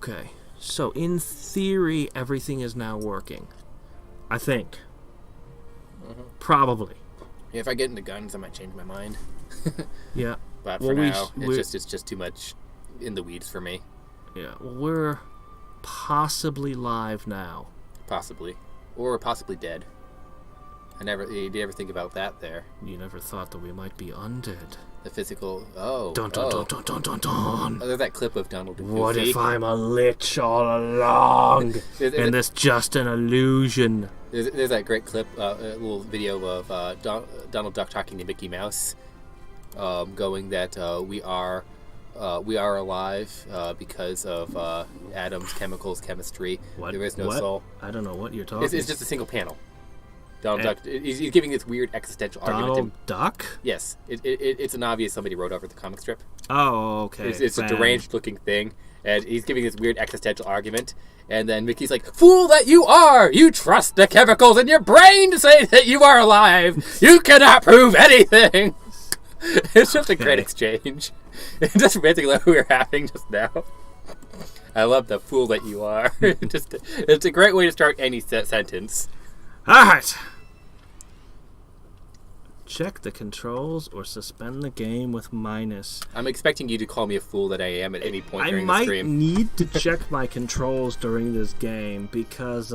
Okay. So, in theory, everything is now working. I think. Probably. Yeah, if I get into guns, I might change my mind. Yeah. But for now, it's just too much in the weeds for me. Yeah. We're possibly live now. Possibly. Or possibly dead. Did you ever think about that there? You never thought that we might be undead. The physical... Oh. Dun dun dun dun dun dun dun. Oh, there's that clip of Donald and What Goofy. if I'm a lich all along? And this just an illusion? There's that great clip, a little video of Donald Duck talking to Mickey Mouse, going that we are alive because of atoms, chemicals, chemistry. What? There is no soul. I don't know what you're talking. It's just a single panel. Donald Duck. He's giving this weird existential argument. Donald Duck? Yes, it's an obvious somebody wrote over the comic strip. Oh, okay. It's a deranged-looking thing, and he's giving this weird existential argument. And then Mickey's like, "Fool that you are! You trust the chemicals in your brain to say that you are alive. You cannot prove anything." It's just a great exchange. It's just basically like we were having just now. I love the fool that you are. It's a great way to start any sentence. All right. Check the controls or suspend the game with minus. I'm expecting you to call me a fool that I am at any point during the stream. I might need to check my controls during this game because,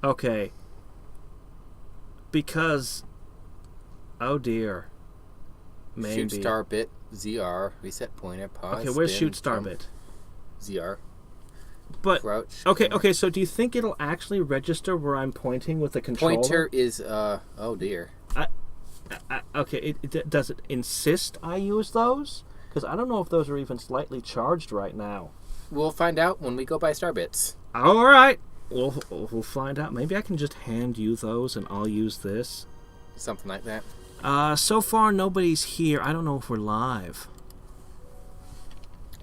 okay. Because, oh dear. Maybe. Shoot star bit, ZR, reset pointer, pause. Okay, where's shoot star bit? ZR. But, crouch, okay, so do you think it'll actually register where I'm pointing with the controller? Pointer is, oh dear. Okay, does it insist I use those? Because I don't know if those are even slightly charged right now. We'll find out when we go buy Starbits. All right. We'll find out. Maybe I can just hand you those and I'll use this. Something like that. So far, nobody's here. I don't know if we're live.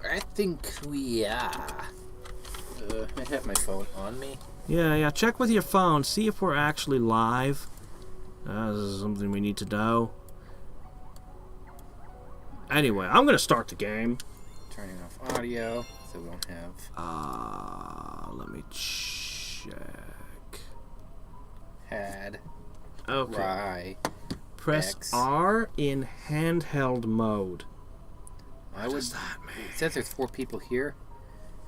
I think we are. I have my phone on me. Yeah. Check with your phone. See if we're actually live. This is something we need to know. Anyway, I'm going to start the game. Turning off audio so we don't have... Let me check. Okay. Press X. R in handheld mode. What does that mean? It says there's 4 people here.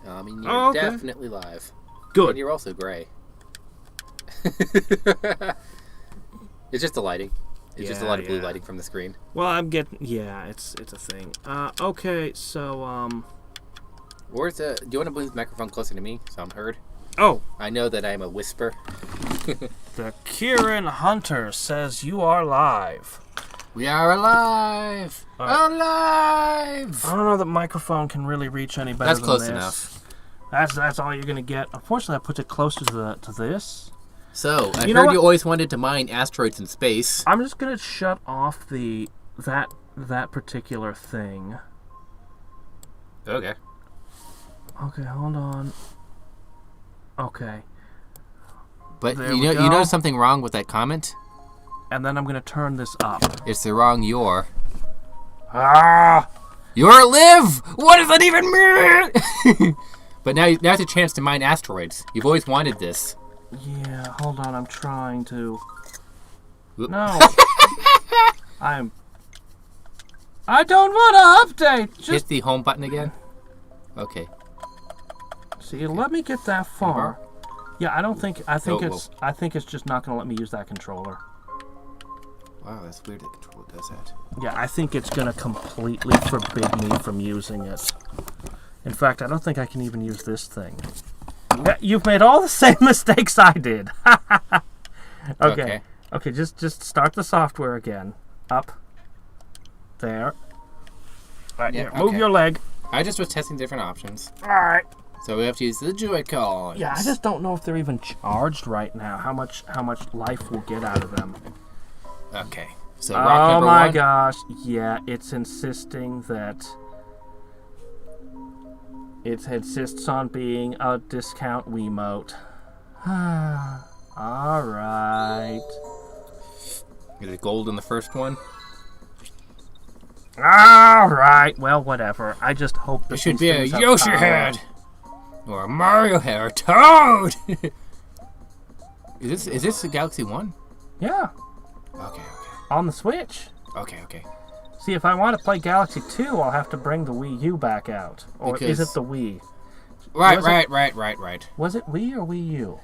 And you're okay. definitely live. Good. And you're also gray. It's just the lighting. It's just a lot of blue lighting from the screen. Well, I'm getting... Yeah, it's a thing. Okay, so, Where's the... Do you want to move the microphone closer to me so I'm heard? Oh. I know that I'm a whisper. The Kieran Hunter says you are live. We are alive! Alive! I don't know that microphone can really reach any better than close this. enough. That's all you're going to get. Unfortunately, I put it closer to this. So, I heard you always wanted to mine asteroids in space. I'm just going to shut off that particular thing. Okay. Okay, hold on. Okay. But you know something wrong with that comment? And then I'm going to turn this up. It's the wrong you're. Ah! You're live! What does that even mean? But now it's a chance to mine asteroids. You've always wanted this. Yeah, hold on, I'm trying to... No! I don't want to update! Just... Hit the home button again? Okay. See, let me get that far. Yeah, I think it's just not going to let me use that controller. Wow, that's weird that controller does that. Yeah, I think it's going to completely forbid me from using it. In fact, I don't think I can even use this thing. Yeah, you've made all the same mistakes I did. Okay, just start the software again. Up. There. Right, yeah, move your leg. I just was testing different options. Alright. So we have to use the Joy-Cons. Yeah, I just don't know if they're even charged right now. How much life we'll get out of them. Okay. So rock number 1. Oh my gosh. Yeah, it's insisting that... It insists on being a discount Wiimote. Alright. Get a gold in the first one. Alright. Well, whatever. I just hope It should be a Yoshi head. Or a Mario head, or Toad! Is this a Galaxy 1? Yeah. Okay. On the Switch. Okay. See, if I want to play Galaxy 2, I'll have to bring the Wii U back out. Or is it the Wii? Right. Was it Wii or Wii U?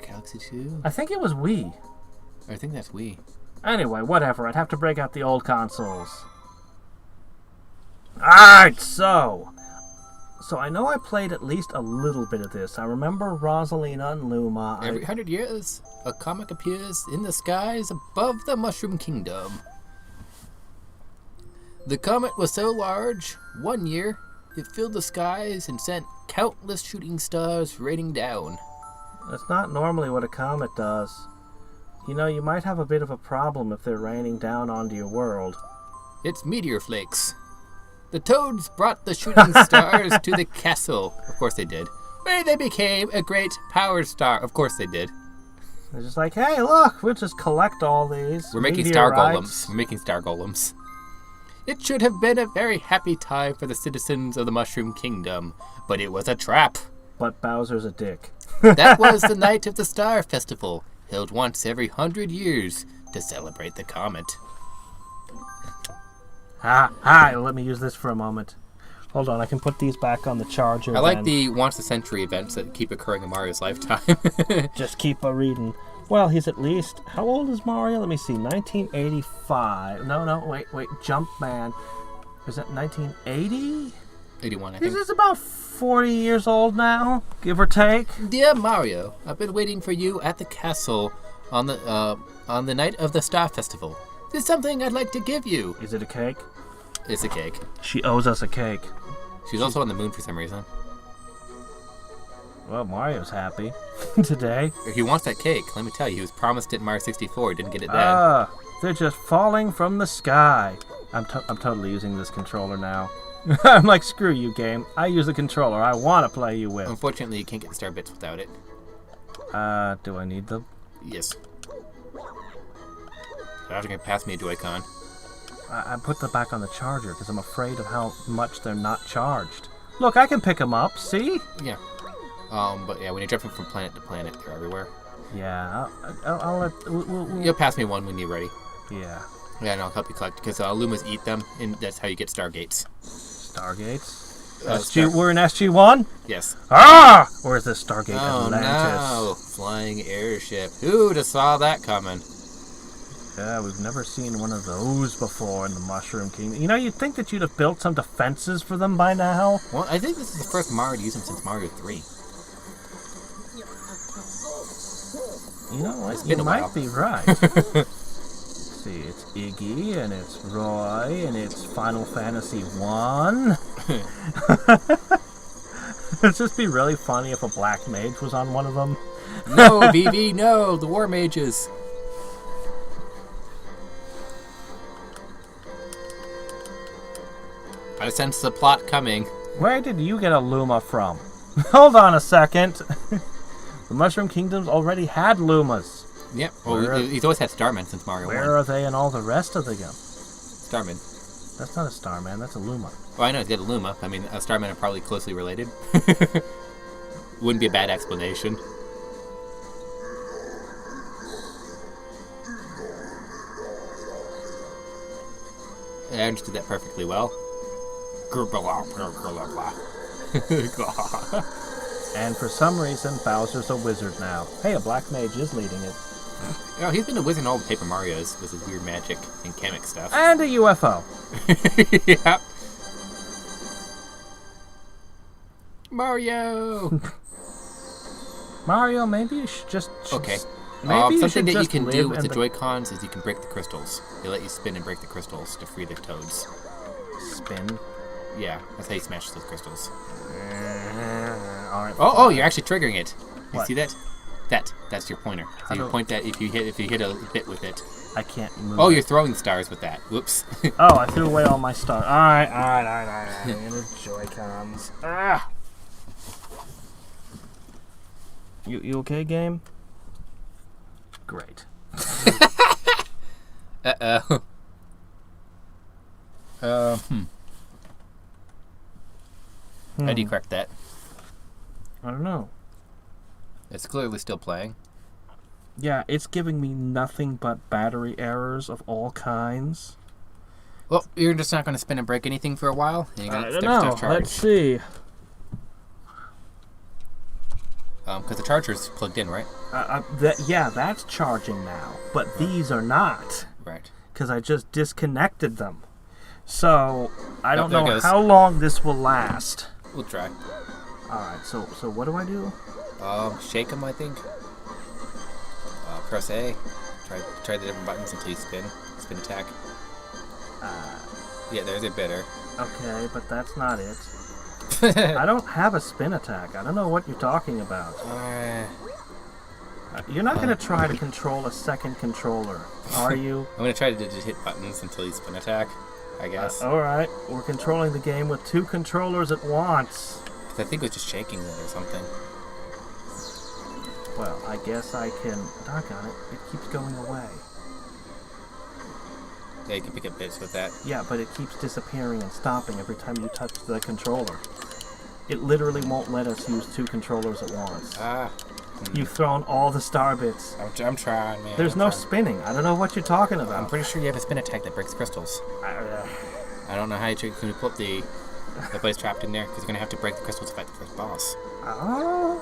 Galaxy 2? I think it was Wii. I think that's Wii. Anyway, whatever. I'd have to break out the old consoles. Alright, so I know I played at least a little bit of this. I remember Rosalina and Luma. Every 100 years, a comet appears in the skies above the Mushroom Kingdom. The comet was so large, one year, it filled the skies and sent countless shooting stars raining down. That's not normally what a comet does. You know, you might have a bit of a problem if they're raining down onto your world. It's meteor flakes. The Toads brought the shooting stars to the castle. Of course they did. Where they became a great power star. Of course they did. They're just like, hey, look, we'll just collect all these. We're making star golems. It should have been a very happy time for the citizens of the Mushroom Kingdom, but it was a trap. But Bowser's a dick. That was the night of the Star Festival, held once every 100 years to celebrate the comet. Let me use this for a moment. Hold on, I can put these back on the charger. I like the once-a-century events that keep occurring in Mario's lifetime. Just keep a reading. Well, he's at least... How old is Mario? Let me see. 1985. No, wait. Jumpman. Is that 1980? 81, I think. He's about 40 years old now, give or take. Dear Mario, I've been waiting for you at the castle on the night of the Star Festival. There's something I'd like to give you. Is it a cake? It's a cake. She owes us a cake. She's also on the moon for some reason. Well, Mario's happy today. He wants that cake. Let me tell you, he was promised it in Mario 64. He didn't get it then. They're just falling from the sky. I'm totally using this controller now. I'm like, screw you, game. I use a controller I want to play you with. Unfortunately, you can't get the star bits without it. Do I need them? Yes. You're not going to pass me a Joy-Con. I put them back on the charger because I'm afraid of how much they're not charged. Look, I can pick them up, see? Yeah. But yeah, when you're jumping from planet to planet, they're everywhere. Yeah, I'll let... You'll pass me one when you're ready. Yeah. Yeah, and I'll help you collect, because Lumas eat them, and that's how you get Stargates. Stargates? We're in SG-1? Yes. Or is this Stargate Atlantis? No! Flying airship. Who'd have saw that coming? Yeah, we've never seen one of those before in the Mushroom Kingdom. You know, you'd think that you'd have built some defenses for them by now. Well, I think this is the first Mario to use them since Mario 3. You know what? You might be right. See, it's Iggy, and it's Roy, and it's Final Fantasy 1. It'd just be really funny if a black mage was on one of them. No, BB, no! The war mages! I sense the plot coming. Where did you get a Luma from? Hold on a second. The Mushroom Kingdom's already had Lumas. Yep. Well, he's always had Starmen since Mario 1. Where are they in all the rest of the game? Starman. That's not a Starman, that's a Luma. Well, I know he's got a Luma. I mean, Starmen are probably closely related. Wouldn't be a bad explanation. I understood that perfectly well. And for some reason, Bowser's a wizard now. Hey, a black mage is leading it. Oh, he's been a wizard in all the Paper Marios with his weird magic and Kamek stuff. And a UFO. Yep. Mario! Mario, maybe you should just... Okay. Maybe something that you can do with the Joy-Cons is you can break the crystals. They let you spin and break the crystals to free the toads. Spin? Yeah, that's how you smash those crystals. Alright. Oh, you're actually triggering it. You What? see that? That's your pointer. So you point that if you hit a bit with it. I can't move. Oh, you're throwing stars with that. Whoops. Oh, I threw away all my stars. Alright. The Joy-Cons. Ah! You okay, game? Great. Uh-oh. How do you correct that? I don't know. It's clearly still playing. Yeah, it's giving me nothing but battery errors of all kinds. Well, you're just not going to spin and break anything for a while? I don't know. Let's see. Because the charger's plugged in, right? Yeah, that's charging now. But these are not. Right. Because I just disconnected them. So, I don't know goes. how long this will last. We'll try. Alright, so what do I do? Shake them, I think. Press A. Try the different buttons until you spin. Spin attack. Yeah, there's a bitter. Okay, but that's not it. I don't have a spin attack. I don't know what you're talking about. You're not going to try to control a second controller, are you? I'm going to try to just hit buttons until you spin attack, I guess. Alright, we're controlling the game with 2 controllers at once. I think it was just shaking it or something. Well, I guess I can... Doggone it, it keeps going away. Yeah, you can pick up bits with that. Yeah, but it keeps disappearing and stopping every time you touch the controller. It literally won't let us use 2 controllers at once. You've thrown all the star bits. I'm trying, man. There's no spinning. I don't know what you're talking about. I'm pretty sure you have a spin attack that breaks crystals. I don't know how you can pull up the place trapped in there, because you're going to have to break the crystals to fight the first boss. Oh.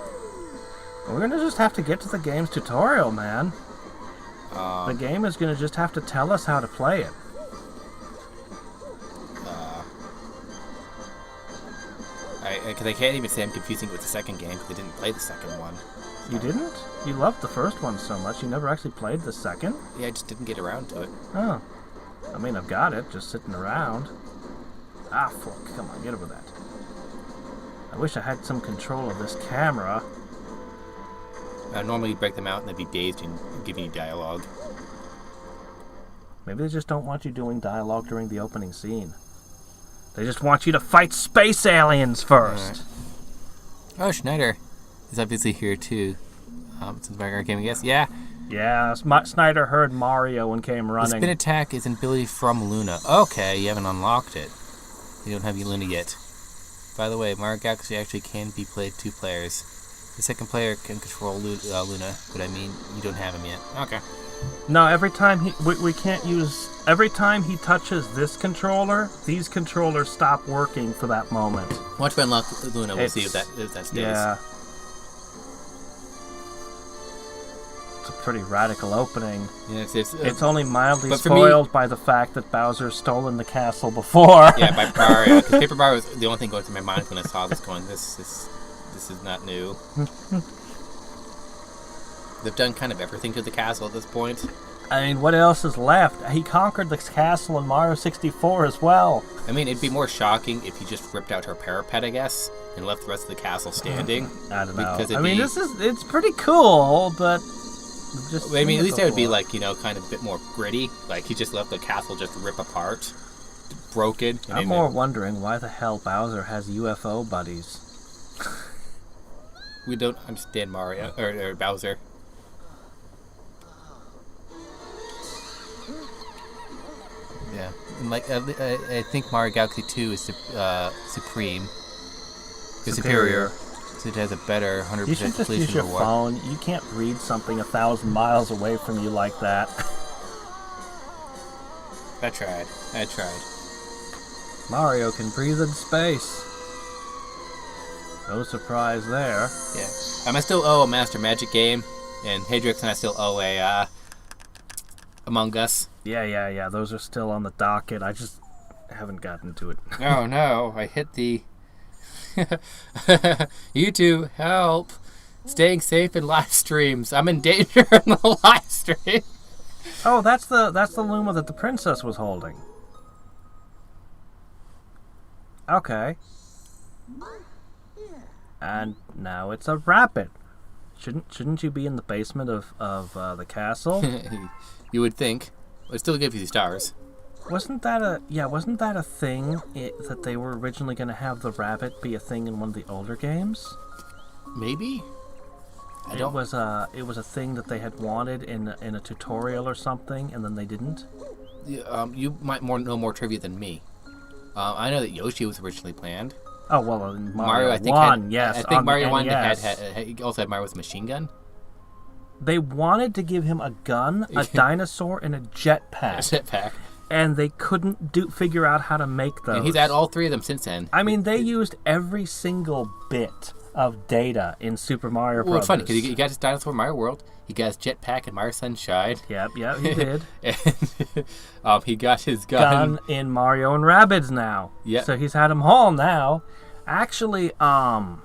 We're going to just have to get to the game's tutorial, man. The game is going to just have to tell us how to play it. Because I can't even say I'm confusing it with the second game, because I didn't play the second one. You didn't? You loved the first one so much, you never actually played the second? Yeah, I just didn't get around to it. Oh. I mean, I've got it, just sitting around. Ah, fuck. Come on, get over that. I wish I had some control of this camera. Normally you break them out and they'd be dazed and giving you dialogue. Maybe they just don't want you doing dialogue during the opening scene. They just want you to fight space aliens first. Oh, Schneider is obviously here too. Since background game, I guess. Yeah. Yeah, Snyder heard Mario and came running. The spin attack is an ability from Luna. Okay, you haven't unlocked it. You don't have your Luna yet. By the way, Mario Galaxy actually can be played 2 players. The second player can control Luna, but I mean, you don't have him yet. Okay. No, every time we can't use... Every time he touches this controller, these controllers stop working for that moment. Once we unlock Luna, we'll see if that stays. Yeah. It's a pretty radical opening. Yeah, it's only mildly spoiled by the fact that Bowser's stolen the castle before. Yeah, by Mario. Because Paper Mario was the only thing going through my mind when I saw this going, this is not new. They've done kind of everything to the castle at this point. I mean, what else is left? He conquered the castle in Mario 64 as well. I mean, it'd be more shocking if he just ripped out her parapet, I guess, and left the rest of the castle standing. I don't know. I mean, it's pretty cool, but... Just I mean, at least that would be, like, you know, kind of a bit more gritty. Like, he just left the castle just rip apart. Broken. I'm more wondering why the hell Bowser has UFO buddies. We don't understand Mario, or Bowser. Yeah, like I think Mario Galaxy 2 is supreme. Superior. So it has a better 100% You should just use your phone. You can't read something 1,000 miles away from you like that. I tried. Mario can breathe in space. No surprise there. Yeah. I still owe a Master Magic game, and Hadriex and I still owe a Among Us. Yeah. Those are still on the docket. I just haven't gotten to it. Oh no, I hit the... You two, help. Staying safe in live streams. I'm in danger in the live stream. Oh, that's the Luma that the princess was holding. Okay. And now it's a rabbit. Shouldn't you be in the basement of the castle? You would think. It still gives you the stars. Wasn't that a thing that they were originally going to have the rabbit be a thing in one of the older games? Maybe. It was a thing that they had wanted in a tutorial or something, and then they didn't. You might know more trivia than me. I know that Yoshi was originally planned. Oh, well, Mario, I think, won, yes. I think on Mario the 1 NES. he also had Mario with a machine gun. They wanted to give him a gun, a dinosaur, and a jetpack. A jetpack. And they couldn't figure out how to make those. And he's had all three of them since then. I mean, they used every single bit of data in Super Mario Bros. Well, it's funny, because he got his dinosaur in Mario World, he got his jetpack in Mario Sunshine. Yep, he did. And he got his gun in Mario and Rabbids now. Yeah. So he's had them all now. Actually, and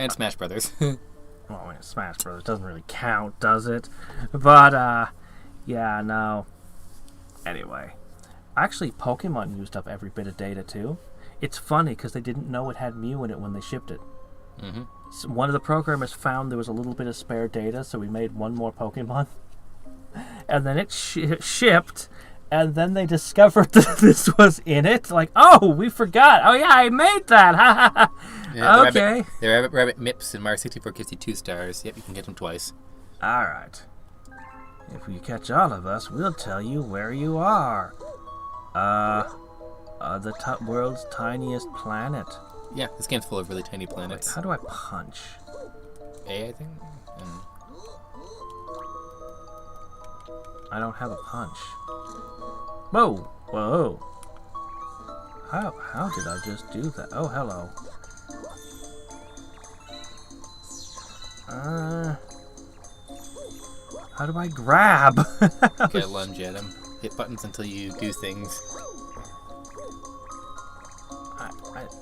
Smash Brothers. well, Smash Brothers doesn't really count, does it? But, yeah, no. Anyway. Actually, Pokemon used up every bit of data, too. It's funny, because they didn't know it had Mew in it when they shipped it. Mm-hmm. So one of the programmers found there was a little bit of spare data, so we made one more Pokemon. And then it shipped, and then they discovered that this was in it. Like, oh, we forgot. Oh, yeah, I made that. Yeah, okay. The Rabbit Mips in Mario 64 gives you 2 stars. Yep, you can get them twice. All right. If you catch all of us, we'll tell you where you are. The world's tiniest planet. Yeah, this game's full of really tiny Wait, planets. how do I punch? A, I think? I don't have a punch. Whoa! Whoa! How did I just do that? Oh, hello. How do I grab? Get a lunge at him. Hit buttons until you do things.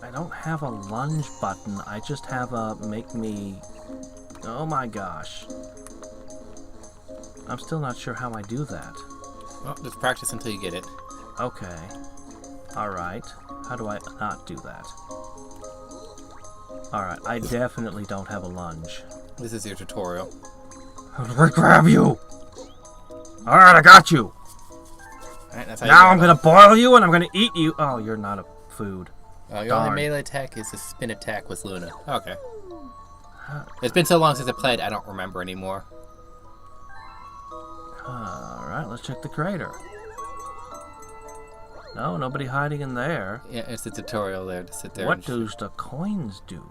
I don't have a lunge button. I just have a make me... Oh my gosh. I'm still not sure how I do that. Well, just practice until you get it. Okay. Alright. How do I not do that? Alright, I definitely don't have a lunge. This is your tutorial. How do I grab you? Alright, I got you! Alright, that's how Now you I'm gonna boil you and I'm gonna eat you. Oh, you're not a food. Your Darn. only melee attack is a spin attack with Luna. Okay. It's been so long since I played, I don't remember anymore. Alright, let's check the crater. No, nobody hiding in there. Yeah, it's a tutorial there to sit there. What does the coins do?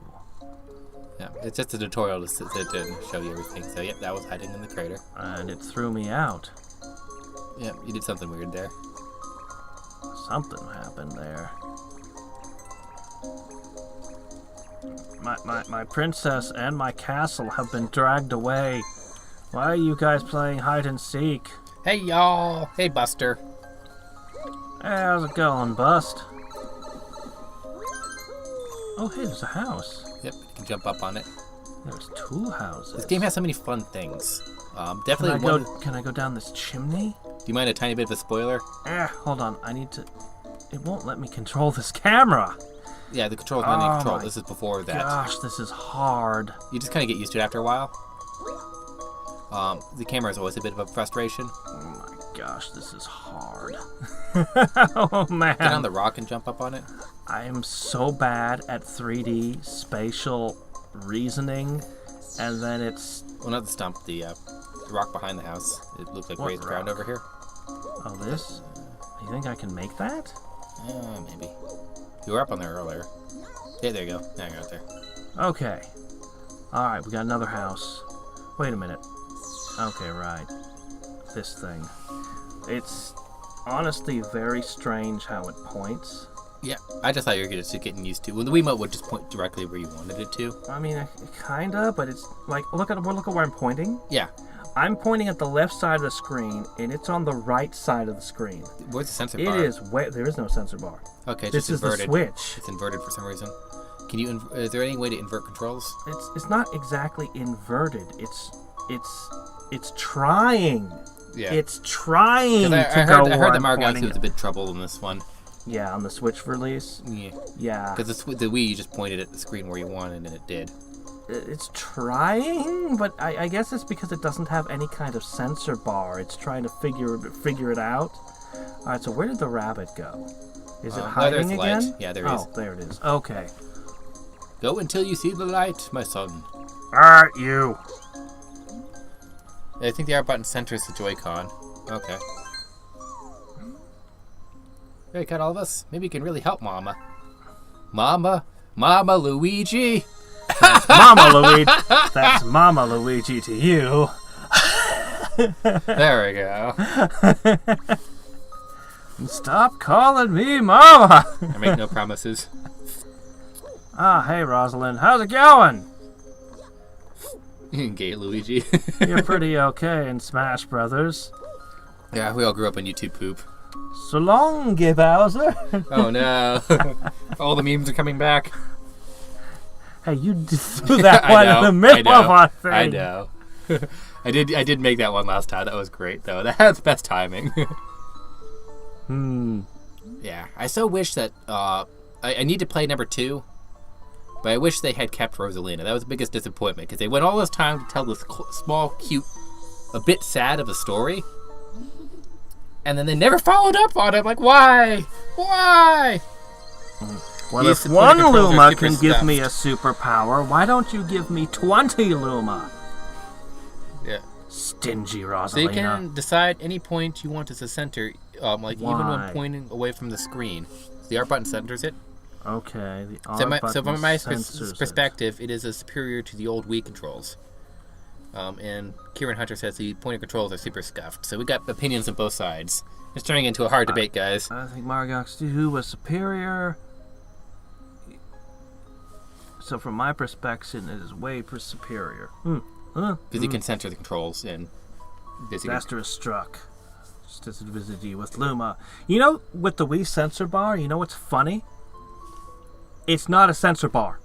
Yeah, it's just a tutorial to sit there and show you everything. So, yep, that was hiding in the crater. And it threw me out. Yep, you did something weird there. Something happened there. My princess and my castle have been dragged away. Why are you guys playing hide and seek? Hey, y'all! Hey, Buster. Hey, how's it going, Bust? Oh, hey, there's a house. Yep, you can jump up on it. There's 2 houses. This game has so many fun things. Definitely Can I go down this chimney? Do you mind a tiny bit of a spoiler? Hold on. I need to... It won't let me control this camera. Yeah, the control's not in control. my This is before that. Gosh, this is hard. You just kind of get used to it after a while. The camera is always a bit of a frustration. Oh my gosh, this is hard. Oh man. Get on the rock and jump up on it. I am so bad at 3D spatial reasoning, and then it's... Well, not the stump, the rock behind the house. It looks like raised ground over here. Oh, this? You think I can make that? Maybe. You were up on there earlier. Yeah, there you go. Now you're out there. Okay. Alright, we got another house. Wait a minute. Okay, right. This thing. It's honestly very strange how it points. Yeah, I just thought you were just getting used to. Well, the Wiimote would just point directly where you wanted it to. I mean, kinda, but it's like, look at where I'm pointing. Yeah. I'm pointing at the left side of the screen, and it's on the right side of the screen. Where's the sensor It bar? is there is no sensor bar. Okay, it's This just is the inverted. switch. It's inverted for some reason. Can you? Is there any way to invert controls? It's not exactly inverted. It's trying. Yeah. It's trying I to heard, go I where heard that I'm Mario pointing Galaxy was a it. bit trouble in this one. Yeah, on the Switch release. Yeah. Yeah. Because the Wii, you just pointed at the screen where you wanted, and it did. It's trying, but I guess it's because it doesn't have any kind of sensor bar. It's trying to figure it out. All right, so where did the rabbit go? Is it hiding there's again? light. Yeah, there it is. Oh, there it is. Okay. Go until you see the light, my son. All right, you. I think the R button centers the Joy-Con. Okay. Hey, got all of us? Maybe you can really help Mama. Mama? Mama Luigi. That's Mama Luigi. That's Mama Luigi to you. There we go. Stop calling me Mama. I make no promises. Ah, hey, Rosalind. How's it going? Gay Luigi. You're pretty okay in Smash Brothers. Yeah, we all grew up on YouTube poop. So long, Gay Bowser. Oh no. All the memes are coming back. Hey, you threw that one in the middle of our thing. I know. I did make that one last time. That was great, though. That's best timing. Yeah, I so wish that I need to play number 2, but I wish they had kept Rosalina. That was the biggest disappointment because they went all this time to tell this small, cute, a bit sad of a story, and then they never followed up on it. Like, why? Why? Well, if one Luma can give me a superpower, why don't you give me 20 Luma? Yeah. Stingy Rosalina. So you can decide any point you want as a center, like Why? even when pointing away from the screen. So the R button centers it. Okay, the R So from my censors perspective, it is superior to the old Wii controls. And Kieran Hunter says the pointer controls are super scuffed. So we got opinions on both sides. It's turning into a hard debate, guys. I think Mario Galaxy 2 was superior. So from my perspective, it is way superior. Because you can center the controls and Disaster is struck. Specificity with Luma. You know, with the Wii sensor bar, you know what's funny? It's not a sensor bar.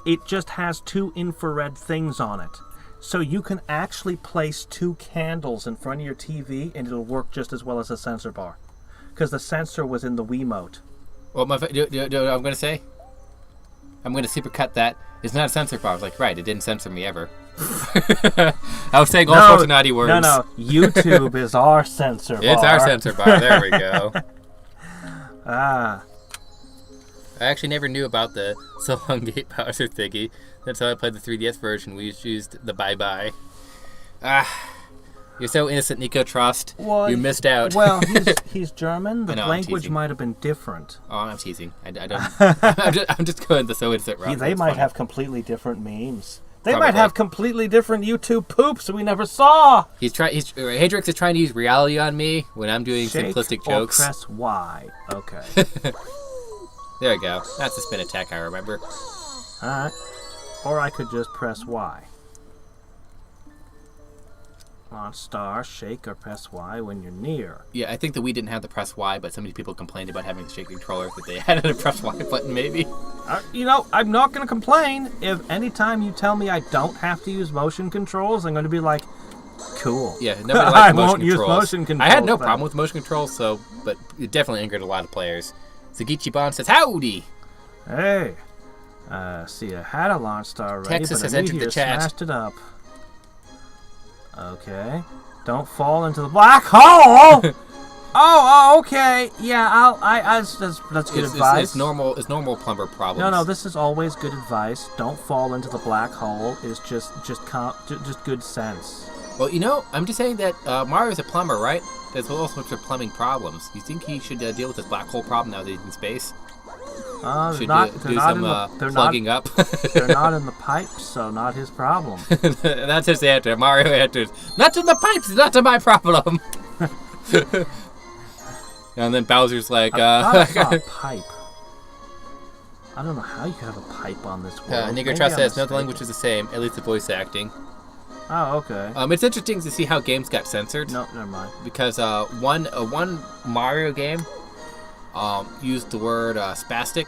It just has 2 infrared things on it. So you can actually place 2 candles in front of your TV and it'll work just as well as a sensor bar. Because the sensor was in the Wiimote. Well, I'm going to say? I'm going to supercut that. It's not a sensor bar. I was like, right, it didn't censor me ever. I was saying all sorts of naughty words. No, YouTube is our sensor bar. It's our sensor bar. There we go. Ah. I actually never knew about the So Long Gate Bowser thingy. That's how I played the 3DS version. We used the bye-bye. You're so innocent, Nico Trust. Well, you missed out. Well, he's German. The know, language might have been different. Oh, I'm teasing. I don't. I'm just going the so innocent route. They might have completely different memes. They might have completely different YouTube poops we never saw. Hadriex is trying to use reality on me when I'm doing simplistic jokes. Or press Y. Okay. There we go. That's the spin attack I remember. Alright. Or I could just press Y. On star, shake, or press Y when you're near. Yeah, I think that we didn't have the press Y, but so many people complained about having the shake controller that they had a press Y button, maybe. You know, I'm not going to complain. If anytime you tell me I don't have to use motion controls, I'm going to be like, cool. Yeah, nobody likes motion won't controls. Use motion controls. I had no problem with motion controls, but it definitely angered a lot of players. Zagichi Bond says, howdy! Hey. See, I had a launch star ready, Texas but has a entered the meteor chat. smashed it up. Okay. Don't fall into the black hole! Okay. Yeah, that's good advice. It's normal plumber problems. No, this is always good advice. Don't fall into the black hole. It's just good sense. Well, you know, I'm just saying that Mario's a plumber, right? There's all sorts of plumbing problems. You think he should deal with this black hole problem now that he's in space? Should do some plugging up. They're not in the pipes, so not his problem. That's his answer. Mario answers, not to the pipes, not to my problem. And then Bowser's like, I saw a pipe. I don't know how you could have a pipe on this world. Nigger Trust says, no, the language is the same, at least the voice acting. Oh, okay. It's interesting to see how games got censored. No, never mind. Because one Mario game used the word spastic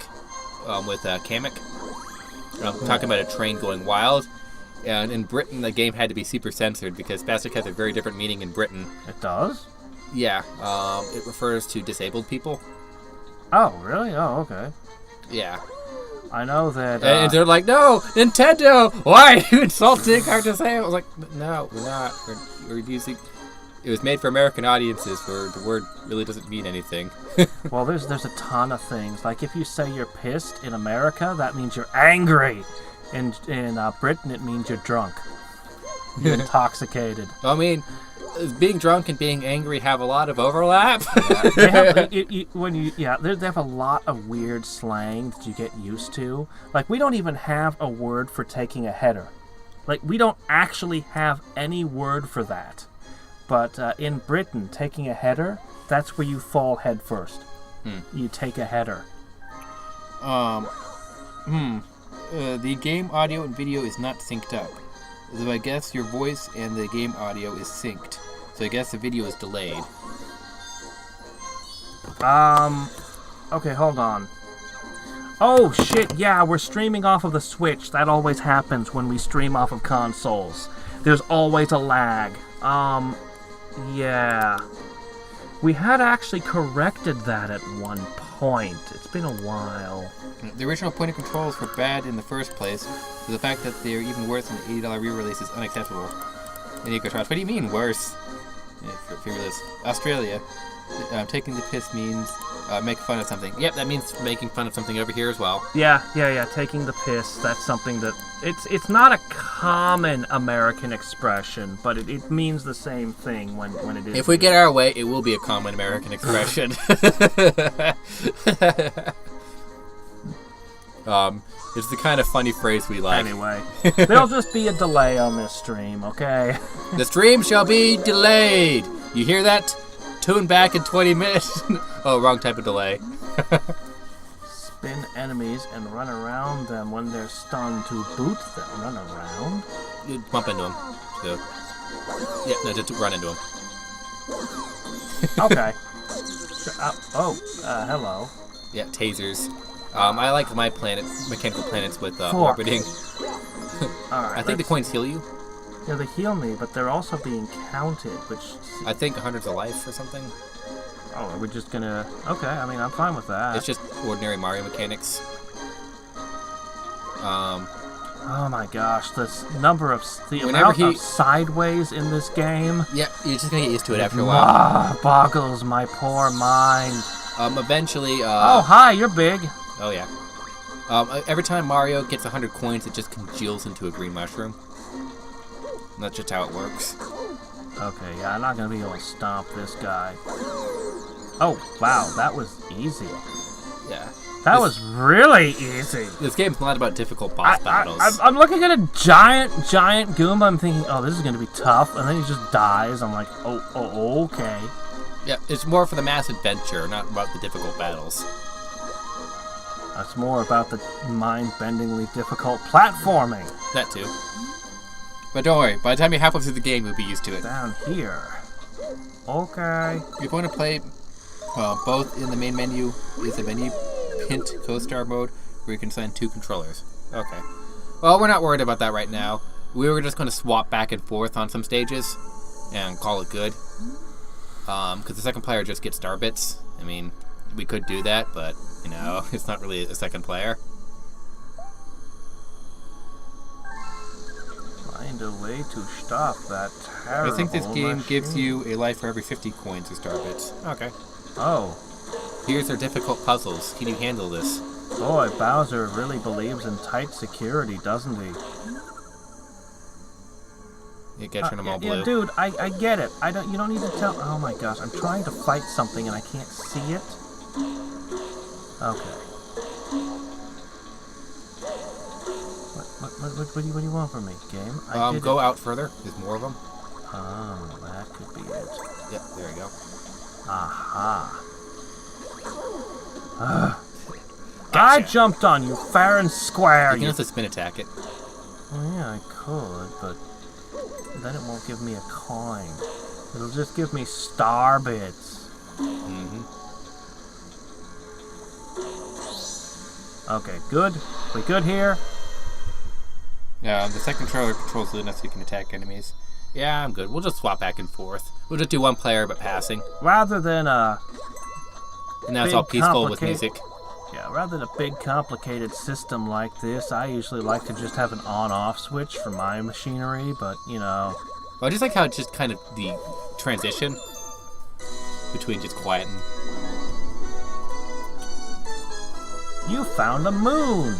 with Kamek. Talking about a train going wild. And in Britain, the game had to be super censored because spastic has a very different meaning in Britain. It does? Yeah. It refers to disabled people. Oh, really? Oh, okay. Yeah. I know that... and they're like, no, Nintendo, why are you insulting our disabled? I was like, no, we're not. We're using... It was made for American audiences where the word really doesn't mean anything. Well, there's a ton of things. Like, if you say you're pissed in America, that means you're angry. In Britain, it means you're drunk. You're intoxicated. I mean, being drunk and being angry have a lot of overlap. They have, they have a lot of weird slang that you get used to. Like, we don't even have a word for taking a header. Like, we don't actually have any word for that. But in Britain, taking a header, that's where you fall head first. You take a header. The game audio and video is not synced up. So I guess your voice and the game audio is synced. So I guess the video is delayed. Okay, hold on. Oh, shit, yeah, we're streaming off of the Switch. That always happens when we stream off of consoles. There's always a lag. Yeah. We had actually corrected that at one point. It's been a while. The original point of controls were bad in the first place, so the fact that they're even worse than the $80 re-release is unacceptable. And you go, what do you mean, worse? Yeah, for this. Australia. Taking the piss means make fun of something. Yep, that means making fun of something over here as well. Yeah. Taking the piss. That's something that it's not a common American expression, but it means the same thing when it is. If we get our way, it will be a common American expression. It's the kind of funny phrase we like. Anyway, there'll just be a delay on this stream, okay? The stream shall be delayed. You hear that? Tune back in 20 minutes. Oh, wrong type of delay. Spin enemies and run around them when they're stunned to boot them. Run around? You bump into them. So. Yeah, no, just run into them. Okay. Hello. Yeah, tasers. I like my mechanical planets with Fork. orbiting. Alright. I think the coins heal you. Yeah, they heal me, but they're also being counted, which... I think 100's a life or something. Oh, are we just gonna... Okay, I mean, I'm fine with that. It's just ordinary Mario mechanics. Oh my gosh, the amount of sideways in this game... Yeah, you're just gonna get used to it after a while. Boggles my poor mind. Eventually... oh, hi, you're big. Oh, yeah. Every time Mario gets 100 coins, it just congeals into a green mushroom. And that's just how it works. Okay, yeah, I'm not gonna be able to stomp this guy. Oh, wow, that was easy. Yeah. That was really easy. This game's not about difficult boss battles. I'm looking at a giant Goomba. I'm thinking, oh, this is gonna be tough. And then he just dies. I'm like, oh, okay. Yeah, it's more for the mass adventure, not about the difficult battles. That's more about the mind-bendingly difficult platforming. That too. But don't worry, by the time you're halfway through the game, you'll be used to it. Down here. Okay. You're going to play both in the main menu is a menu hint co-star mode where you can assign 2 controllers. Okay. Well, we're not worried about that right now. We were just going to swap back and forth on some stages and call it good. Because the second player just gets star bits. I mean, we could do that, but, you know, it's not really a second player. Find a way to stop that terrible I think this game machine. gives you a life for every 50 coins or star bits. Okay. Oh. Here's our difficult puzzles. Can you handle this? Boy, Bowser really believes in tight security, doesn't he? You get them all blue. Yeah, dude, I get it. You don't need to tell. Oh my gosh, I'm trying to fight something and I can't see it. Okay. What do you want from me, game? Go out further. There's more of them. Oh, that could be it. Yep, there you go. Aha. Gotcha. I jumped on you fair and square. You can also spin attack it. Well, yeah, I could, but then it won't give me a coin. It'll just give me star bits. Mm-hmm. Okay, good. We good here? The second controller controls Luna so you can attack enemies. Yeah, I'm good. We'll just swap back and forth. We'll just do one player but passing. Rather than and now it's all peaceful with music. Yeah, rather than a big complicated system like this, I usually like to just have an on-off switch for my machinery, but, you know... Well, I just like how it's just kind of the transition between just quiet and... You found a moon!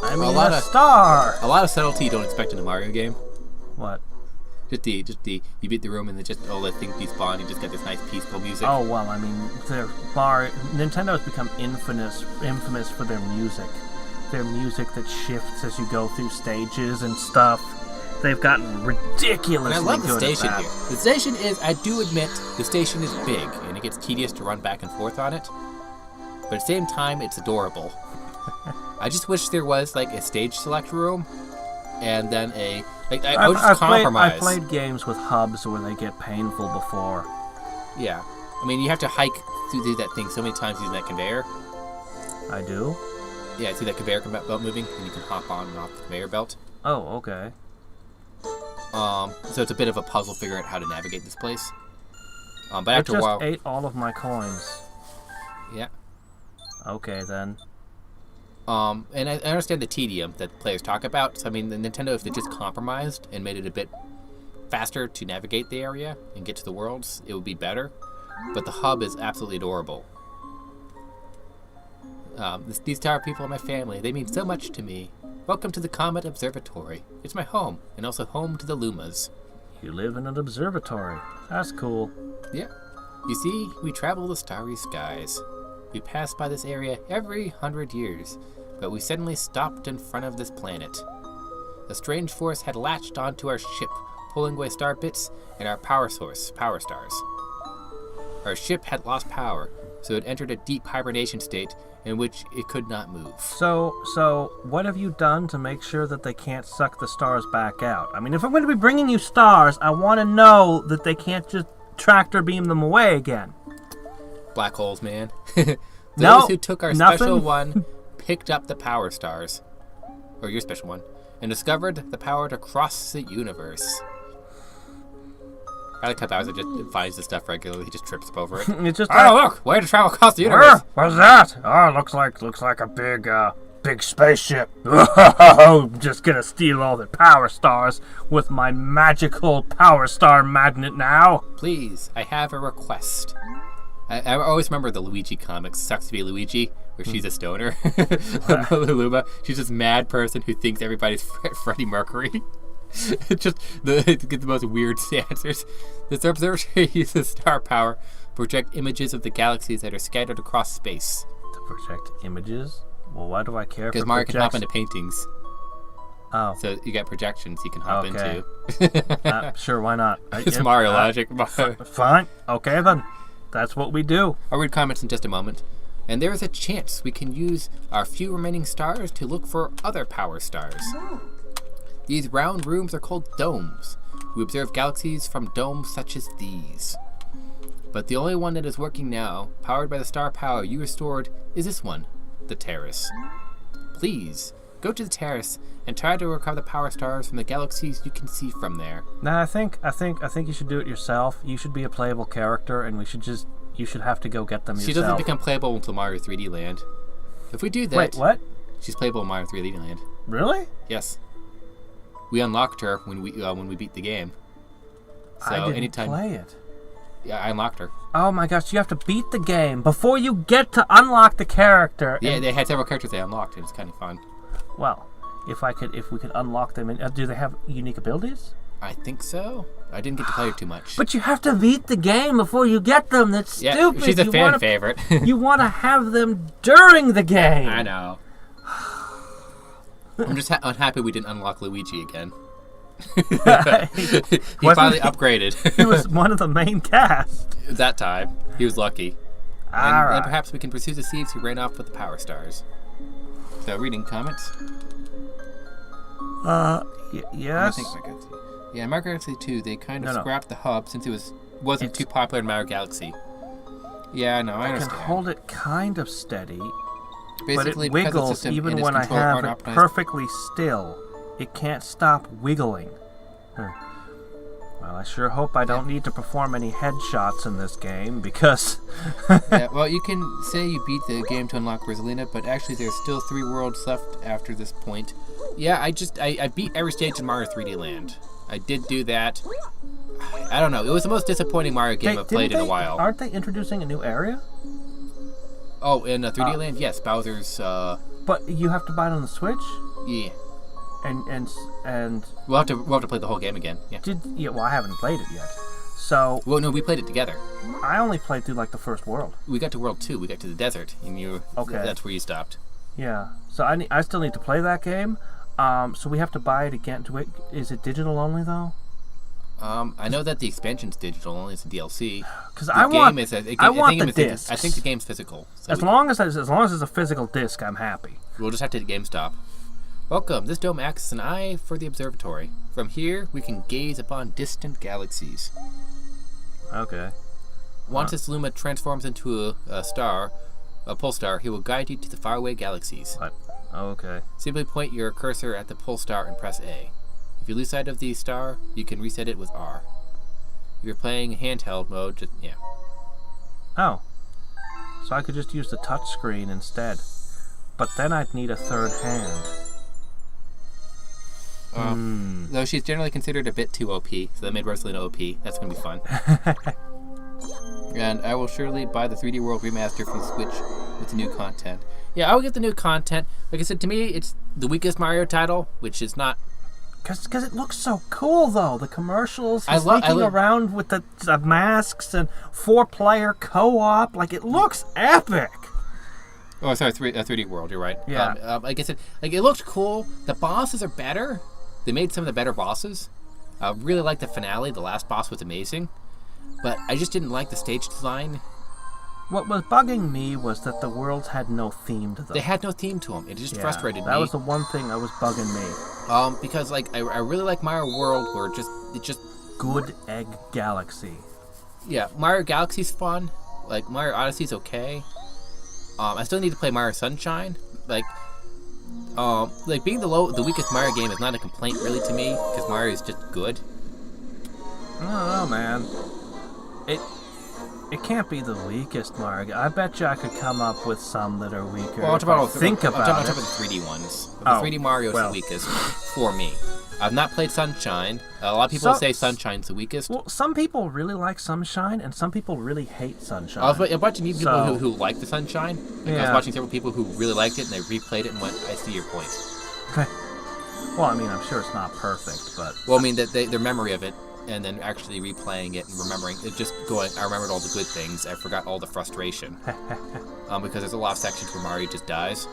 I mean, a star! A lot of subtlety you don't expect in a Mario game. What? You beat the room and then just all the things despawn. You just get this nice peaceful music. Oh well, I mean, Nintendo has become infamous for their music. Their music that shifts as you go through stages and stuff. They've gotten ridiculously and I love the good station at that. here. The station is, I do admit, the station is big and it gets tedious to run back and forth on it. But at the same time, it's adorable. I just wish there was like a stage select room, and then I would just compromise. I've played games with hubs where they get painful before. Yeah, I mean you have to hike through that thing so many times using that conveyor. I do. Yeah, see that conveyor belt moving, and you can hop on and off the conveyor belt. Oh, okay. So it's a bit of a puzzle figuring out how to navigate this place. But I after a while, just ate all of my coins. yeah. Okay then. And I understand the tedium that players talk about. So I mean, the Nintendo, if they just compromised and made it a bit faster to navigate the area and get to the worlds, it would be better. But the hub is absolutely adorable. These tower people are my family. They mean so much to me. Welcome to the Comet Observatory. It's my home, and also home to the Lumas. You live in an observatory. That's cool. Yeah. You see, we travel the starry skies. We pass by this area every 100 years, but we suddenly stopped in front of this planet. A strange force had latched onto our ship, pulling away star bits and our power stars. Our ship had lost power, so it entered a deep hibernation state in which it could not move. So what have you done to make sure that they can't suck the stars back out? I mean, if I'm going to be bringing you stars, I want to know that they can't just tractor beam them away again. Black holes, man. No, Those who took our special one picked up the power stars, or your special one, and discovered the power to cross the universe. I like how Bowser just finds the stuff regularly. He just trips up over it. It's just Look! Way to travel across the universe! What's that? Oh, looks like a big spaceship. I'm just gonna steal all the power stars with my magical power star magnet now. Please, I have a request. I always remember the Luigi comics, Sucks to be Luigi, where she's a stoner. Luma, she's this mad person who thinks everybody's Freddie Mercury. Just get the most weird answers. This observatory uses star power to project images of the galaxies that are scattered across space. To project images? Well, why do I care? Because Mario can hop into paintings. Oh. So you got projections you can hop Okay. into. Sure, why not? It's Mario logic. Fine. Okay, then. That's what we do. I'll read comments in just a moment. And there is a chance we can use our few remaining stars to look for other power stars. These round rooms are called domes. We observe galaxies from domes such as these. But the only one that is working now, powered by the star power you restored, is this one, the terrace. Please, go to the terrace and try to recover the power stars from the galaxies you can see from there. Nah, I think you should do it yourself. You should be a playable character, and you should have to go get them yourself. She doesn't become playable until Mario 3D Land. If we do that... Wait, what? She's playable in Mario 3D Land. Really? Yes. We unlocked her when we beat the game. So I didn't anytime play it. Yeah, I unlocked her. Oh my gosh, you have to beat the game before you get to unlock the character. Yeah, they had several characters they unlocked, and it's kind of fun. Well, if we could unlock them, and do they have unique abilities? I think so. I didn't get to play her too much. But you have to beat the game before you get them. That's stupid. She's a fan favorite. You want to have them during the game. I know. I'm just unhappy we didn't unlock Luigi again. he finally upgraded. He was one of the main cast. That time. He was lucky. All right. And perhaps we can pursue the thieves who ran off with the power stars. So, reading comments. Yes. Yeah, Mario Galaxy 2, they kind of scrapped the hub since it wasn't too popular in Mario Galaxy. Yeah, no, I understand. I can hold it kind of steady, Basically, but it wiggles even when I have it perfectly still. It can't stop wiggling. Well, I sure hope I don't need to perform any headshots in this game, because... Yeah, well, you can say you beat the game to unlock Rosalina, but actually there's still 3 worlds left after this point. Yeah, I beat every stage in Mario 3D Land. I did do that. I don't know. It was the most disappointing Mario game I've played in a while. Aren't they introducing a new area? Oh, in 3D Land? Yes, Bowser's... But you have to buy it on the Switch? Yeah. and We'll have to play the whole game again. Yeah. well, I haven't played it yet. So Well, no, we played it together. I only played through like the first world. We got to World 2. We got to the desert, and Okay. That's where you stopped. Yeah. So I still need to play that game. So we have to buy it again. Is it digital only though? I know that the expansion's digital only. It's a DLC. Because I want the discs. I think the game's physical. So as long as it's a physical disc, I'm happy. We'll just have to hit GameStop. Welcome. This dome acts as an eye for the observatory. From here, we can gaze upon distant galaxies. Okay. Once this Luma transforms into a pole star, he will guide you to the faraway galaxies. What? Oh, okay. Simply point your cursor at the pole star and press A. If you lose sight of the star, you can reset it with R. If you're playing handheld mode, Oh. So I could just use the touch screen instead. But then I'd need a third hand. Though she's generally considered a bit too OP, so they made Rosalind OP. That's going to be fun. And I will surely buy the 3D World Remaster for the Switch with the new content. Yeah, I will get the new content. Like I said, to me, it's the weakest Mario title, which is not... Because it looks so cool, though. The commercials, I sneaking around with the masks and 4-player co-op. Like, it looks epic. Oh, sorry, 3D World, you're right. Yeah. Like I said, it looks cool. The bosses are better. They made some of the better bosses. I really like the finale. The last boss was amazing. But I just didn't like the stage design. What was bugging me was that the worlds had no theme to them. They had no theme to them. It just frustrated me. That was the one thing that was bugging me. Because like I really like Mario World, where it just good egg galaxy. Yeah, Mario Galaxy's fun. Like Mario Odyssey's okay. I still need to play Mario Sunshine. Like being the weakest Mario game is not a complaint really to me, because Mario is just good. I don't know, man. It can't be the weakest Mario. I bet you I could come up with some that are weaker. Well, I'm talking about it. the 3D ones. The 3D Mario is the weakest for me. I've not played Sunshine. A lot of people say Sunshine's the weakest. Well, some people really like Sunshine, and some people really hate Sunshine. I'm watching people who like the Sunshine. Like, I was watching several people who really liked it, and they replayed it and went, I see your point. Well, I mean, I'm sure it's not perfect, but... Well, I mean, their memory of it, and then actually replaying it and remembering it, just going, I remembered all the good things, I forgot all the frustration. Because there's a lot of sections where Mario just dies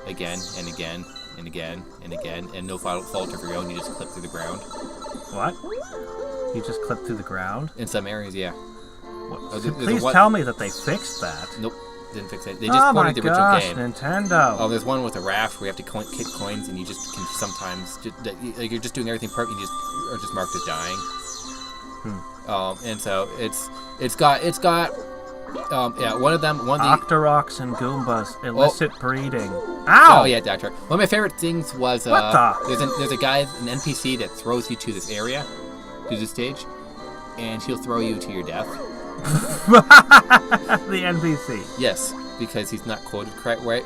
again and again and again and again, and no fault of your own, you just clip through the ground. What? You just clip through the ground? In some areas, yeah. Please tell me that they fixed that. Nope, didn't fix it. They just ported the original game. Nintendo. Oh, there's one with a raft where you have to kick coins, and you just can sometimes you're just doing everything perfect, you just are just marked as dying. And so it's got one of the Octoroks and Goombas illicit breeding. Ow! Oh yeah, Doctor. One of my favorite things was what the? There's a guy, an NPC that throws you to this area, to this stage, and he'll throw you to your death. The NPC. Yes, because he's not quoted correct. Right,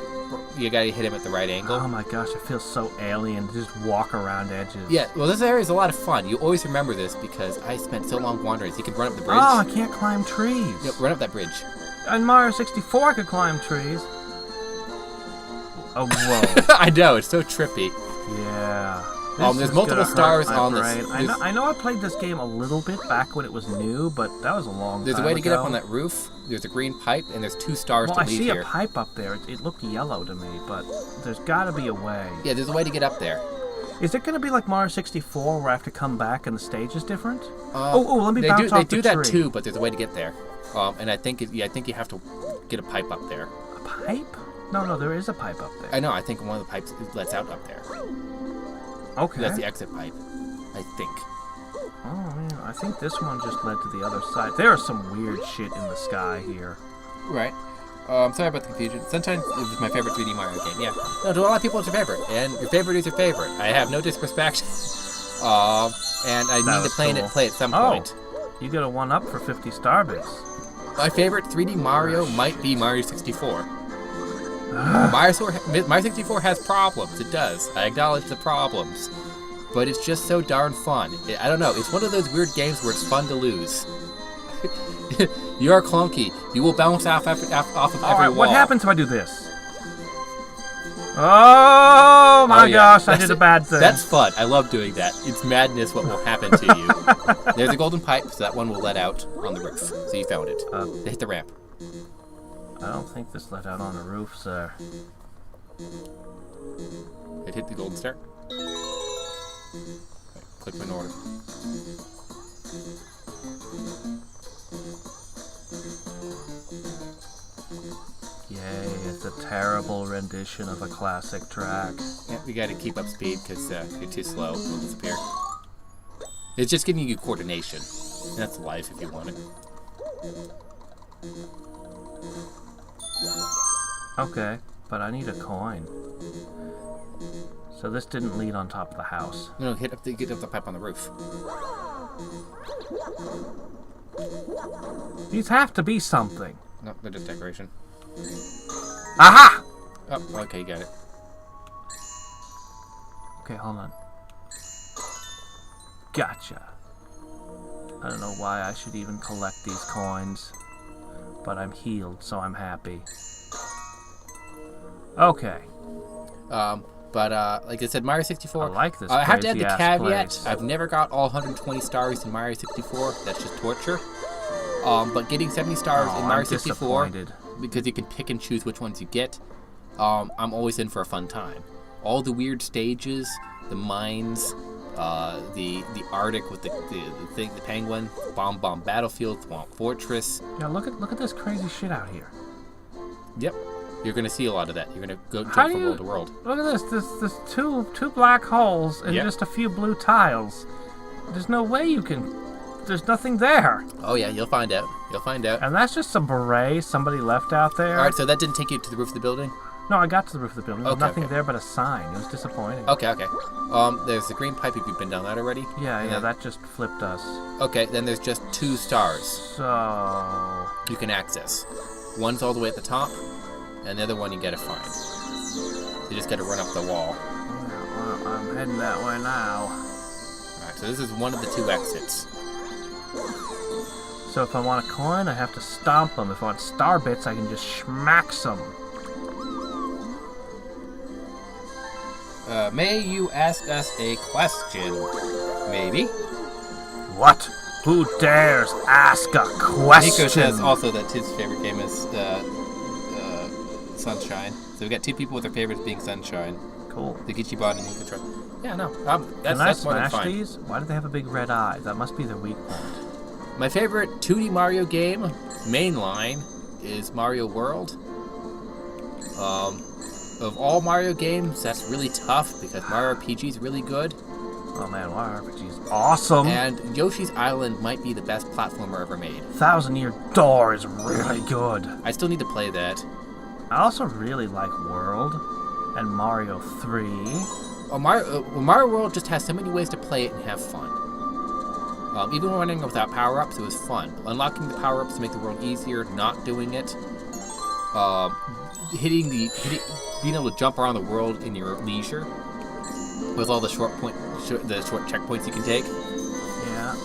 you gotta hit him at the right angle. Oh my gosh, it feels so alien to just walk around edges. Yeah, well, this area is a lot of fun. You always remember this because I spent so long wandering. So you can run up the bridge. Oh, I can't climb trees. Yeah, run up that bridge. In Mario 64, I could climb trees. Oh, whoa. I know, it's so trippy. Yeah. There's multiple stars on this. I know I played this game a little bit back when it was new, but that was a long time ago. There's a way to get up on that roof. There's a green pipe, and there's 2 stars to leave here. Well, I see a pipe up there. It looked yellow to me, but there's got to be a way. Yeah, there's a way to get up there. Is it going to be like Mario 64, where I have to come back and the stage is different? Let me bounce off the tree. They do that too, but there's a way to get there. And I think you have to get a pipe up there. A pipe? No, there is a pipe up there. I know. I think one of the pipes lets out up there. Okay. That's the exit pipe, I think. Oh, man. I think this one just led to the other side. There is some weird shit in the sky here. Right. I'm sorry about the confusion. Sunshine is my favorite 3D Mario game, yeah. No, to a lot of people it's your favorite, and your favorite is your favorite. I have no disrespect. And I need to play at some point. You get a 1-up for 50 Starbits. My favorite 3D Mario might be Mario 64. Mario 64 has problems. It does. I acknowledge the problems. But it's just so darn fun. I don't know. It's one of those weird games where it's fun to lose. You are clunky. You will bounce off of every wall. What happens if I do this? Oh my Oh, yeah. gosh, I did a bad thing. That's fun. I love doing that. It's madness what will happen to you. There's a golden pipe, so that one will let out on the roof. So you found it. Hit the ramp. I don't think this let out on the roof, sir. It hit the golden star. Click in order. Yay, it's a terrible rendition of a classic track. Yeah, we gotta keep up speed because you're too slow. It'll disappear. It's just giving you coordination. And that's life if you want it. Okay, but I need a coin. So this didn't lead on top of the house. No, get up the pipe on the roof. These have to be something. No, they're just decoration. Aha! Oh, okay, you got it. Okay, hold on. Gotcha. I don't know why I should even collect these coins, but I'm healed, so I'm happy. Okay. But like I said, Mario 64. I like this. I have to add the crazy-ass caveat. place. I've never got all 120 stars in Mario 64. That's just torture. But getting 70 stars in Mario I'm 64, disappointed. because you can pick and choose which ones you get, I'm always in for a fun time. All the weird stages, the mines, the Arctic with the penguin, Bomb Battlefield, Swamp Fortress. Yeah, look at this crazy shit out here. Yep. You're gonna see a lot of that. You're gonna go How jump do from you- world to world. Look at this. There's two black holes and Yep. just a few blue tiles. There's no way you can. There's nothing there. Oh yeah, you'll find out. You'll find out. And that's just some beret somebody left out there. All right, so that didn't take you to the roof of the building. No, I got to the roof of the building. There's Okay, nothing okay. there but a sign. It was disappointing. Okay. There's the green pipe. If you've been down that already. Yeah, And then- that just flipped us. Okay, then there's just 2 stars So... you can access. One's all the way at the top, and the other one you gotta find. You just gotta run up the wall. yeah, well, I'm heading that way now. Alright, so this is one of the 2 exits. So if I want a coin, I have to stomp them. If I want star bits, I can just schmack some. May you ask us a question? Maybe. What? Who dares ask a question? Nico says also that his favorite game is Sunshine. So we got 2 people with their favorites being Sunshine. Cool. The Gichibon and Nico. Yeah, no, Can I that's more than smash fine. these? Why do they have a big red eye? That must be their weak point. My favorite 2D Mario game, mainline, is Mario World. Of all Mario games, that's really tough because Mario RPG is really good. Oh man, Mario RPG is awesome. And Yoshi's Island might be the best platformer ever made. Thousand Year Door is really good. I still need to play that. I also really like World and Mario 3. Mario World just has so many ways to play it and have fun. Even running without power-ups, it was fun. Unlocking the power-ups to make the world easier, not doing it. Being able to jump around the world in your leisure with all the short checkpoints you can take. Yeah.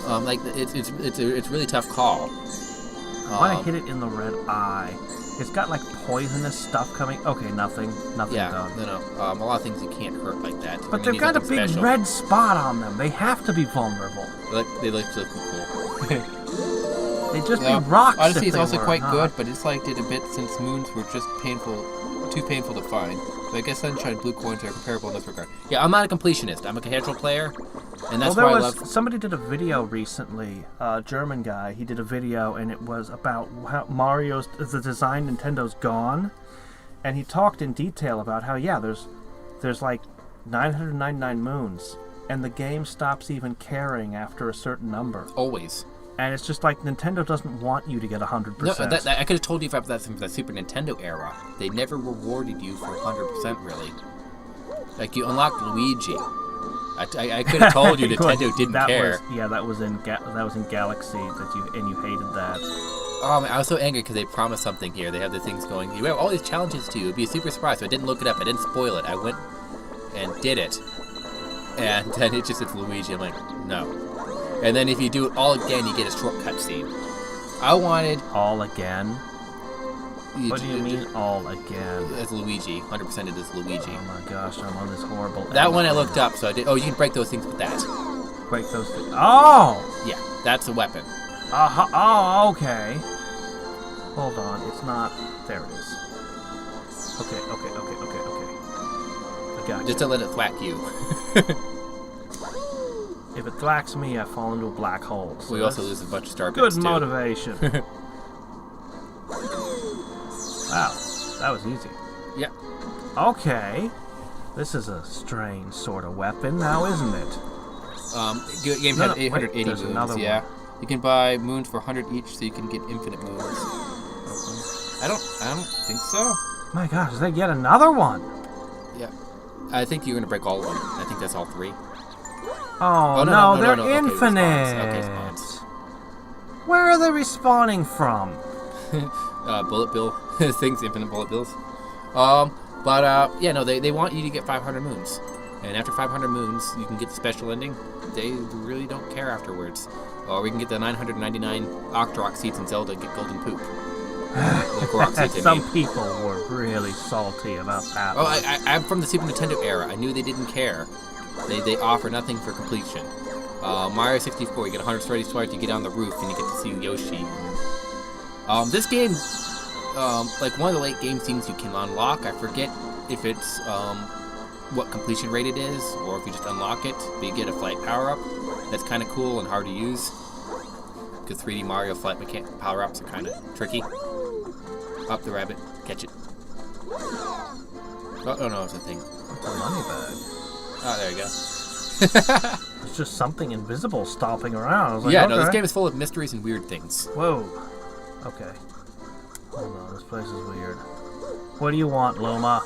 It's a really tough call. I want to hit it in the red eye. It's got like poisonous stuff coming. Okay, nothing Yeah, done. no. A lot of things you can't hurt like that. But You they've need got a something big special. red spot on them. They have to be vulnerable. They look cool. They'd just Yeah. be rocks. Honestly, if it's they also were quite not. good, but it's like did a bit since moons were just too painful to find. So I guess Sunshine and Blue coins are comparable in this regard. Yeah, I'm not a completionist. I'm a casual player, and that's Well, why I there love. was somebody did a video recently. A German guy. He did a video, and it was about how the design Nintendo's gone, and he talked in detail about how there's like 999 moons, and the game stops even caring after a certain number. Always. And it's just like Nintendo doesn't want you to get 100%. No, I could have told you about that from the Super Nintendo era. They never rewarded you for 100%, really. Like, you unlocked Luigi. I could have told you Nintendo didn't care. That was in Galaxy and you hated that. Oh, man, I was so angry because they promised something here. They have the things going. You have all these challenges to you. It'd be a super surprise. So I didn't look it up. I didn't spoil it. I went and did it. And then it's Luigi. I'm like, no. And then if you do it all again, you get a shortcut scene. I wanted... All again? What do you mean all again? It's Luigi. 100% it is Luigi. Oh my gosh, I'm on this horrible... That one I looked up, so I did... Oh, you can break those things with that. Break those things... Oh! Yeah, that's a weapon. Oh, okay. Hold on, it's not... There it is. Okay. I got you. Just to let it thwack you. If it thwacks me, I fall into a black hole. So we also lose a bunch of star good bits, too. motivation. Wow, that was easy. Yeah. Okay. This is a strange sort of weapon now, isn't it? Game has 880 there's moons, another yeah. one. You can buy moons for 100 each, so you can get infinite moons. I don't think so. My gosh, is that yet another one? Yeah. I think you're going to break all of them. I think that's all 3. Oh, no, they're Okay, infinite. spawns. Where are they respawning from? Bullet bill things, infinite bullet bills. Yeah, no, they want you to get 500 moons. And after 500 moons, you can get the special ending. They really don't care afterwards. Or we can get the 999 Octorok seeds in Zelda and get golden poop. The Korok seeds, Some people were really salty about that. Oh, I'm from the Super Nintendo era. I knew they didn't care. They offer nothing for completion. Mario 64, you get 100 stories twice, you get on the roof, and you get to see Yoshi. This game, like one of the late game scenes you can unlock, I forget if it's what completion rate it is, or if you just unlock it, but you get a flight power-up. That's kind of cool and hard to use, because 3D Mario flight power-ups are kind of tricky. Up the rabbit, catch it. Oh no, it's a thing. It's a money bag. Oh, there you go. It's just something invisible stomping around. I was like, yeah, okay. no, this game is full of mysteries and weird things. Whoa. Okay. Hold on, this place is weird. What do you want, Luma?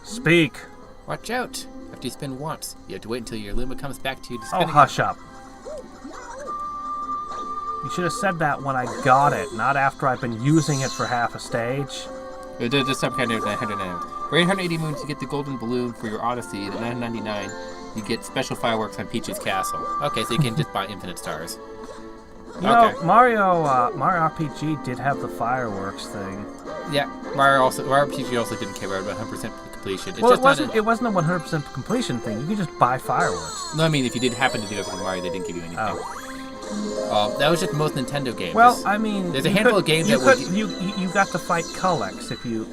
Speak. Watch out! After you spin once, you have to wait until your Luma comes back to you to spin Oh, again. hush up. You should have said that when I got it, not after I've been using it for half a stage. Just some kind of 999. For 880 moons, you get the golden balloon for your Odyssey. At 999, you get special fireworks on Peach's castle. Okay, so you can just buy infinite stars. You know, Mario RPG did have the fireworks thing. Yeah, Mario RPG also didn't care about 100% completion. It's Well, just it wasn't a 100% completion thing. You could just buy fireworks. No, I mean, if you did happen to do everything Mario, they didn't give you anything. Oh. That was just most Nintendo games. Well, I mean, there's a handful of games that you got to fight Culex if you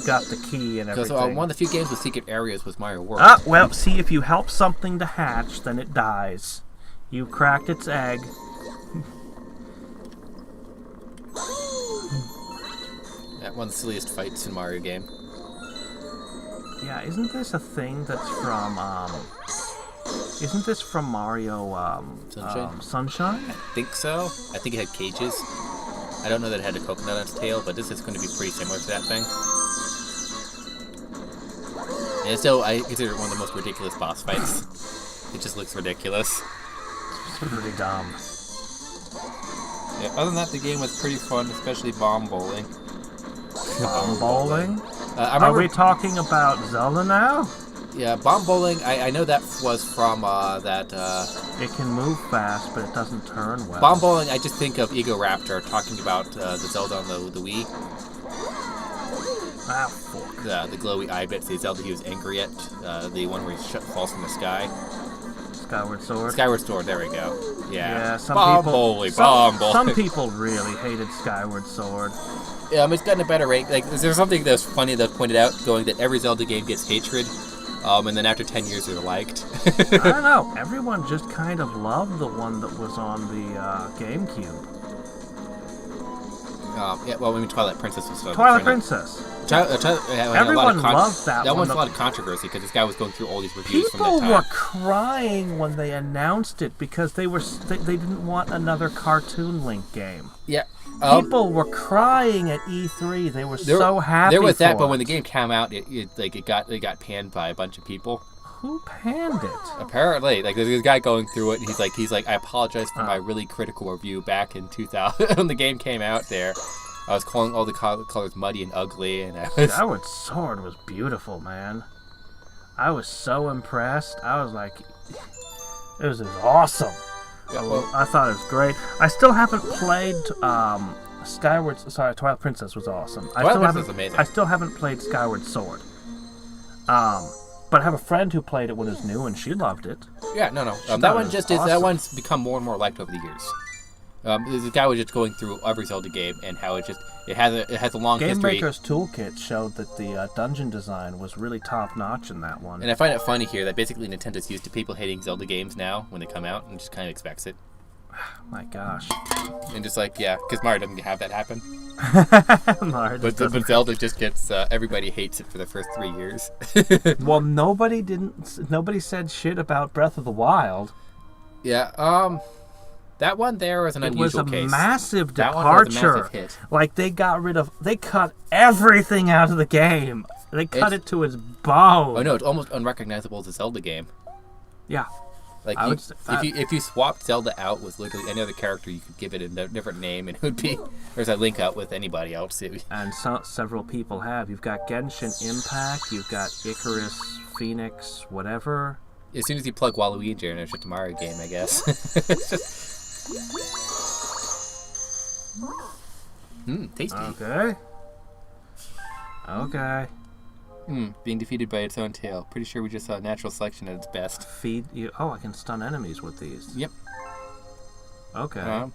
got the key and everything. Because one of the few games with secret areas was Mario World. Ah, well, see, if you help something to hatch, then it dies. You cracked its egg. That one of the silliest fights in Mario game. Yeah, isn't this a thing that's from Isn't this from Mario Sunshine? I think so. I think it had cages. I don't know that it had a coconut on its tail, but this is going to be pretty similar to that thing. And still, I consider it one of the most ridiculous boss fights. It just looks ridiculous. It's pretty dumb. Yeah, other than that, the game was pretty fun, especially bomb bowling. Bomb bowling? Are we talking about Zelda now? Yeah, bomb bowling, I know that was from that... It can move fast, but it doesn't turn well. Bomb bowling, I just think of Ego Raptor talking about the Zelda on the Wii. Ah, fuck. The glowy eye bits, the Zelda he was angry at. The one where he falls from the sky. Skyward Sword? Skyward Sword, there we go. Yeah, bomb bowling. Some people really hated Skyward Sword. It's gotten a better rate. Like, there's something that's funny that pointed out, going that every Zelda game gets hatred, and then after 10 years they're liked. I don't know. Everyone just kind of loved the one that was on the GameCube. Yeah, well, I mean, Twilight Princess was fun. Twilight Princess. Everyone loved that one. That one's a lot of controversy because this guy was going through all these reviews from that time. People were crying when they announced it because they didn't want another Cartoon Link game. Yeah. People were crying at E3. They were so happy. There was that, for but it. when the game came out, it got panned by a bunch of people. Who panned it? Apparently, like there's this guy going through it. And he's like, I apologize for my really critical review back in 2000 when the game came out. There, I was calling all the colors muddy and ugly, and Skyward Sword was beautiful, man. I was so impressed. I was like, it was awesome. Yeah, well, I thought it was great. I still haven't played Twilight Princess was awesome. Twilight Princess was amazing. I still haven't played Skyward Sword. But I have a friend who played it when it was new, and she loved it. Yeah, no. That one just is. That one's become more and more liked over the years. The guy was just going through every Zelda game and how it has a long Game history. Maker's Toolkit showed that the dungeon design was really top notch in that one. And I find it funny here that basically Nintendo's used to people hating Zelda games now when they come out and just kind of expects it. My gosh. And just like, yeah, because Mario doesn't have that happen. But Zelda just gets everybody hates it for the first 3 years. Well, nobody said shit about Breath of the Wild. Yeah, that one there was an unusual case. It was a massive departure. That one was a massive hit. Like they cut everything out of the game. They cut it to its bone. Oh no, it's almost unrecognizable as a Zelda game. Yeah. Like if you swapped Zelda out with literally any other character, you could give it a different name, and it would be there's a link out with anybody else. And several people have. You've got Genshin Impact. You've got Icarus, Phoenix, whatever. As soon as you plug Waluigi in, it's just a Mario game, I guess. It's just... tasty. Okay. Being defeated by its own tail. Pretty sure we just saw natural selection at its best. I can stun enemies with these. Yep. Okay.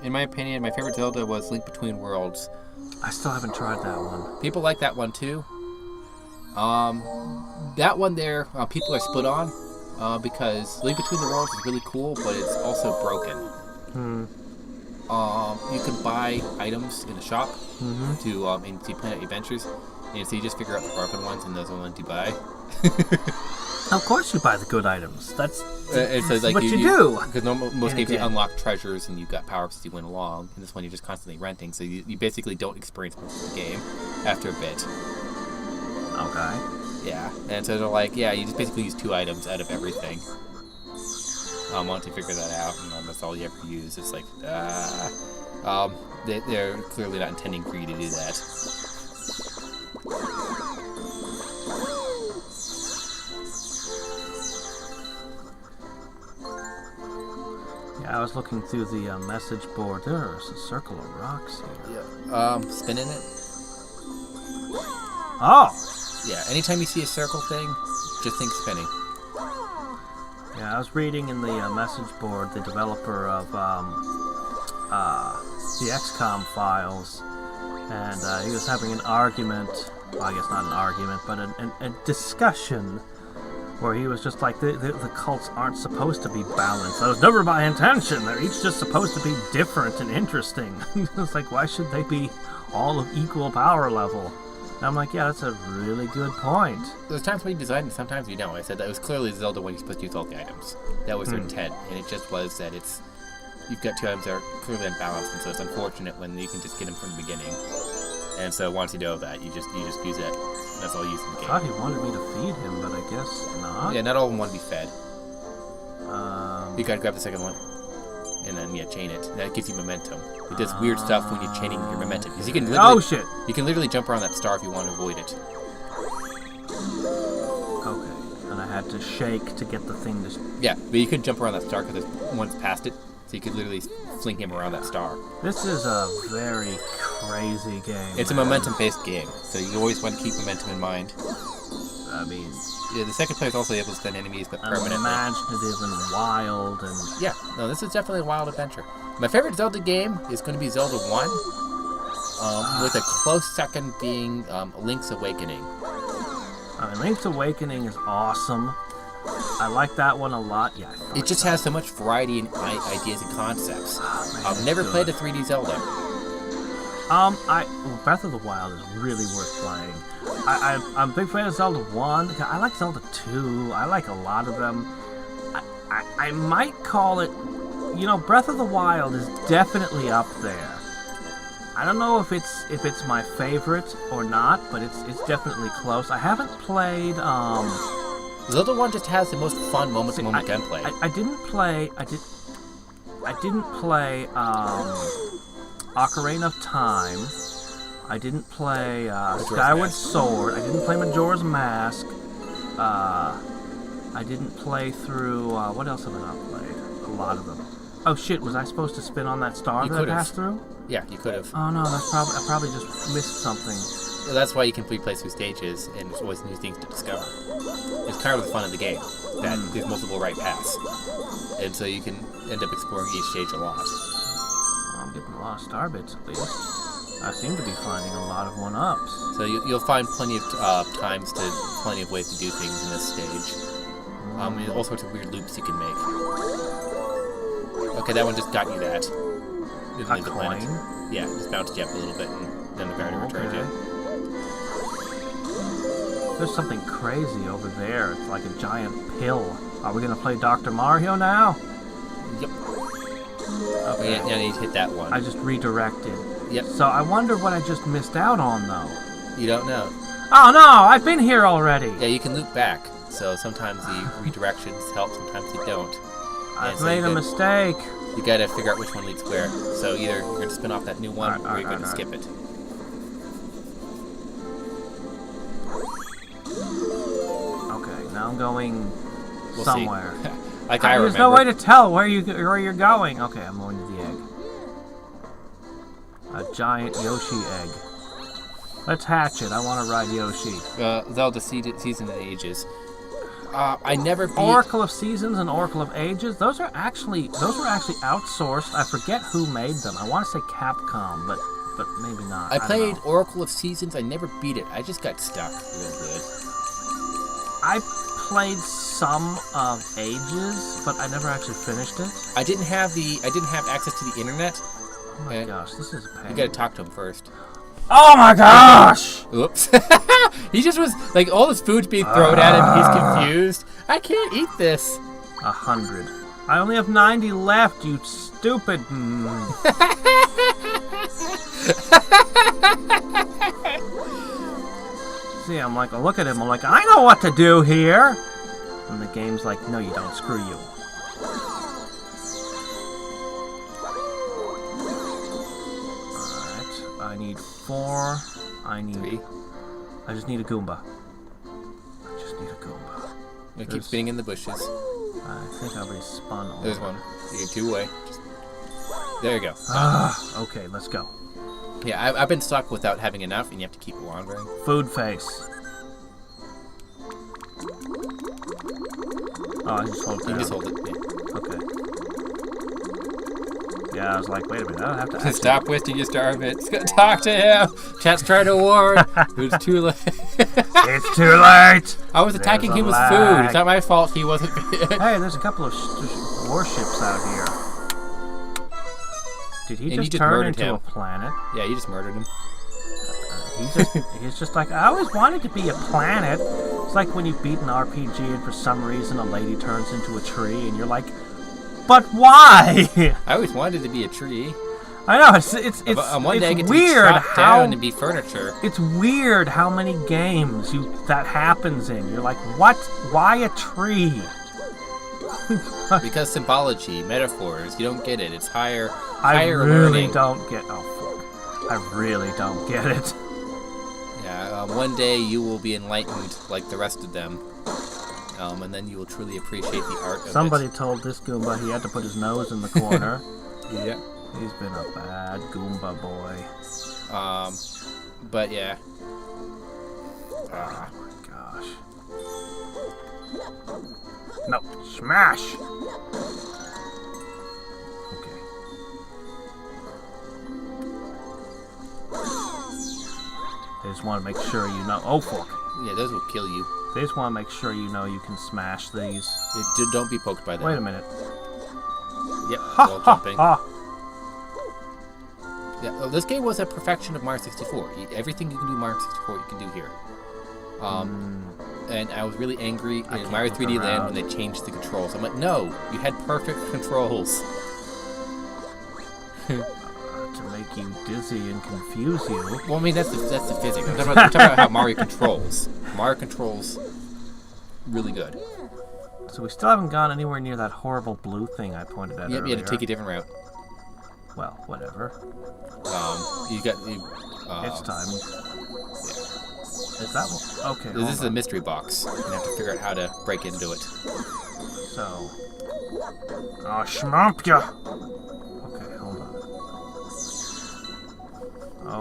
In my opinion, my favorite Zelda was Link Between Worlds. I still haven't tried that one. People like that one too. That one there, people are split on because Link Between the Worlds is really cool, but it's also broken. You can buy items in the shop to plan out your adventures. And so you just figure out the broken ones, and those are the ones you buy. Of course you buy the good items. That's like what you do. Because most games you unlock treasures, and you've got power-ups as you went along. And this one you're just constantly renting, so you basically don't experience most of the game after a bit. Okay. Yeah, and so they're like, you just basically use 2 items out of everything. Once you figure that out, and that's all you ever use. It's like, they're clearly not intending for you to do that. Yeah, I was looking through the message board. There's a circle of rocks here. Yeah. Spinning it. Oh! Yeah, anytime you see a circle thing, just think spinning. Yeah, I was reading in the message board, the developer of the XCOM files, and he was having an argument, well, I guess not an argument, but a discussion where he was just like, the cults aren't supposed to be balanced. That was never my intention. They're each just supposed to be different and interesting. It's like, why should they be all of equal power level? And I'm like, yeah, that's a really good point. There's times when you design and sometimes you don't. I said that it was clearly Zelda when you're supposed to use all the items. That was their intent, and it just was that you've got 2 items that are clearly unbalanced, and so it's unfortunate when you can just get them from the beginning. And so once you know that, you just use it. And that's all you use in the game. I thought he wanted me to feed him, but I guess not. Yeah, not all of them want to be fed. You gotta grab the second one, and then chain it. And that gives you momentum. It does weird stuff when you're chaining your momentum. Because you can literally, you can literally jump around that star if you want to avoid it. Okay, and I had to shake to get the thing to... Yeah, but you could jump around that star because one's past it. So you could literally fling him around that star. This is a very crazy game. It's a momentum-based game, so you always want to keep momentum in mind. I mean... Yeah, the second player is also able to stun enemies, but permanently. Imaginative and wild and... Yeah, no, this is definitely a wild adventure. My favorite Zelda game is going to be Zelda 1, with a close second being Link's Awakening. I mean, Link's Awakening is awesome. I like that one a lot. Yeah. It just has so much variety in ideas and concepts. I've never played a 3D Zelda. Breath of the Wild is really worth playing. I'm a big fan of Zelda 1. I like Zelda 2. I like a lot of them. I might call it, Breath of the Wild is definitely up there. I don't know if it's my favorite or not, but it's definitely close. I haven't played Zelda 1 just has the most fun moment gameplay. I didn't play Ocarina of Time. I didn't play Skyward Sword. I didn't play Majora's Mask. I didn't play through... what else have I not played? A lot of them. Oh shit! Was I supposed to spin on that star You that I could've. passed through? Yeah, you could have. Oh no, I probably just missed something. That's why you can play through stages, and there's always new things to discover. It's kind of the fun of the game, that there's multiple right paths. And so you can end up exploring each stage a lot. Well, I'm getting a lot of star bits at least. I seem to be finding a lot of 1-ups. So you'll find plenty of plenty of ways to do things in this stage. And all sorts of weird loops you can make. Okay, that one just got you that. Didn't A leave the planet. coin? Yeah, just bounced you up a little bit, and then the guardian returned you. There's something crazy over there. It's like a giant pill. Are we gonna play Dr. Mario now? Yep. Okay. Yeah, you need to hit that one. I just redirected. Yep. So I wonder what I just missed out on, though. You don't know. Oh no! I've been here already. Yeah, you can loop back. So sometimes the redirections help, sometimes they don't. I've so made a mistake. You gotta figure out which one leads where. So either you're gonna spin off that new one, or you're gonna skip it. Okay, now I'm going We'll somewhere. See. Like I There's remember. no way to tell where you're going. Okay, I'm going to the egg. A giant Yoshi egg. Let's hatch it. I want to ride Yoshi. Zelda Season of Ages. I never beat... Oracle of Seasons and Oracle of Ages. Those were actually outsourced. I forget who made them. I want to say Capcom, but maybe not. I don't played know. Oracle of Seasons. I never beat it. I just got stuck real good. I played some of Ages, but I never actually finished it. I didn't have access to the internet. Oh my gosh, this is a pain. You gotta talk to him first. Oh my gosh! Oops. He just was, like, all this food's being thrown at him. He's confused. I can't eat this. 100. I only have 90 left, you stupid... See, I'm like, I look at him, I'm like, I know what to do here! And the game's like, no you don't, screw you. Alright, I need 4, I need... 3. I just need a Goomba. You keep spinning in the bushes. I think I already spun all. There's one. You get 2 away. There you go. Okay, let's go. Yeah, I've been stuck without having enough, and you have to keep wandering. Food face. Oh, I just hold it down. You just hold it. Yeah. Okay. Yeah, I was like, wait a minute, I don't have to actually... Stop wasting your star bits. Talk to him. Chat's trying to warn. It's too late. It's too late. I was attacking There's him a with lag. food. It's not my fault he wasn't. Hey, there's a couple of warships out here. Did he And you just just turn murdered into him. a planet? Yeah, you just murdered him. He's just like, I always wanted to be a planet. It's like when you beat an RPG and for some reason a lady turns into a tree and you're like, but why? I always wanted to be a tree. I know, it's One day I get to weird be chopped how down and be furniture. it's weird how many games that happens in. You're like, what? Why a tree? Because symbology, metaphors, you don't get it. It's higher I really learning. don't get. Oh fuck! I really don't get it. Yeah, one day you will be enlightened like the rest of them, and then you will truly appreciate the art of Somebody told this Goomba he had to put his nose in the corner. it. Yeah. He's been a bad Goomba boy. But yeah. Oh my gosh. No, smash! Okay. They just want to make sure you know. Oh fuck! Yeah, those will kill you. They just want to make sure you know you can smash these. Don't be poked by them. Wait a minute. Yep, Ha wall ha jumping. ha! Yeah, well, this game was a perfection of Mario 64. Everything you can do in Mario 64, you can do here. And I was really angry in Mario 3D Land when they changed the controls. I'm like, no, you had perfect controls. To make you dizzy and confuse you. Well, I mean, that's the physics. I'm talking about how Mario controls. Mario controls really good. So we still haven't gone anywhere near that horrible blue thing I pointed at Yep, earlier. you had to take a different route. Well, whatever. You got... It's time. Is that what? Okay. This is a mystery box. You're gonna have to figure out how to break into it. So. I'll schmump ya! Okay, hold on.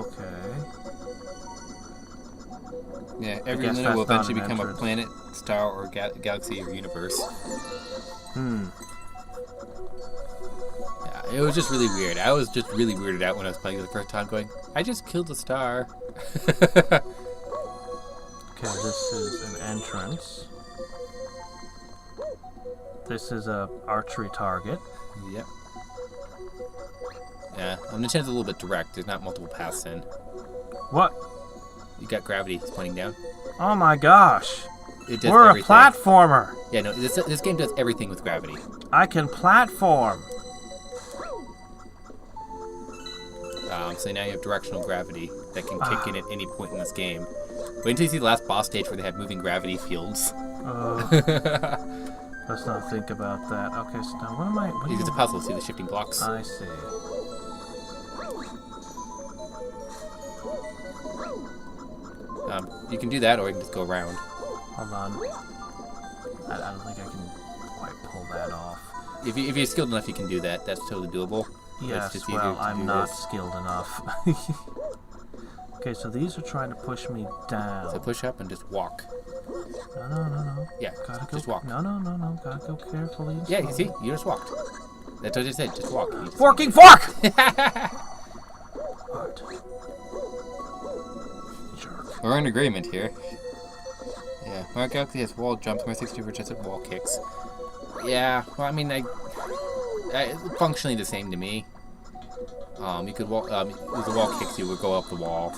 Okay. Yeah, every guess Luna will that's not eventually an become a entrance. planet, star, or galaxy or universe. Yeah, it was just really weird. I was just really weirded out when I was playing it the first time, going, I just killed a star. Okay, this is an entrance. This is a archery target. Yep. Yeah, Nintendo's a little bit direct. There's not multiple paths in. What? You got gravity pointing down. Oh my gosh! It does We're everything. a platformer! Yeah, no, this game does everything with gravity. I can platform! So now you have directional gravity that can kick in at any point in this game. Wait until you see the last boss stage where they have moving gravity fields. Let's not think about that. Okay, so now what am I... What It's a puzzle. See the shifting blocks? I see. You can do that, or you can just go around. Hold on. I don't think I can quite pull that off. If you're skilled enough, you can do that. That's totally doable. Yes, just well, easier to I'm do not this. skilled enough. Okay, so these are trying to push me down. So push up and just walk. No. Yeah, Gotta go. just walk. No. Gotta go carefully. and Yeah, you slowly. see? You just walked. That's what I said. Just walk. You just- Forking fork! What? Jerk. We're in agreement here. Yeah, Mario Galaxy has wall jumps. Mario 64 just had wall kicks. Yeah, well, I mean, functionally the same to me. You could walk. With the wall kicks, you would go up the wall.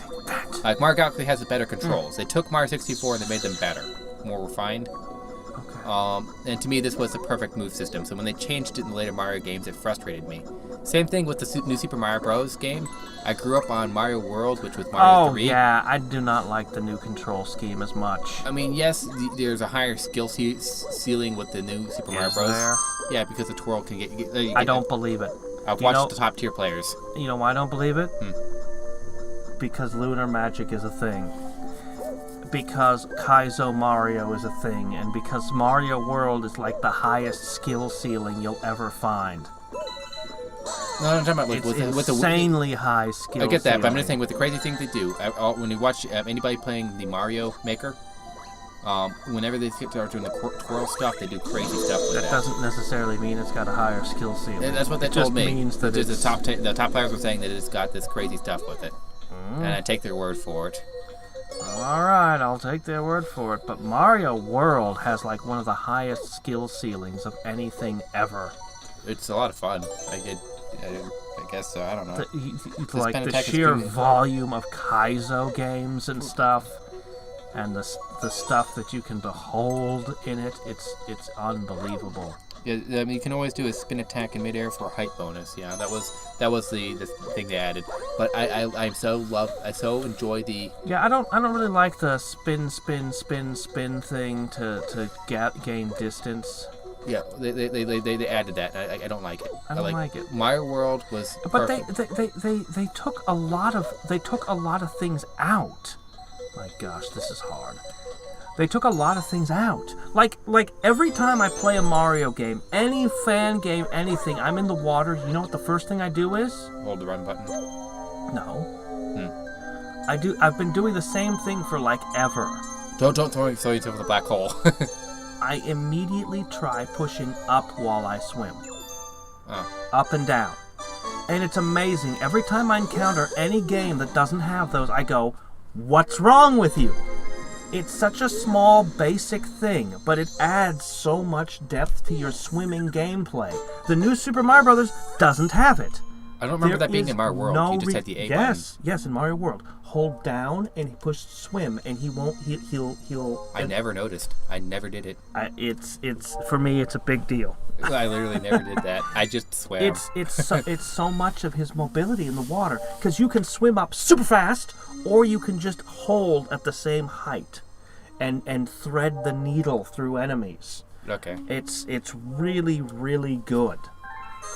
Like Mario Galaxy has the better controls. They took Mario 64 and they made them better, more refined. Okay. And to me, this was the perfect move system. So when they changed it in the later Mario games, it frustrated me. Same thing with the new Super Mario Bros. Game. I grew up on Mario World, which was Mario 3. Yeah, I do not like the new control scheme as much. I mean, yes, there's a higher skill ceiling with the new Super Mario Is Bros. there? Yeah, because the twirl can get. I don't believe it. I've You watched know- the top tier players. You know why I don't believe it? Because lunar magic is a thing. Because Kaizo Mario is a thing. And because Mario World is like the highest skill ceiling you'll ever find. No, I'm talking about like, It's with the insanely high skill I get that, but I'm ceiling. just saying with the crazy things they do. When you watch anybody playing the Mario Maker, whenever they start doing the twirl stuff, they do crazy stuff with That that. doesn't necessarily mean it's got a higher skill ceiling. That's what they It told just me. means that Just it's... the top players were saying that it's got this crazy stuff with it, and I take their word for it. Alright, I'll take their word for it, but Mario World has like one of the highest skill ceilings of anything ever. It's a lot of fun. I guess so. I don't know. Like the Pentatech is sheer pretty- volume of Kaizo games and stuff, and the stuff that you can behold in it, it's unbelievable. Yeah, I mean, you can always do a spin attack in midair for a height bonus. Yeah, that was the thing they added. But I so enjoy the. Yeah, I don't really like the spin thing to gain distance. Yeah, they added that. I don't like it. I don't like it. Mario World was But perfect. they took a lot of things out. My gosh, this is hard. They took a lot of things out. Like every time I play a Mario game, any fan game, anything, I'm in the water. You know what the first thing I do is? Hold the run button. No. I've been doing the same thing for like ever. Don't throw yourself in the black hole. I immediately try pushing up while I swim. Oh. Up and down. And it's amazing. Every time I encounter any game that doesn't have those, I go, what's wrong with you? It's such a small, basic thing, but it adds so much depth to your swimming gameplay. The new Super Mario Bros. Doesn't have it. I don't remember There that being is in Mario World. no You just had the A button. Yes, in Mario World. Hold down and push swim, and he'll. I never noticed. I never did it. It's for me. It's a big deal. I literally never did that. I just swam. It's so much of his mobility in the water because you can swim up super fast, or you can just hold at the same height, and thread the needle through enemies. Okay. It's really, really good.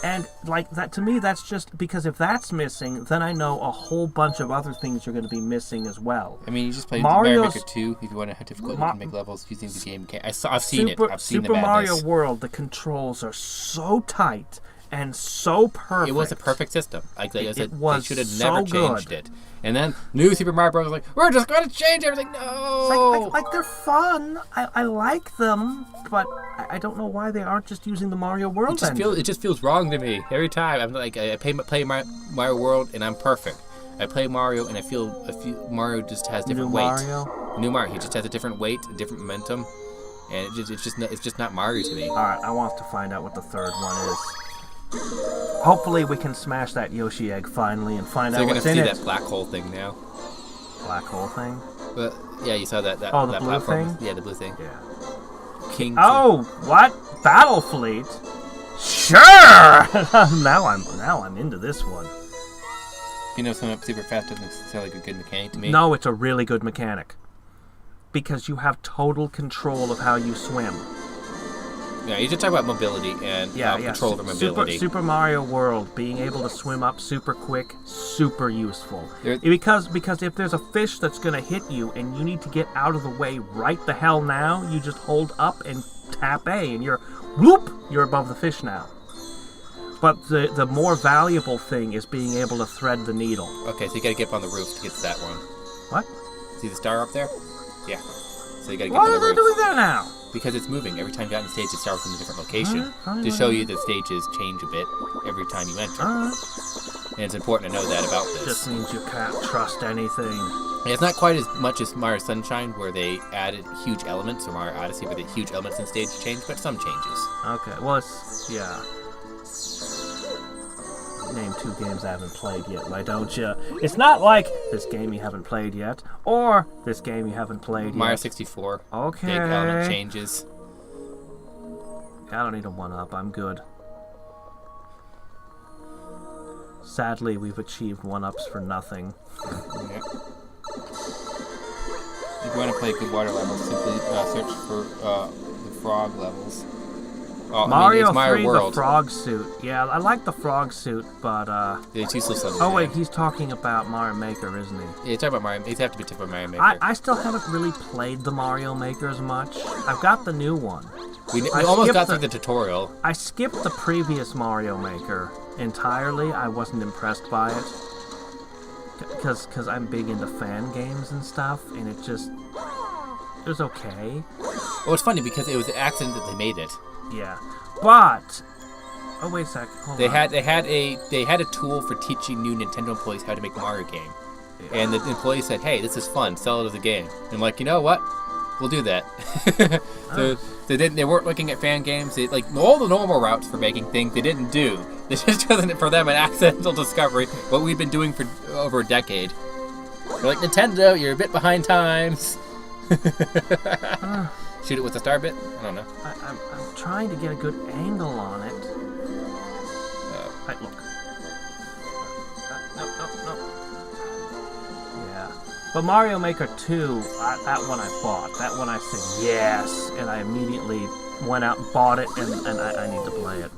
And like that, to me, that's just because if that's missing, then I know a whole bunch of other things are going to be missing as well. I mean, you just play Mario Maker 2 if you want to have difficult you can make levels using the game. I've seen it. I've seen Super the madness. Mario World, the controls are so tight and so perfect. It was a perfect system. Like they should have so never changed it. And then new Super Mario Bros. Was like, we're just going to change everything. No. It's like they're fun. I like them, but I don't know why they aren't just using the Mario World. It just feels wrong to me every time. I'm like, I play Mario World and I'm perfect. I play Mario and I feel Mario just has different weight. New Mario, he just has a different weight, a different momentum, and it's just not Mario to me. All right, I want to find out what the third one is. Hopefully we can smash that Yoshi egg finally and find out what's in it. You're gonna see that black hole thing now. Black hole thing? But yeah, you saw that. Oh, the that blue platform. thing? Yeah, the blue thing. Yeah. King. Oh, what? Battle Fleet? Sure. now I'm into this one. You know, swimming up super fast doesn't sound like a good mechanic to me. No, it's a really good mechanic because you have total control of how you swim. Yeah, you just talk about mobility and control over mobility. Super Mario World, being able to swim up super quick, super useful. Because if there's a fish that's going to hit you and you need to get out of the way right the hell now, you just hold up and tap A and you're above the fish now. But the more valuable thing is being able to thread the needle. Okay, so you got to get up on the roof to get to that one. What? See the star up there? Yeah. So you got to get Why to the roof. are they doing that now? Because it's moving. Every time you got on stage, it starts in a different location. To show you that stages change a bit every time you enter. And it's important to know that about this. Just means you can't trust anything. And it's not quite as much as Mario Sunshine, where they added huge elements, or Mario Odyssey, where the huge elements in stage change, but some changes. Okay, well, yeah. Name 2 games I haven't played yet, why don't you? It's not like this game you haven't played yet, or this game you haven't played yet. Mario 64. Okay. Big element changes. I don't need a 1-up, I'm good. Sadly, we've achieved 1-ups for nothing. Yep. If you want to play good water levels, simply search for the frog levels. Oh, Mario 3, World. The frog suit. Yeah, I like the frog suit, but yeah, it's useless. Oh wait, he's talking about Mario Maker, isn't he? Yeah, he's talking about Mario. He's have to be talking about Mario Maker. I still haven't really played the Mario Maker as much. I've got the new one. We almost got through the tutorial. I skipped the previous Mario Maker entirely. I wasn't impressed by it. Because I'm big into fan games and stuff, and it was okay. Well, it's funny because it was an accident that they made it. Yeah, but oh wait a sec. They had a tool for teaching new Nintendo employees how to make a Mario game, and the employees said, "Hey, this is fun. Sell it as a game." And I'm like, you know what? We'll do that. So they weren't looking at fan games. They, like all the normal routes for making things, they didn't do. This just wasn't for them an accidental discovery. What we've been doing for over a decade. They're like, Nintendo, you're a bit behind times. Shoot it with a star bit? I don't know. I'm trying to get a good angle on it. Look. No. Yeah. But Mario Maker 2, that one I bought. That one I said yes, and I immediately went out and bought it, and I need to play it.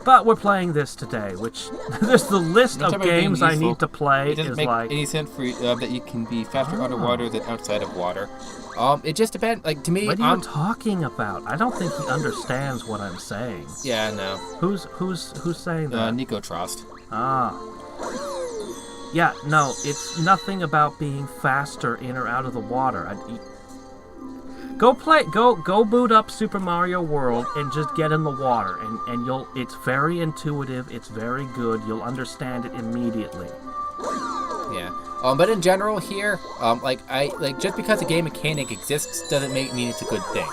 But we're playing this today, which there's the list of games I need to play. It doesn't make any sense for that you can be faster underwater than outside of water. It just depends. Like to me, what are you talking about? I don't think he understands what I'm saying. Yeah, no. Who's saying that? Nico Trost. Yeah, no, it's nothing about being faster in or out of the water. Go boot up Super Mario World and just get in the water, and it's very intuitive, it's very good, you'll understand it immediately. Yeah. But in general here, just because a game mechanic exists doesn't mean it's a good thing.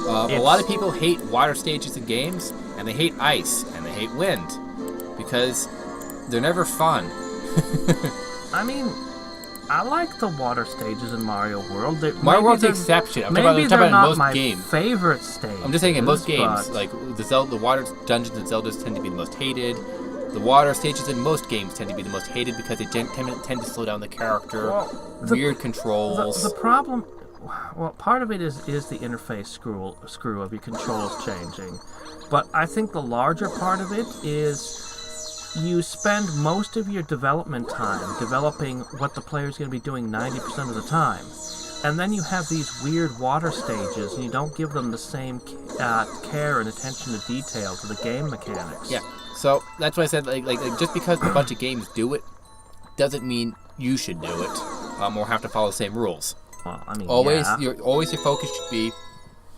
A lot of people hate water stages in games, and they hate ice, and they hate wind, because they're never fun. I mean, I like the water stages in Mario World. Mario World's the exception. I'm talking about in most games. Favorite stage. I'm just saying in most games, like the water dungeons and Zeldas tend to be the most hated. The water stages in most games tend to be the most hated because they tend to slow down the character. Weird controls. The problem Well, part of it is the interface screw of your controls changing. But I think the larger part of it is you spend most of your development time developing what the player's going to be doing 90% of the time. And then you have these weird water stages, and you don't give them the same care and attention to detail to the game mechanics. Yeah, so that's why I said, like just because a bunch of games do it, doesn't mean you should do it, or have to follow the same rules. Well, I mean, always yeah. your focus should be,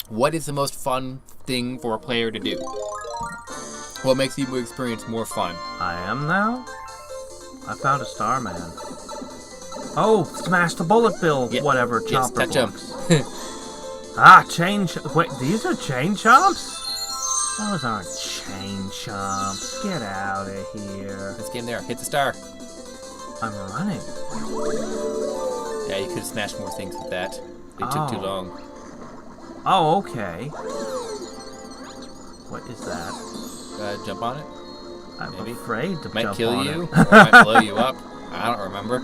what is the most fun thing for a player to do? What makes the experience more fun? I am now? I found a Starman. Oh, smash the bullet bill, whatever, yes, chopper touch 'em. chain... Wait, these are chain chomps? Those aren't chain chomps. Get out of here. This game there, hit the star. I'm running. Yeah, you could have smashed more things with that. It took too long. Oh, okay. What is that? Jump on it? I'm Maybe. afraid to Might jump kill on you, it. or might blow you up. I don't remember.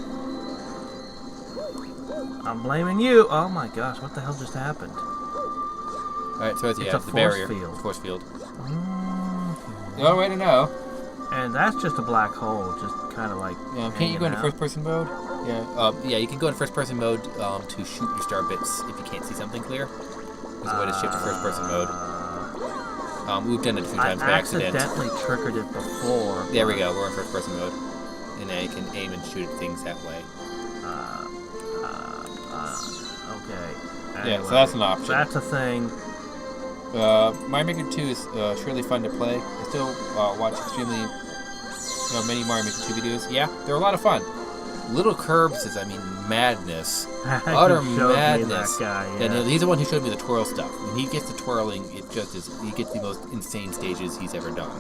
I'm blaming you. Oh my gosh, what the hell just happened? Alright, so it's a the force barrier. field. Force field. Mm-hmm. The only way to know. And that's just a black hole, just kind of like. Can't you go into out. first-person mode? Yeah. Yeah, you can go into first-person mode to shoot your star bits if you can't see something clear. There's a way to shift to first-person mode. We've done it a few times by accident. I accidentally triggered it before. There we go. We're in first-person mode, and now you can aim and shoot at things that way. Okay. Yeah, Anyway, so that's an option. That's a thing. Mario Maker 2 is surely fun to play. I still watch extremely many Mario Maker 2 videos. Yeah, they're a lot of fun. Little Curbs is, madness. Utter You showed me madness. that guy, And yeah. he's the one who showed me the twirl stuff. When he gets the twirling, it just is. He gets the most insane stages he's ever done.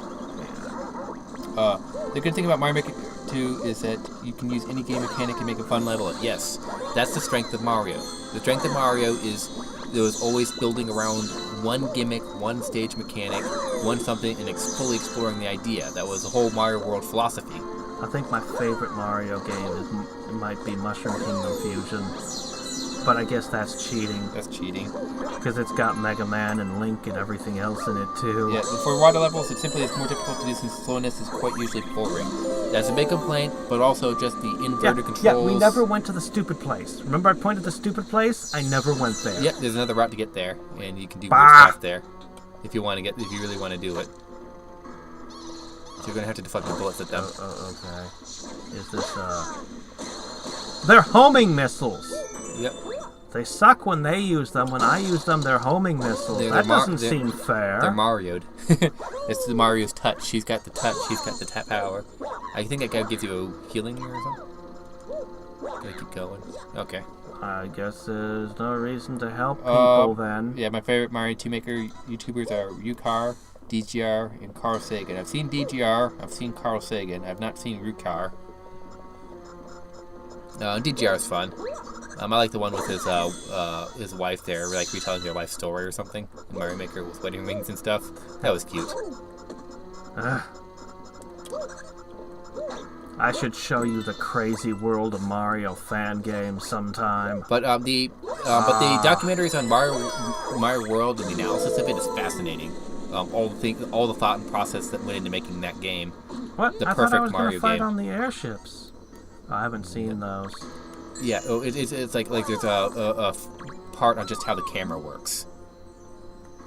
The good thing about Mario Maker 2 is that you can use any game mechanic and make a fun level. Yes, that's the strength of Mario. The strength of Mario is there was always building around one gimmick, one stage mechanic, one something, and fully exploring the idea. That was the whole Mario World philosophy. I think my favorite Mario game might be Mushroom Kingdom Fusion. But I guess that's cheating. That's cheating. Because it's got Mega Man and Link and everything else in it, too. Yeah, for water levels, it simply is more difficult to do since slowness is quite usually boring. That's a big complaint, but also just the inverted controls. Yeah, we never went to the stupid place. Remember I pointed the stupid place? I never went there. Yep, there's another route to get there, and you can do Bah! weird stuff there. If you really want to do it. So you're gonna have to deflect the bullets at them. Okay. Is this, They're homing missiles! Yep. They suck when they use them. When I use them, they're homing missiles. That doesn't seem fair. They're Mario'd. It's the Mario's touch. She's got the touch. She's got the tap power. I think that guy gives you a healing or something. Gotta keep going. Okay. I guess there's no reason to help people then. Yeah, my favorite Mario 2 Maker YouTubers are Rukar, DGR, and Carl Sagan. I've seen DGR. I've seen Carl Sagan. I've not seen Rukar. DGR is fun. I like the one with his wife there, like retelling their life story or something. Mario Maker with wedding rings and stuff. That was cute. I should show you the crazy world of Mario fan games sometime. But the documentaries on Mario World and the analysis of it is fascinating. All the thought and process that went into making that game. What? The I perfect thought I was Mario gonna fight game. on the airships. I haven't seen those. Yeah, it's like there's a part on just how the camera works.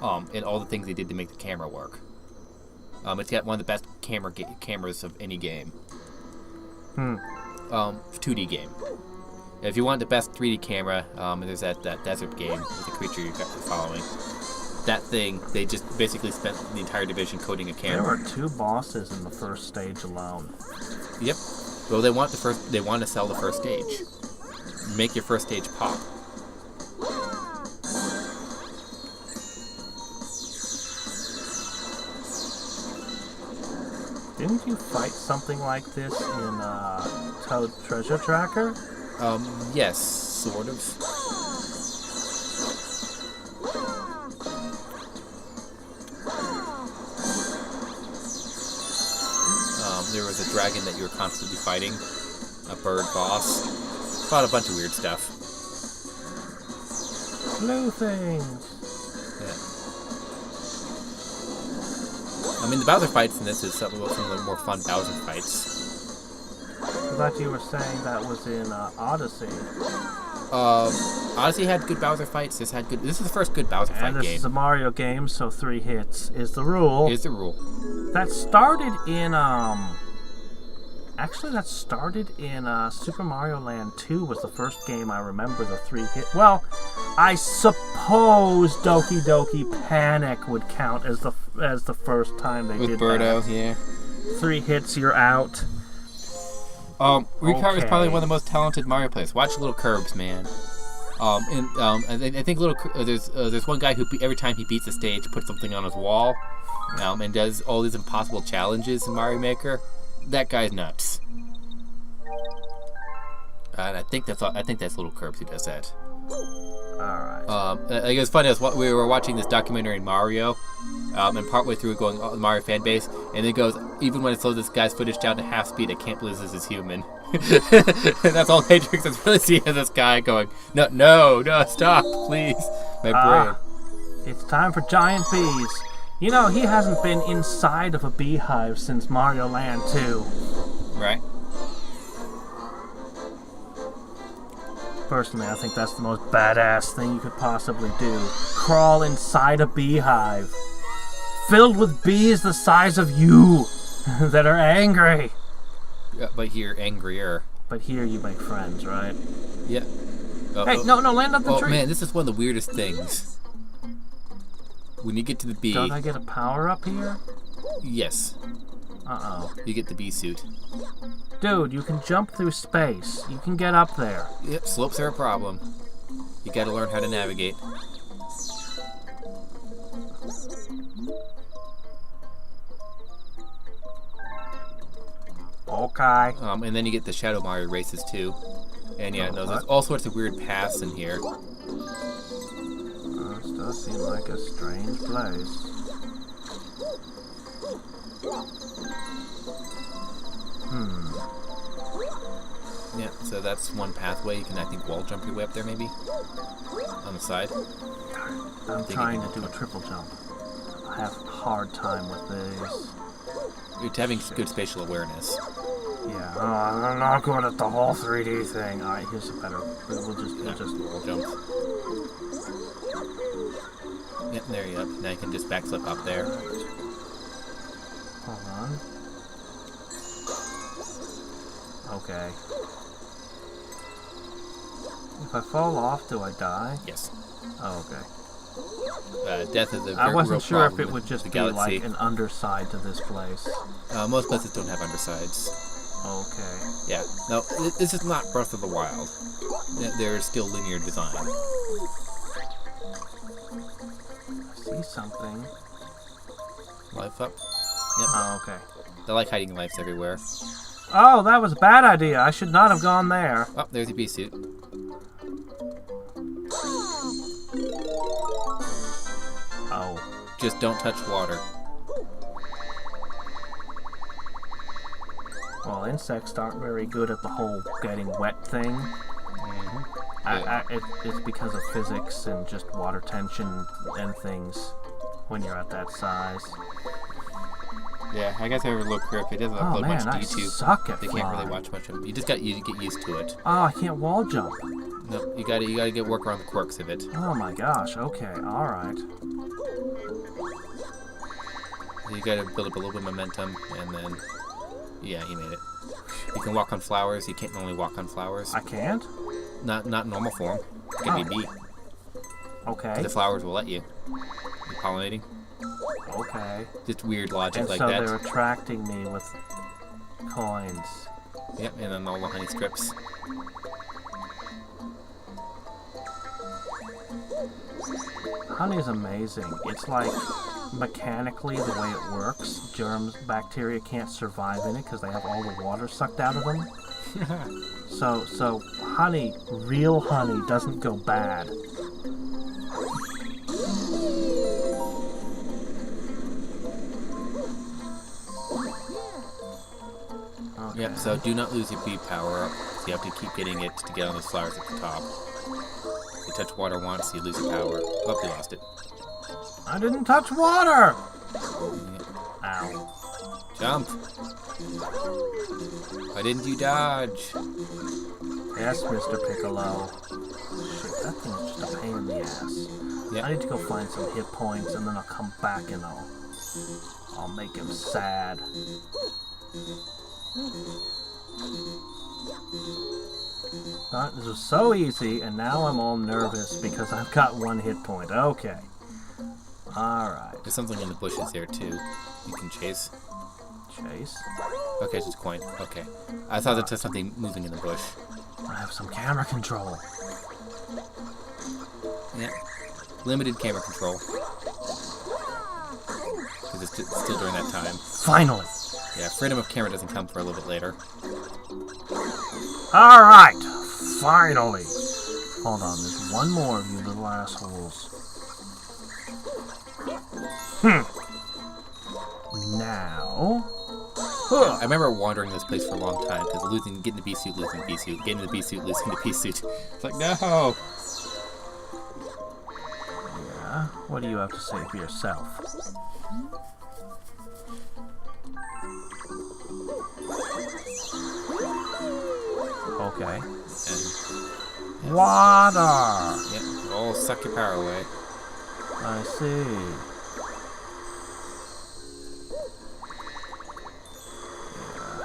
And all the things they did to make the camera work. It's got one of the best cameras of any game. 2D game. If you want the best 3D camera, there's that desert game with the creature you're following. That thing, they just basically spent the entire division coding a camera. There were 2 bosses in the first stage alone. Yep. Well, they want to sell the first stage. Make your first stage pop. Didn't you fight something like this in Toad Treasure Tracker? Yes, sort of. There was a dragon that you were constantly fighting, a bird boss. Fought a bunch of weird stuff. blue things. Yeah. I mean, the Bowser fights in this is some of the more fun Bowser fights. I thought you were saying that was in Odyssey. Odyssey had good Bowser fights. This is the first good Bowser fight game. And this is a Mario game, so 3 hits is the rule. Is the rule. That started in Actually, that started in Super Mario Land 2 was the first game I remember the 3 hit. Well, I suppose Doki Doki Panic would count as the first time they did Birdo, that. yeah. 3 hits, you're out. Ricard is probably one of the most talented Mario players. Watch Little Curbs, man. I think there's one guy who every time he beats a stage puts something on his wall, and does all these impossible challenges in Mario Maker. That guy's nuts. And I think that's Little Curbs who does that. Alright. It was funny. We were watching this documentary on Mario, and partway through going the Mario fan base, and it goes, even when it slows this guy's footage down to half speed, I can't believe this is human. That's all Hadriex is really seeing this guy going, no, stop, please. My brain. It's time for giant bees. You know, he hasn't been inside of a beehive since Mario Land 2. Right. Personally, I think that's the most badass thing you could possibly do. Crawl inside a beehive. Filled with bees the size of you that are angry. Yeah, but here, angrier. But here you make friends, right? Yeah. Hey, no, land on the tree. Oh, man, this is one of the weirdest things. When you get to the bee... Don't I get a power-up here? Yes. Uh-oh. You get the bee suit. Dude, you can jump through space. You can get up there. Yep, slopes are a problem. You gotta learn how to navigate. Okay. And then you get the Shadow Mario races, too. And yeah, there's all sorts of weird paths in here. This does seem like a strange place. Yeah, so that's one pathway. You can, I think, wall jump your way up there, maybe? On the side. I'm trying to do a triple jump. I have a hard time with these. You're having good spatial awareness. Yeah, I'm not good at the whole 3D thing. Alright, here's a better... We'll just wall jump. Yep, there you go. Now you can just backflip up there. Hold on. Okay. If I fall off, do I die? Yes. Oh, okay. Death is a very I wasn't real sure if problem it would just the be galaxy. like an underside to this place. Most places don't have undersides. Okay. Yeah. No, this is not Breath of the Wild. There is still linear design. I see something. Life up. Yep. Oh, okay. They like hiding lives everywhere. Oh, that was a bad idea. I should not have gone there. Oh, there's your bee suit. Oh. Just don't touch water. Well, insects aren't very good at the whole getting wet thing. It's because of physics and just water tension and things when you're at that size. Yeah, I guess I overlooked Grip. It doesn't upload much to YouTube. Suck at they can't really watch much of it. You just got you get used to it. Oh, I can't wall jump. No, you gotta get work around the quirks of it. Oh my gosh. Okay. All right. You gotta build up a little bit of momentum, and then yeah, you made it. You can walk on flowers. You can't normally walk on flowers. I can't. Not normal form. It can be bee. Okay. The flowers will let you. You're pollinating. Okay. Just weird logic and like so that. they're attracting me with coins. Yep, and then all the honey strips. Honey's amazing. It's like mechanically the way it works. Germs, bacteria can't survive in it because they have all the water sucked out of them. So honey, real honey, doesn't go bad. Okay. Yep, so do not lose your bee power up. So you have to keep getting it to get on those flowers at the top. You touch water once, you lose your power. Oh, you lost it. I didn't touch water! Ow. Jump! Why didn't you dodge? Yes, Mr. Piccolo. Shit, that thing's just a pain in the ass. Yeah. I need to go find some hit points and then I'll come back and I'll make him sad. But this was so easy and now I'm all nervous because I've got 1 hit point. Okay. Alright. There's something in the bushes there too. You can chase. Chase. Okay, it's just a coin. Okay. I thought that there's something moving in the bush. I have some camera control. Yeah. Limited camera control. Because it's still during that time. Finally. Yeah, freedom of camera doesn't come for a little bit later. Alright. Finally. Hold on, there's one more of you little assholes. Now... I remember wandering this place for a long time because getting the bee suit, losing the bee suit, getting the bee suit, losing the bee suit. It's like, no! Yeah, what do you have to say for yourself? Okay. And, Water! yeah, all suck your power away. I see.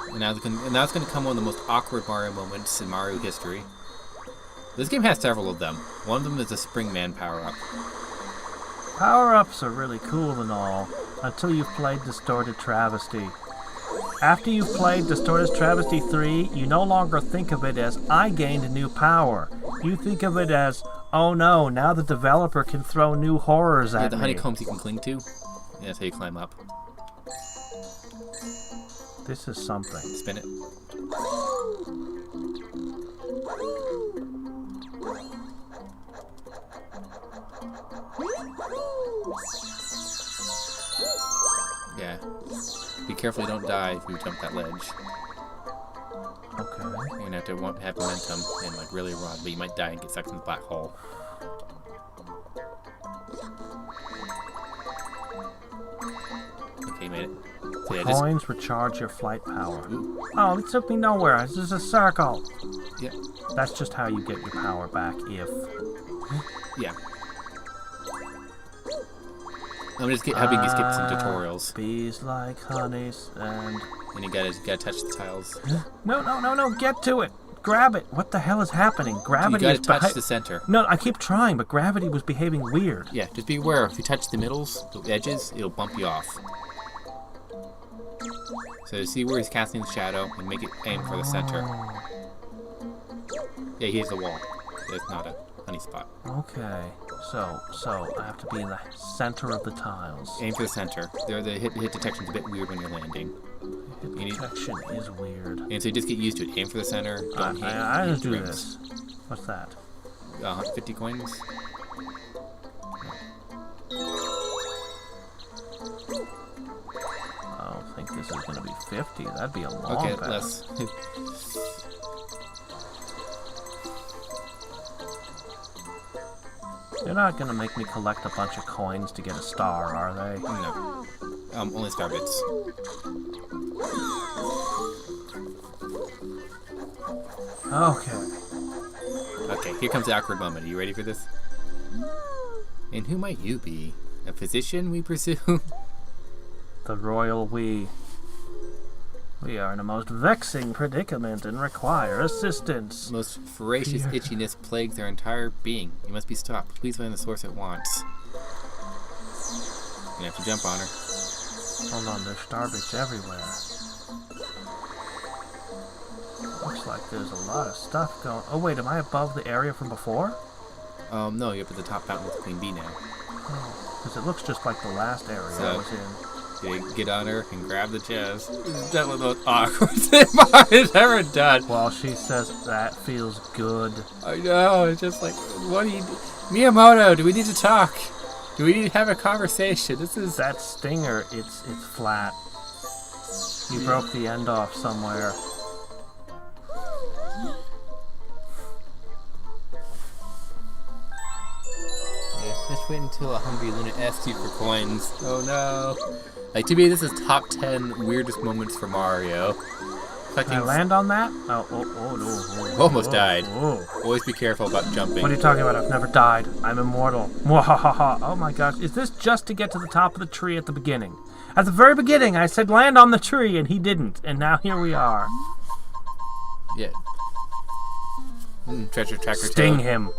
And now it's going to come one of the most awkward Mario moments in Mario history. This game has several of them. One of them is the Springman power-up. Power-ups are really cool and all, until you've played Distorted Travesty. After you've played Distorted Travesty 3, you no longer think of it as, I gained a new power. You think of it as, oh no, now the developer can throw new horrors at me. The honeycombs you can cling to. Yeah, that's how you climb up. This is something. Spin it. Yeah. Be careful you don't die if you jump that ledge. Okay. You're gonna have to have momentum and like really run, but you might die and get sucked in the black hole. Okay, you made it. So yeah, Coins recharge your flight power. Oh, it took me nowhere. It's just a circle. Yep. That's just how you get your power back if... Yeah. I'm just having you skip some tutorials. Bees like honeys and... And you gotta touch the tiles. No, get to it. Grab it. What the hell is happening? Gravity you is gotta touch the center. No, I keep trying, but gravity was behaving weird. Yeah, just be aware. If you touch the middles, the edges, it'll bump you off. So see where he's casting the shadow and make it aim for the center. Yeah, here's the wall. It's not a honey spot. Okay, so I have to be in the center of the tiles. Aim for the center. The hit detection's a bit weird when you're landing. Hit detection is weird. And so you just get used to it. Aim for the center. Don't hit. I just do this. What's that? 50 coins. I don't think this is going to be 50. That'd be a long Okay, path. less. They're not going to make me collect a bunch of coins to get a star, are they? No. Only star bits. Okay. Okay, here comes the awkward moment. Are you ready for this? And who might you be? A physician, we presume? The royal we. We are in a most vexing predicament and require assistance. Most voracious itchiness plagues their entire being. You must be stopped. Please find the source at once. You have to jump on her. Hold on, there's star bits everywhere. Looks like there's a lot of stuff going... Oh wait, am I above the area from before? No, you're up at the top mountain with the Queen Bee now. Oh, because it looks just like the last area I was in. You get on her and grab the chest. This is definitely the most awkward thing Mario's ever done. Well, she says that feels good. I know, it's just like, what do you do? Miyamoto, do we need to talk? Do we need to have a conversation? This is... That stinger, it's flat. You broke the end off somewhere. Just wait until a hungry Luna asks you for coins. Oh no. Like, to me, this is top 10 weirdest moments for Mario. Can I land on that? Oh, no. Almost died. Always be careful about jumping. What are you talking about? I've never died. I'm immortal. Mwahaha. Oh my gosh. Is this just to get to the top of the tree at the beginning? At the very beginning, I said land on the tree, and he didn't. And now here we are. Yeah. Treasure tracker Sting Toad. him.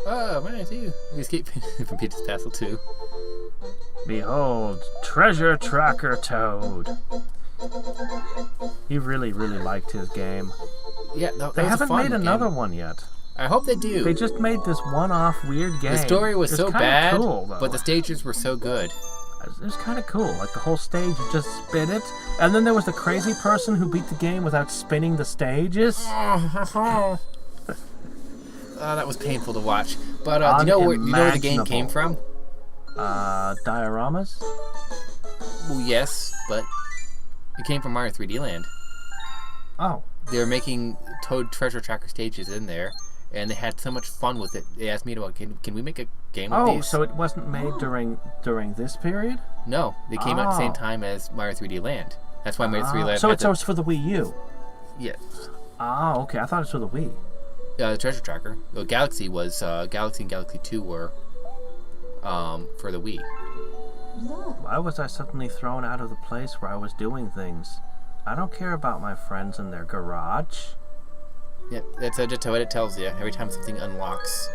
Oh, man, too. You escape from Peach's Castle, too. Behold, treasure tracker Toad. He really, really liked his game. Yeah, that They was a haven't fun made another game. one yet. I hope they do. They just made this one-off weird game. The story was so bad, cool, though. but the stages were so good. It was kind of cool. Like, the whole stage, you just spin it. And then there was the crazy person who beat the game without spinning the stages. That was painful to watch. But do you know where the game came from? Dioramas? Well, yes, but it came from Mario 3D Land. Oh. They were making Toad Treasure Tracker stages in there, and they had so much fun with it. They asked me to, can we make a game of these? Oh, so it wasn't made during this period? No, they came out at the same time as Mario 3D Land. That's why Mario 3D Land. So it's for the Wii U. Yes. Oh, okay. I thought it was for the Wii. The Treasure Tracker. Well, Galaxy was Galaxy and Galaxy 2 were for the Wii. Why was I suddenly thrown out of the place where I was doing things? I don't care about my friends in their garage. Yeah, that's just what it tells you. Every time something unlocks,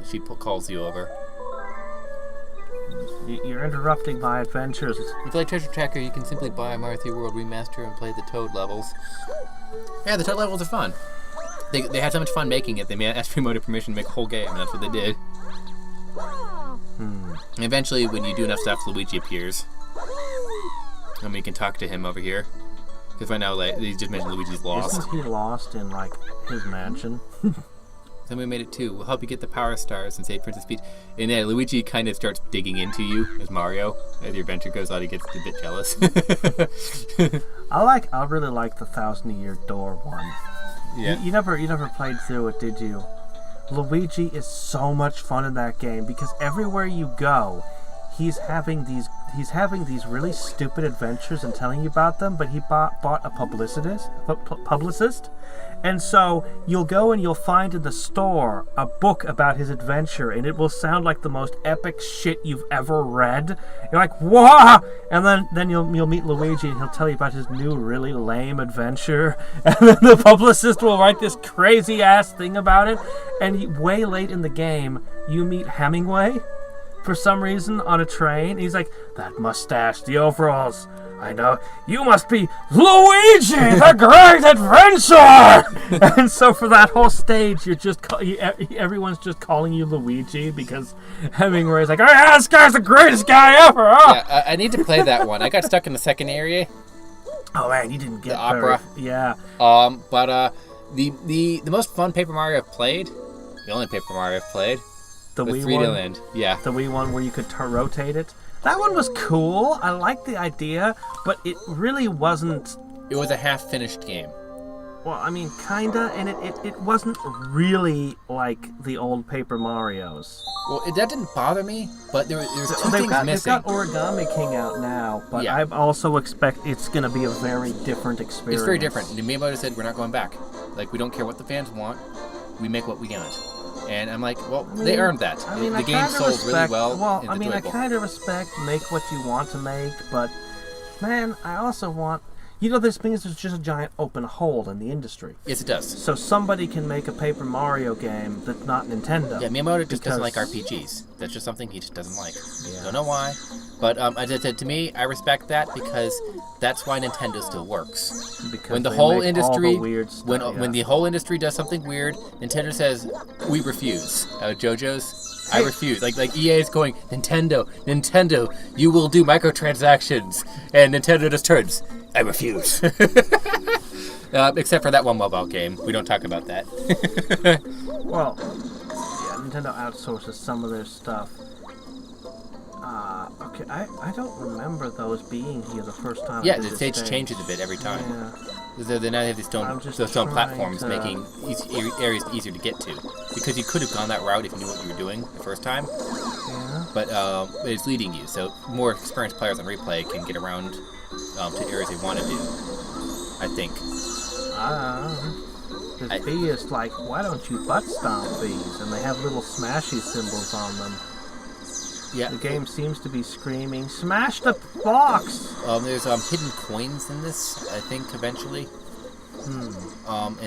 she calls you over. You're interrupting my adventures. If you like Treasure Tracker, you can simply buy Mario 3 World Remaster and play the Toad levels. Yeah, the Toad levels are fun. They had so much fun making it, they asked Miyamoto permission to make a whole game, and that's what they did. And eventually, when you do enough stuff, Luigi appears. And we can talk to him over here. Because right now, like, he just mentioned Luigi's lost. Isn't he lost in, like, his mansion? Then we made it too. We'll help you get the Power Stars and save Princess Peach. And yeah, Luigi kind of starts digging into you as Mario. As your adventure goes on, he gets a bit jealous. I really like the 1,000-Year Door one. Yeah. You never played through it, did you? Luigi is so much fun in that game because everywhere you go, he's having these really stupid adventures and telling you about them, but he bought a publicist. And so you'll go and you'll find in the store a book about his adventure, and it will sound like the most epic shit you've ever read. You're like, "Whoa!" And then you'll meet Luigi, and he'll tell you about his new really lame adventure. And then the publicist will write this crazy ass thing about it. And way late in the game, you meet Hemingway for some reason on a train. He's like, "That mustache, the overalls. I know, you must be Luigi, the Great Adventurer!" And so for that whole stage, everyone's just calling you Luigi because Hemingway's like, "Oh yeah, this guy's the greatest guy ever!" Oh. Yeah, I need to play that one. I got stuck in the second area. Oh man, you didn't get the opera. Yeah. But the most fun Paper Mario I've played, the only Paper Mario I've played, the was Wii 3D one? Land. Yeah. The Wii one where you could rotate it. That one was cool. I liked the idea, but it really wasn't... It was a half-finished game. Well, I mean, kinda, and it wasn't really like the old Paper Marios. Well, that didn't bother me, but there was two things missing. They've got Origami King out now, but yeah. I also expect it's going to be a very different experience. It's very different. And Miyamoto said, we're not going back. Like, we don't care what the fans want. We make what we want. And I'm like, well, they earned that. The game sold really well. Well, I mean, I kind of respect make what you want to make, but, man, I also want... You know, this means there's just a giant open hole in the industry. Yes, it does. So somebody can make a Paper Mario game that's not Nintendo. Yeah, Miyamoto just doesn't like RPGs. That's just something he just doesn't like. Yeah. Don't know why. But as I said, to me, I respect that because that's why Nintendo still works. Because when the whole industry, when the whole industry does something weird, Nintendo says we refuse. JoJo's, I refuse. Like EA is going, Nintendo, you will do microtransactions, and Nintendo just turns, I refuse. Except for that one mobile game, we don't talk about that. Well, yeah, Nintendo outsources some of their stuff. Okay, I don't remember those being here the first time. Yeah, the stage changes a bit every time. Yeah. They now have these stone platforms, making areas easier to get to. Because you could have gone that route if you knew what you were doing the first time. but it's leading you. So more experienced players on replay can get around to areas they want to do, I think. The bee is like, why don't you butt stomp these? And they have little smashy symbols on them. Yeah. The game seems to be screaming, smash the box! There's hidden coins in this, I think, eventually. And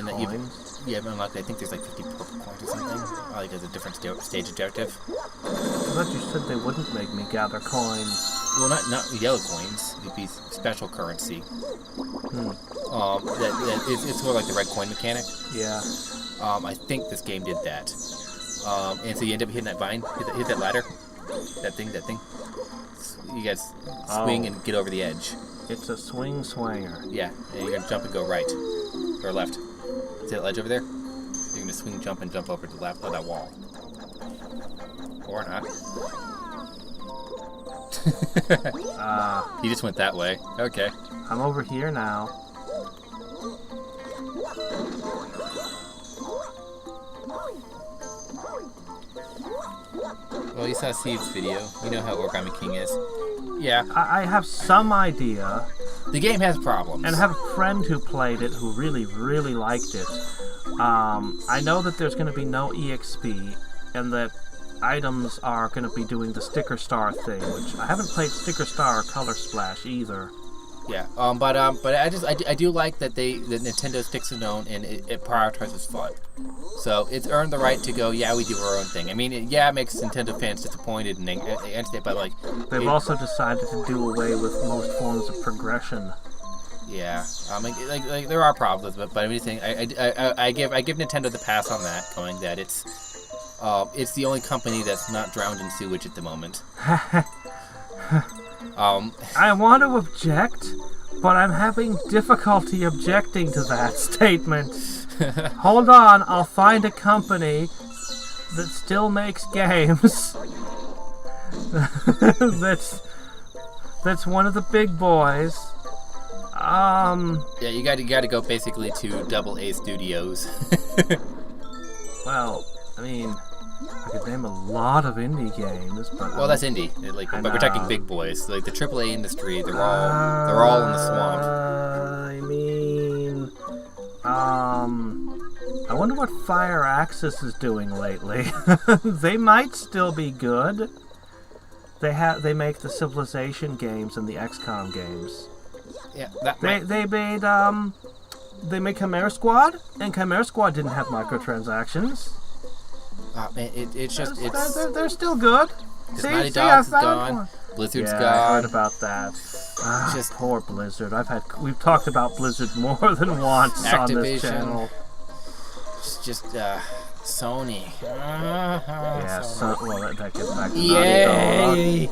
that unlocked, I think there's like 50 purple coins or something. Like as a different stage objective. I thought you said they wouldn't make me gather coins. Well, not yellow coins. It'd be special currency. It's more like the red coin mechanic. Yeah. I think this game did that. And so you end up hitting that vine, hit that ladder. That thing. You guys swing and get over the edge. It's a swing swanger. Yeah, and you're gonna jump and go right. Or left. See that ledge over there? You're gonna swing, jump, and jump over to the left of that wall. Or not. He just went that way. Okay. I'm over here now. Well, you saw Steve's video. You know how Origami King is. Yeah. I have some idea. The game has problems. And I have a friend who played it who really, really liked it. I know that there's going to be no EXP, and that items are going to be doing the sticker star thing, which I haven't played sticker star or color splash either. Yeah, but I do like that Nintendo sticks it own and it prioritizes fun. So it's earned the right to go, yeah, we do our own thing. I mean, it makes Nintendo fans disappointed and angry, but like they've also decided to do away with most forms of progression. Yeah, like there are problems, but I'm just saying I give Nintendo the pass on that, going that it's the only company that's not drowned in sewage at the moment. I want to object, but I'm having difficulty objecting to that statement. Hold on, I'll find a company that still makes games. that's one of the big boys. Yeah, you got to go basically to AA Studios. Well, I mean, I could name a lot of indie games, but well, that's indie. But we're talking big boys, like the AAA industry. They're all in the swamp. I mean, I wonder what Fire Axis is doing lately. They might still be good. They make the Civilization games and the XCOM games. Yeah, they made Chimera Squad, and Chimera Squad didn't have microtransactions. Oh, man, they're still good. Naughty Dog's gone. Blizzard's gone. I heard about that. Just poor Blizzard. We've talked about Blizzard more than once on this channel. It's just Sony. Yeah, Sony. That gets back to Yay! Naughty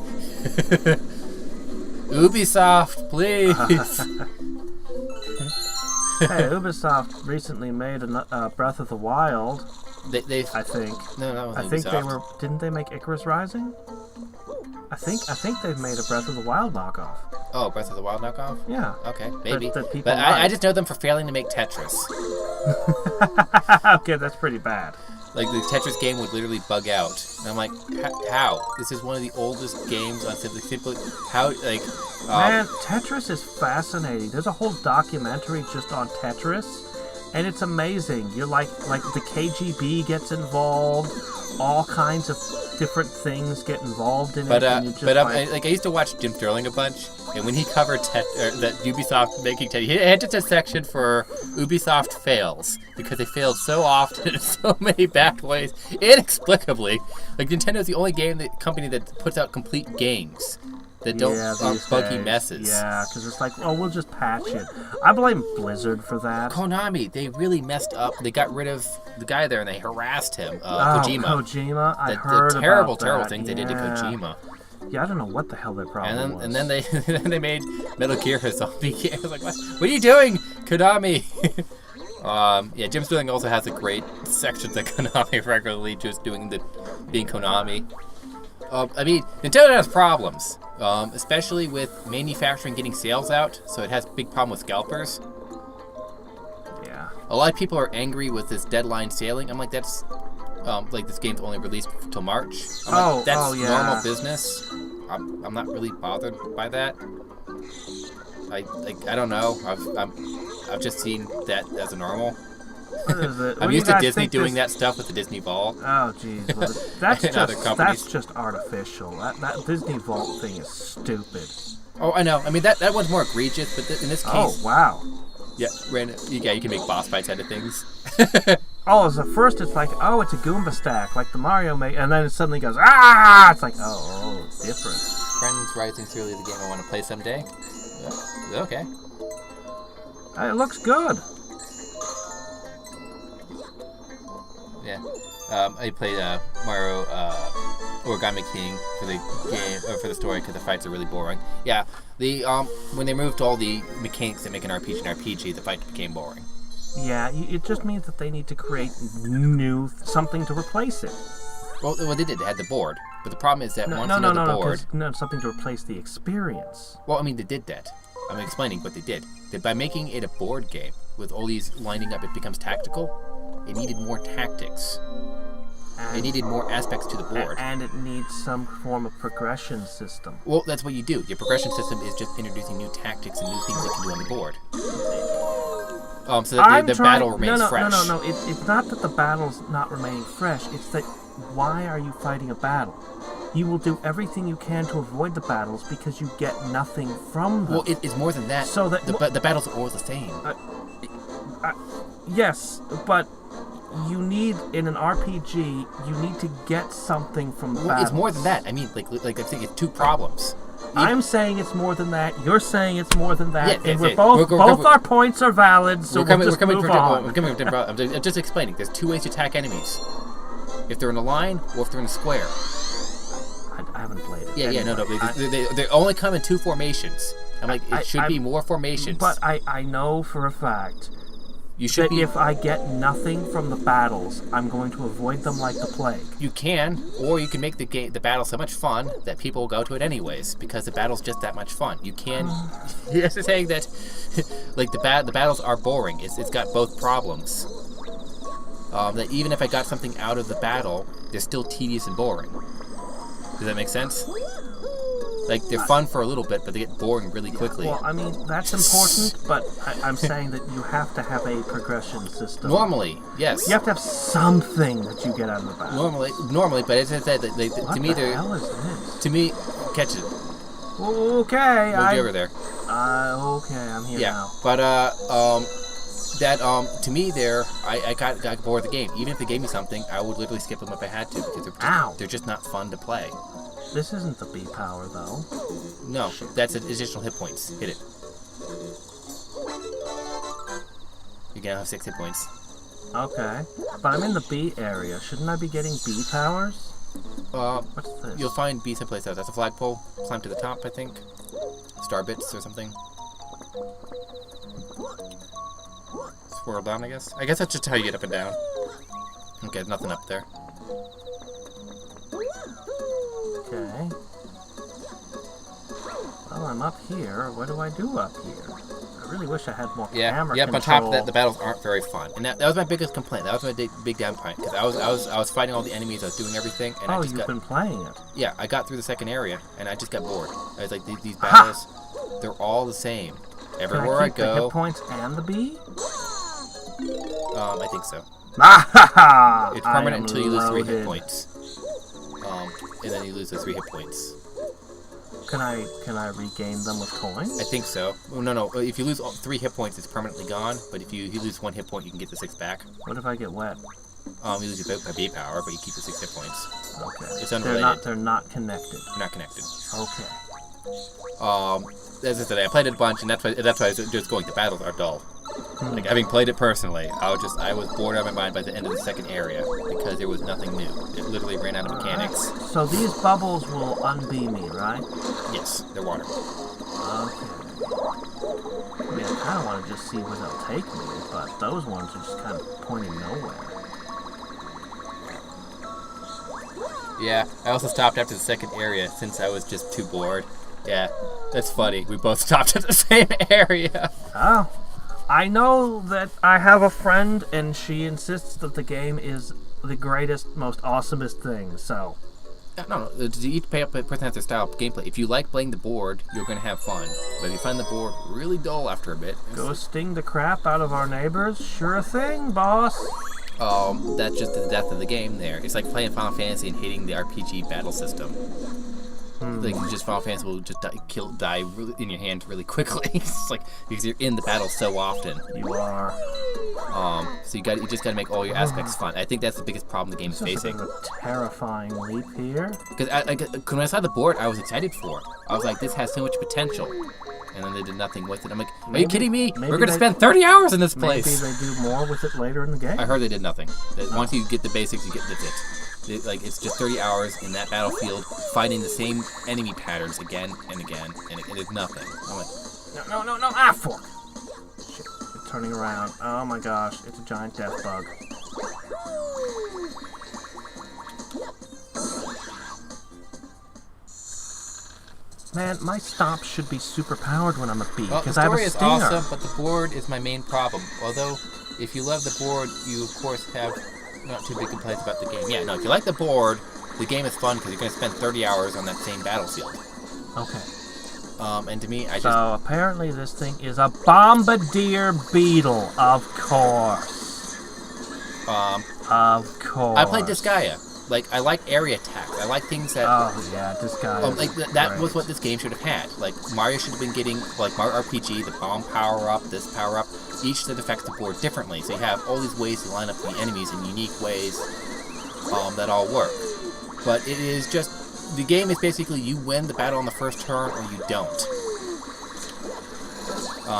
Dog. Ubisoft, please. Hey, Ubisoft recently made a Breath of the Wild. I think. No, that was I think they were. Didn't they make Icarus Rising? I think they've made a Breath of the Wild knockoff. Oh, Breath of the Wild knockoff? Yeah. Okay, maybe. But I just know them for failing to make Tetris. Okay, that's pretty bad. Like, the Tetris game would literally bug out. And I'm like, how? This is one of the oldest games on Simply. How, like... Man, Tetris is fascinating. There's a whole documentary just on Tetris, and it's amazing. You're like the KGB gets involved, all kinds of different things get involved in it. I used to watch Jim Sterling a bunch, and when he covered that Ubisoft making Tetris, he had just a section for Ubisoft fails, because they failed so often in so many bad ways, inexplicably. Like, Nintendo's the only company that puts out complete games that don't aren't buggy messes. Yeah, because it's like, oh, we'll just patch it. I blame Blizzard for that. Konami, they really messed up. They got rid of the guy there and they harassed him. Kojima. Kojima, I the heard terrible, about that. terrible things they did to Kojima. Yeah, I don't know what the hell their problem was. And then they made Metal Gear a zombie game. I was like, what are you doing, Konami? Yeah, Jim Sterling also has a great sections at Konami regularly, just being Konami. I mean, Nintendo has problems, especially with manufacturing getting sales out, so it has a big problem with scalpers. Yeah. A lot of people are angry with this deadline sailing. I'm like, that's like this game's only released till March. I'm like, that's yeah. normal business. I'm not really bothered by that. I don't know. I've just seen that as a normal. What is it? I'm used to Disney doing that stuff with the Disney Vault. Oh, jeez. Well, that's just artificial. That Disney Vault thing is stupid. Oh, I know. I mean, that one's more egregious, but in this case... Oh, wow. Yeah, you can make boss fights out of things. Oh, as at first it's like, oh, it's a Goomba stack, like the Mario make, and then it suddenly goes, ah! It's like, oh, different. Friends rising through the game I want to play someday. Okay. It looks good. Yeah. I played Mario Origami King for the game, or for the story, because the fights are really boring. Yeah, when they moved all the mechanics that make an RPG, the fight became boring. Yeah, it just means that they need to create something to replace it. Well, they did. They had the board, but the problem is that once you know the board, something to replace the experience. Well, I mean, they did that. I'm explaining what they did. By making it a board game with all these lining up, it becomes tactical. It needed more tactics. It needed more aspects to the board. And it needs some form of progression system. Well, that's what you do. Your progression system is just introducing new tactics and new things you can do on the board. So that the battle remains fresh. No. It's not that the battle's not remaining fresh. It's that, why are you fighting a battle? You will do everything you can to avoid the battles because you get nothing from them. Well, it's more than that. So that the battles are always the same. Yes, but you need, in an RPG, you need to get something from the battles. It's more than that. I mean, like I think it's two problems. I'm saying it's more than that. You're saying it's more than that. Yeah, and we're both our points are valid, so we're coming from I'm just explaining. There's two ways to attack enemies. If they're in a line, or if they're in a square. I haven't played it. Yeah, no. They only come in two formations. I'm like, it should be more formations. But I know for a fact you should that if I get nothing from the battles, I'm going to avoid them like the plague. You can, or you can make the battle so much fun that people will go to it anyways, because the battle's just that much fun. You can. Yes, it's saying that, like the battles are boring. It's got both problems. That even if I got something out of the battle, they're still tedious and boring. Does that make sense? Like, they're fun for a little bit, but they get boring really quickly. Well, I mean, that's important, but I'm saying that you have to have a progression system. Normally, yes. You have to have something that you get out of the battle. Normally, but as I said, to me, the hell is this? To me, catch it. Okay, Move you over there. Okay, I'm here now. But to me, I got bored of the game. Even if they gave me something, I would literally skip them if I had to, because they're just not fun to play. This isn't the B power, though. No, that's additional hit points. Hit it. You're gonna have 6 hit points. Okay, but I'm in the B area. Shouldn't I be getting B powers? What's this? You'll find B someplace else. That's a flagpole. Climb to the top, I think. Star bits or something. Swirl down, I guess. I guess that's just how you get up and down. Okay, there's nothing up there. Okay. Well, I'm up here. What do I do up here? I really wish I had more camera control. On top of that, the battles aren't very fun, and that was my biggest complaint. That was my big downtime, because I was fighting all the enemies, I was doing everything, and you've been playing it. Yeah, I got through the second area, and I just got bored. I was like, these battles, they're all the same. Everywhere I go. The hit points and the B? I think so. It's permanent until you lose 3 hit points. And then you lose those 3 hit points. Can I regain them with coins? I think so. Oh, no. If you lose 3 hit points, it's permanently gone. But if you lose 1 hit point, you can get the 6 back. What if I get wet? You lose your B power, but you keep the 6 hit points. Okay. It's unrelated. They're not connected. They're not connected. Okay. As I said, I played it a bunch, and that's why I was just going. The battles are dull. Like, having played it personally, I was bored out of my mind by the end of the second area because there was nothing new. It literally ran out of mechanics. So these bubbles will unbee me, right? Yes, they're water. Okay. I mean, I kind of want to just see where they'll take me, but those ones are just kind of pointing nowhere. Yeah, I also stopped after the second area since I was just too bored. Yeah, that's funny. We both stopped at the same area. Oh. I know that I have a friend, and she insists that the game is the greatest, most awesomest thing. So. No. Each person has their style of gameplay. If you like playing the board, you're going to have fun. But if you find the board really dull after a bit... Go sting the crap out of our neighbors? Sure thing, boss. That's just the death of the game there. It's like playing Final Fantasy and hating the RPG battle system. Like, just Final Fantasy will just die really in your hand really quickly. It's like, because you're in the battle so often. You are. So you just gotta make all your aspects fun. I think that's the biggest problem the game is facing. This is a terrifying leap here. Because when I saw the board, I was excited for it. I was like, this has so much potential. And then they did nothing with it. I'm like, are you kidding me? We're gonna spend 30 hours in this place. Maybe they do more with it later in the game. I heard they did nothing. Once you get the basics, that's it. It's just 30 hours in that battlefield fighting the same enemy patterns again and again, and it's nothing. I'm like, no! Ah, fork! Shit, it's turning around. Oh my gosh, it's a giant death bug. Man, my stomp should be super powered when I'm a bee, because I have a stinger. The story is awesome, but the board is my main problem. Although, if you love the board, you of course have not too big complaints about the game. Yeah, no, if you like the board, the game is fun because you're going to spend 30 hours on that same battlefield. Okay. And to me, So, apparently this thing is a bombardier beetle, of course. Of course. I played Disgaea. Like, I like area attacks. I like things that... Oh, yeah, Disgaea. That was what this game should have had. Like, Mario should have been getting, like, Mario RPG, the bomb power-up, this power-up. Each that affects the board differently. So you have all these ways to line up the enemies in unique ways that all work. But it is just... The game is basically you win the battle on the first turn or you don't.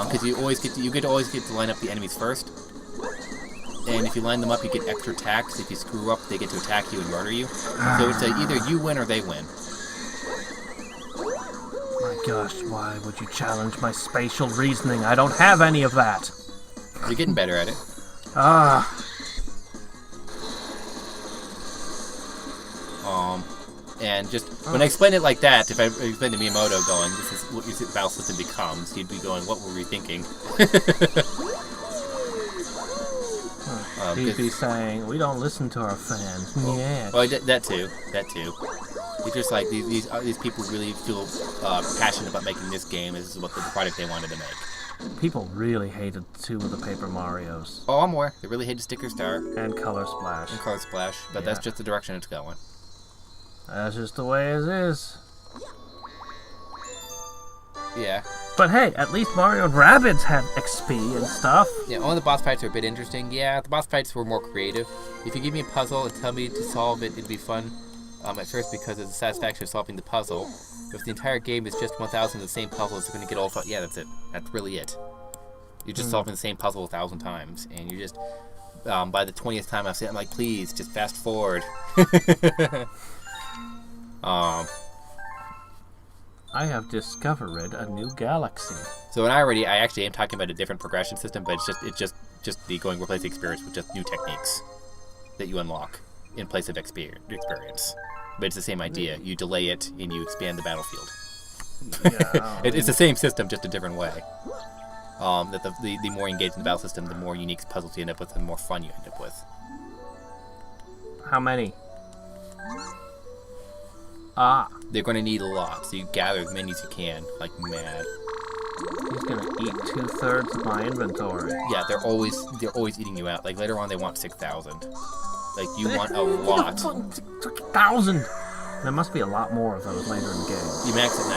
Because you always get to line up the enemies first. And if you line them up, you get extra attacks. If you screw up, they get to attack you and murder you. So it's either you win or they win. My gosh, why would you challenge my spatial reasoning? I don't have any of that. You're getting better at it. And just when I explain it like that, if I explain to Miyamoto going, this is what your battle system becomes, he'd be going, what were we thinking? He'd be saying, we don't listen to our fans. Yeah. Well, that too. It's just like these people really feel passionate about making this game. This is what the product they wanted to make. People really hated 2 of the Paper Marios. Oh, I'm aware. They really hated Sticker Star. And Color Splash. But that's just the direction it's going. That's just the way it is. Yeah. But hey, at least Mario and Rabbids had XP and stuff. Yeah, only the boss fights are a bit interesting. Yeah, the boss fights were more creative. If you give me a puzzle and tell me to solve it, it'd be fun. At first because of the satisfaction of solving the puzzle. If the entire game is just 1,000 of the same puzzles, you're going to get all fun. Yeah, that's it. That's really it. You're just solving the same puzzle 1,000 times. And you just, by the 20th time I've seen it, I'm like, please, just fast forward. I have discovered a new galaxy. So I actually am talking about a different progression system, but it's just the going replace the experience with just new techniques that you unlock in place of experience. But it's the same idea. You delay it and you expand the battlefield. Yeah, it's the same system, just a different way. That the more you engage in the battle system, the more unique puzzles you end up with, the more fun you end up with. How many? They're going to need a lot, so you gather as many as you can, like mad. He's going to eat 2/3 of my inventory. Yeah, they're always eating you out. Like later on, they want 6,000. Like you want a lot. 6,000. There must be a lot more of those later in the game. You max at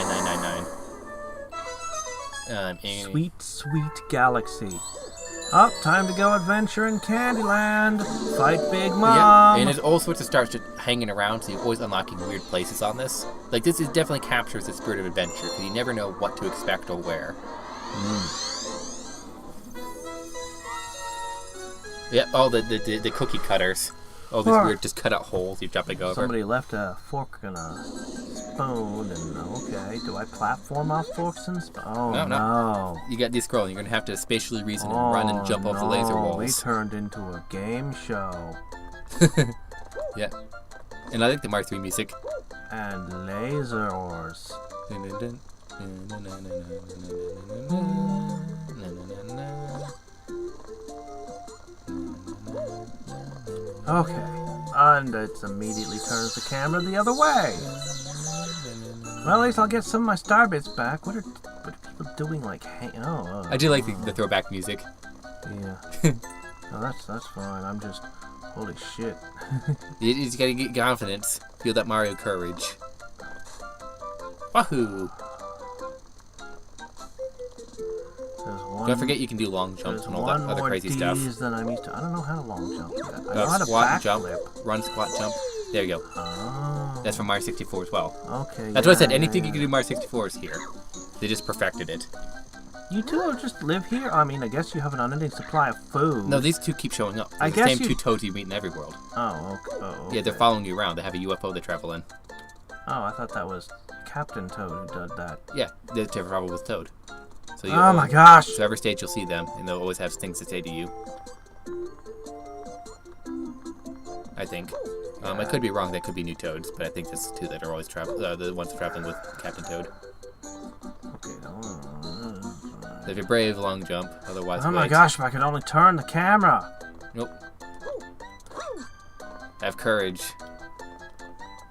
9999. Sweet, sweet galaxy. Up, time to go adventure in Candyland. Fight Big Mom. Yeah, and there's all sorts of stars just hanging around, so you're always unlocking weird places on this. Like, this definitely captures the spirit of adventure, because you never know what to expect or where. Yeah, the cookie cutters. All these weird just cut out holes you're jumping over. Somebody left a fork and a spoon, and okay, do I platform off forks and spoons? Oh, no. You got these scrolling. You're going to have to spatially reason and run and jump off the laser walls. We turned into a game show. Yeah. And I like the Mark III music. And lasers. Okay. And it immediately turns the camera the other way. Well, at least I'll get some of my star bits back. What are people doing? Like, I do like the throwback music. Yeah. No, that's fine. I'm just, holy shit. You just gotta get confidence. Feel that Mario courage. Wahoo! Don't forget you can do long jumps and all that other crazy stuff. Than I'm used to. I don't know how to long jump yet. I know how to squat jump, backflip. run, squat, jump. There you go. Oh. That's from Mario 64 as well. Okay. That's what I said. Anything you can do in Mario 64 is here. They just perfected it. You two just live here? I mean, I guess you have an unending supply of food. No, these two keep showing up. I They're guess the same two toads you meet in every world. Oh, okay. Oh, okay. Yeah, they're following you around. They have a UFO they travel in. Oh, I thought that was Captain Toad who did that. Yeah, they travel with Toad. So oh my gosh! So every stage you'll see them, and they'll always have things to say to you. I think. I could be wrong. That could be new Toads, but I think that's the two that are always the ones traveling with Captain Toad. Okay. So if you're brave, long jump. Otherwise, oh my gosh! If I could only turn the camera. Nope. Have courage.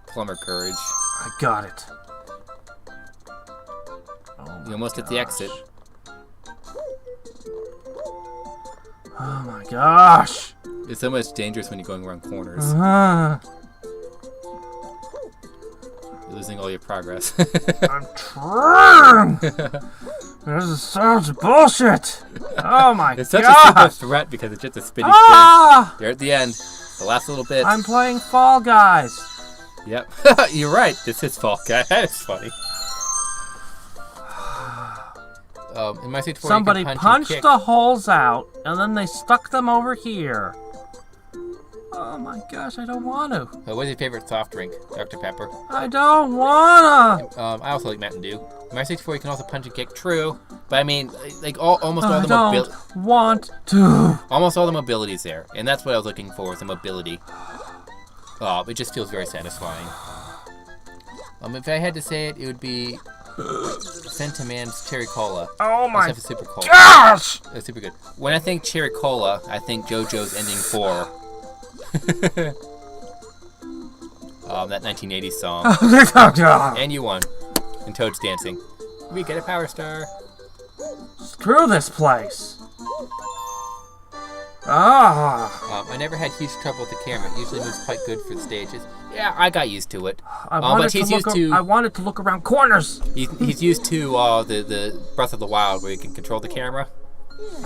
Plumber courage. I got it. You almost hit the exit. Oh my gosh! It's so much dangerous when you're going around corners. You're losing all your progress. I'm trying! This is such bullshit! Oh my gosh! It's such a simple threat because it's just a spinning thing. You're at the end. The last little bit. I'm playing Fall Guys. Yep. You're right. This is Fall Guys. That's funny. In my 64, somebody punched the holes out, and then they stuck them over here. Oh my gosh, I don't want to. What's your favorite soft drink? Dr. Pepper? I don't wanna. I also like Mountain Dew. In my 64, you can also punch and kick. True, but I mean, like almost all the mobility. I don't want to. Almost all the mobility's there, and that's what I was looking for, is the mobility. It just feels very satisfying. If I had to say it, it would be Fentaman's Cherry Cola. Oh my super cola. gosh! It's super good. When I think Cherry Cola, I think JoJo's Ending 4. That 1980s song. And you won. And Toad's dancing. We get a power star. Screw this place. I never had huge trouble with the camera. It usually moves quite good for the stages. Yeah, I got used to it. I wanted to look around corners. He's used to the Breath of the Wild, where you can control the camera.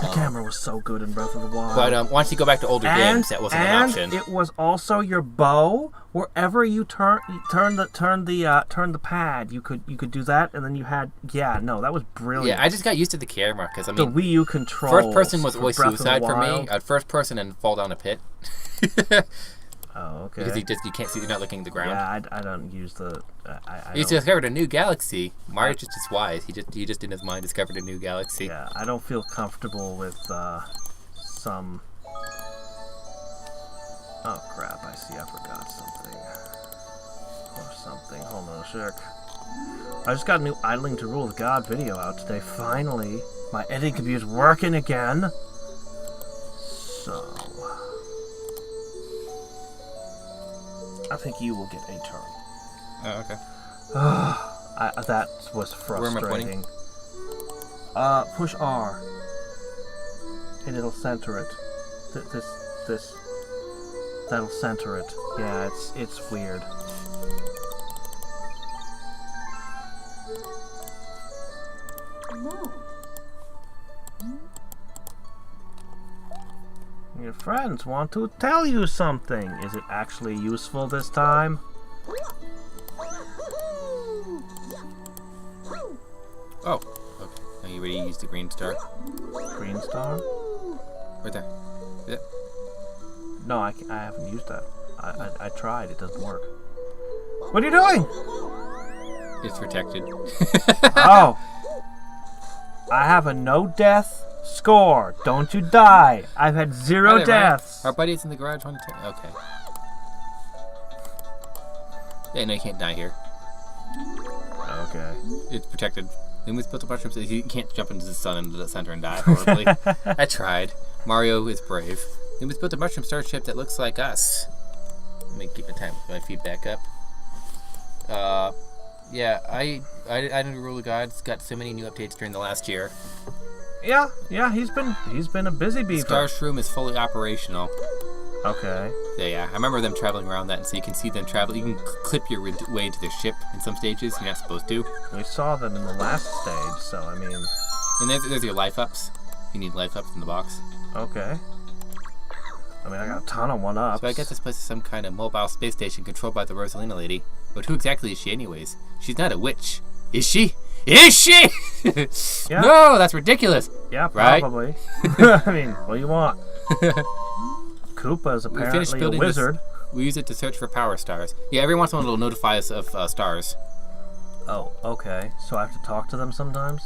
The camera was so good in Breath of the Wild. But once you go back to older games, that wasn't an option. And it was also your bow. Wherever you turn the pad, you could do that, and then you had that was brilliant. Yeah, I just got used to the camera because I mean the Wii U control. First person was always suicide for me. I'd first person and fall down a pit. Oh, okay. Because you can't see, you're not looking at the ground. Yeah, I don't use the. He discovered a new galaxy. Mario's just as wise. He just in his mind discovered a new galaxy. Yeah, I don't feel comfortable with some. Oh crap! I see. I forgot something. Or something. Hold on a sec. I just got a new Idling to Rule the God video out today. Finally, my editing computer's working again. So. I think you will get a turn. Oh, okay. That was frustrating. Where am I pointing? Push R. And it'll center it. This. That'll center it. Yeah, it's weird. No. Your friends want to tell you something. Is it actually useful this time? Oh, okay. Are you ready to use the green star? Green star? Right there. Is it? No, I haven't used that. I tried. It doesn't work. What are you doing? It's protected. Oh. I have a no-death score. Don't you die. I've had 0 deaths. Our buddy's in the garage. Okay. Yeah, no, you can't die here. Okay. It's protected. Lumi's built a mushroom so he can't jump into the sun into the center and die horribly. I tried. Mario is brave. Lumi's built a mushroom starship that looks like us. Let me keep my feedback up. Yeah, I know Rule of God's got so many new updates during the last year. Yeah, he's been a busy beaver. Starsroom is fully operational. Okay. So yeah, I remember them traveling around that, and so you can see them travel. You can clip your way into their ship in some stages. You're not supposed to. We saw them in the last stage, so I mean. And there's your life ups. You need life ups in the box. Okay. I mean, I got a ton of 1-ups. So I guess this place is some kind of mobile space station controlled by the Rosalina lady. But who exactly is she, anyways? She's not a witch, is she? Is she? Yeah. No, that's ridiculous. Yeah, right? probably. I mean, what do you want? Koopa is apparently a wizard. We use it to search for power stars. Yeah, every once in a while it'll notify us of stars. Oh, okay. So I have to talk to them sometimes?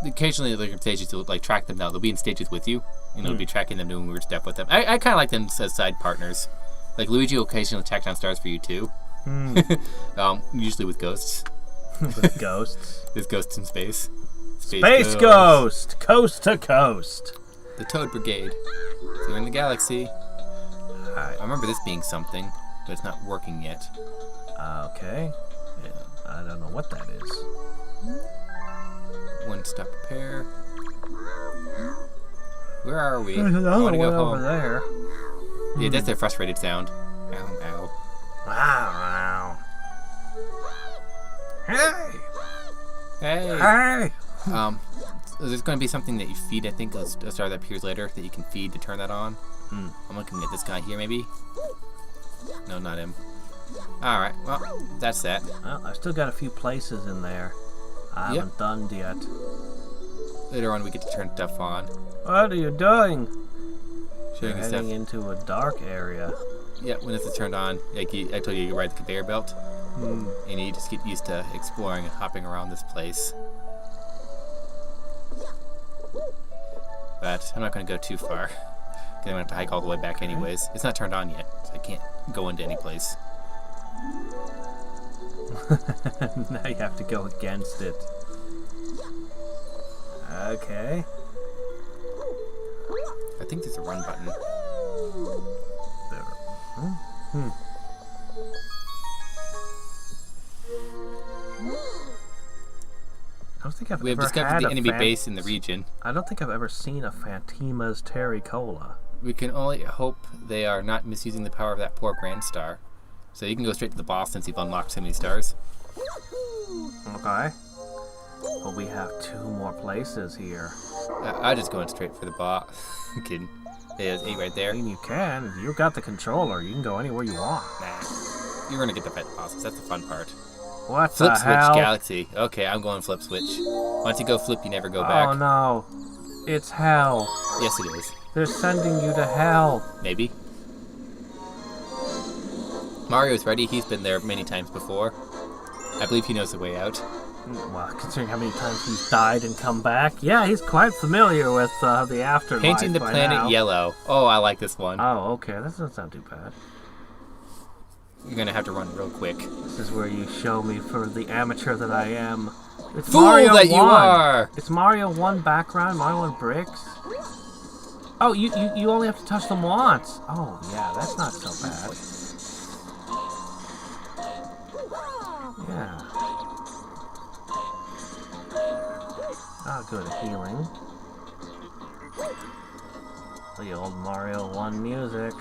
Occasionally they're in stages to like track them down. They'll be in stages with you. You know, be tracking them, doing weird stuff with them. I kind of like them as side partners. Like Luigi will occasionally track down stars for you too. Usually with ghosts. With ghosts? There's ghosts in space. Space Ghost! Coast to coast! The Toad Brigade. So we're in the galaxy. Alright. I remember this being something, but it's not working yet. Okay. Yeah, I don't know what that is. One stop repair. Where are we? There's another want to go one home. over there. Yeah, that's their frustrated sound. Ow, ow. Wow. Hey! Hey! Hey! There's going to be something that you feed, I think, a star that appears later that you can feed to turn that on. I'm looking at this guy here, maybe? No, not him. Alright, well, that's that. Well, I've still got a few places in there I haven't done yet. Later on, we get to turn stuff on. What are you doing? Showing You're you heading stuff. into a dark area. Yeah, when it's turned on, like I told you, you ride the conveyor belt. And you just get used to exploring and hopping around this place. But I'm not going to go too far. Because I'm going to have to hike all the way back anyways. It's not turned on yet, so I can't go into any place. Now you have to go against it. Okay. I think there's a run button. There. I don't think I've We have ever discovered had the a enemy base in the region. I don't think I've ever seen a Fantima's Terricola. We can only hope they are not misusing the power of that poor Grand Star. So you can go straight to the boss since you've unlocked so many stars. Okay. But we have 2 more places here. I'm just going straight for the boss. I'm kidding. There's 8 right there. I mean, you can. You've got the controller. You can go anywhere you want. Nah. You're going to get to fight the bosses. That's the fun part. What Flip the switch hell? galaxy. Okay, I'm going flip switch. Once you go flip, you never go back. Oh no. It's hell. Yes, it is. They're sending you to hell. Maybe. Mario's ready. He's been there many times before. I believe he knows the way out. Well, considering how many times he's died and come back, yeah, he's quite familiar with the afterlife. Painting the by planet now. yellow. Oh, I like this one. Oh, okay. That doesn't sound too bad. You're going to have to run real quick. This is where you show me for the amateur that I am. It's Fool Mario that 1. you are! It's Mario 1 background, Mario 1 bricks. Oh, you only have to touch them once. Oh, yeah, that's not so bad. Yeah. Ah, good, healing. The old Mario 1 music.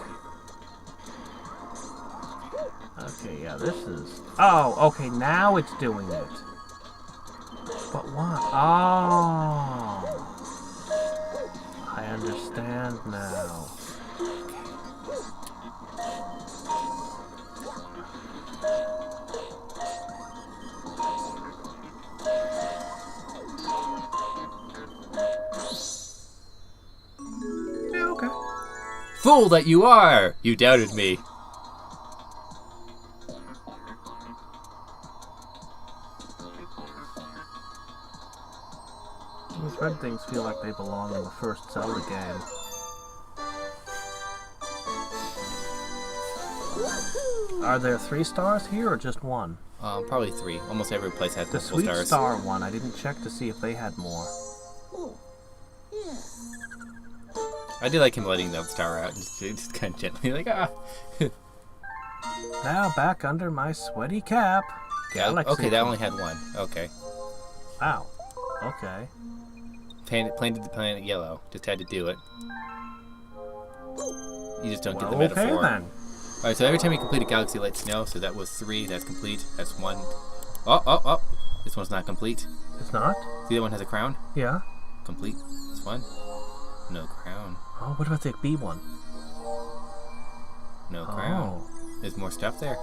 Okay, yeah, this is... Oh, okay, now it's doing it. But what? Oh! I understand now. Yeah, okay. Fool that you are! You doubted me. These red things feel like they belong in the first Zelda game. Are there 3 stars here or just 1? Probably 3. Almost every place has The multiple Sweet stars. Star one, I didn't check to see if they had more. I do like him letting the star out, just kind of gently, like, ah. Now back under my sweaty cap. Galaxy. Okay, that only had one. Okay. Wow. Okay. Painted the planet yellow. Just had to do it. You just don't get the Okay metaphor. then. Alright, so every time you complete a galaxy, let snow. So that was 3. That's complete. That's 1. Oh. This one's not complete. It's not? See, that one has a crown? Yeah. Complete. This one? No crown. Oh, what about the B one? No crown. Oh. There's more stuff there.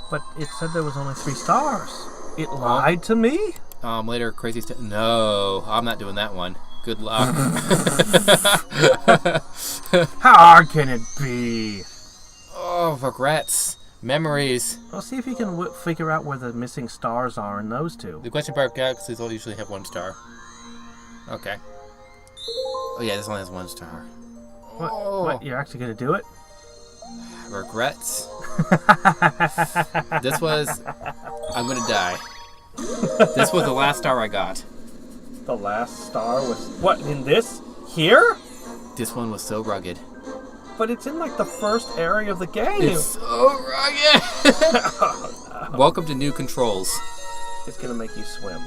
But it said there was only 3 stars. It lied to me? Later, crazy stuff. No, I'm not doing that one. Good luck. How hard can it be? Oh, regrets. Memories. Well, see if you can figure out where the missing stars are in those 2. The question mark galaxies all usually have 1 star. Okay. Oh yeah, this one has 1 star. What? You're actually going to do it? Regrets. This was... I'm going to die. This was the last star I got. The last star was... What, in this? Here? This one was so rugged. But it's in, like, the first area of the game. It's so rugged! Oh, no. Welcome to new controls. It's going to make you swim.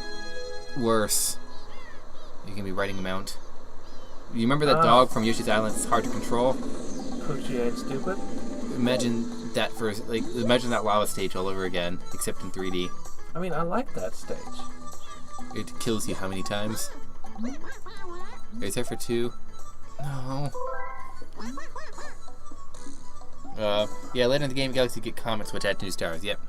Worse. You can be riding them out. You remember that dog from Yoshi's Island? It's hard to control. Poochie ain't stupid. Imagine that imagine that lava stage all over again, except in 3D. I mean, I like that stage. It kills you how many times? Is there for 2? No. Yeah, later in the game, Galaxy get comments which add new stars. Yep.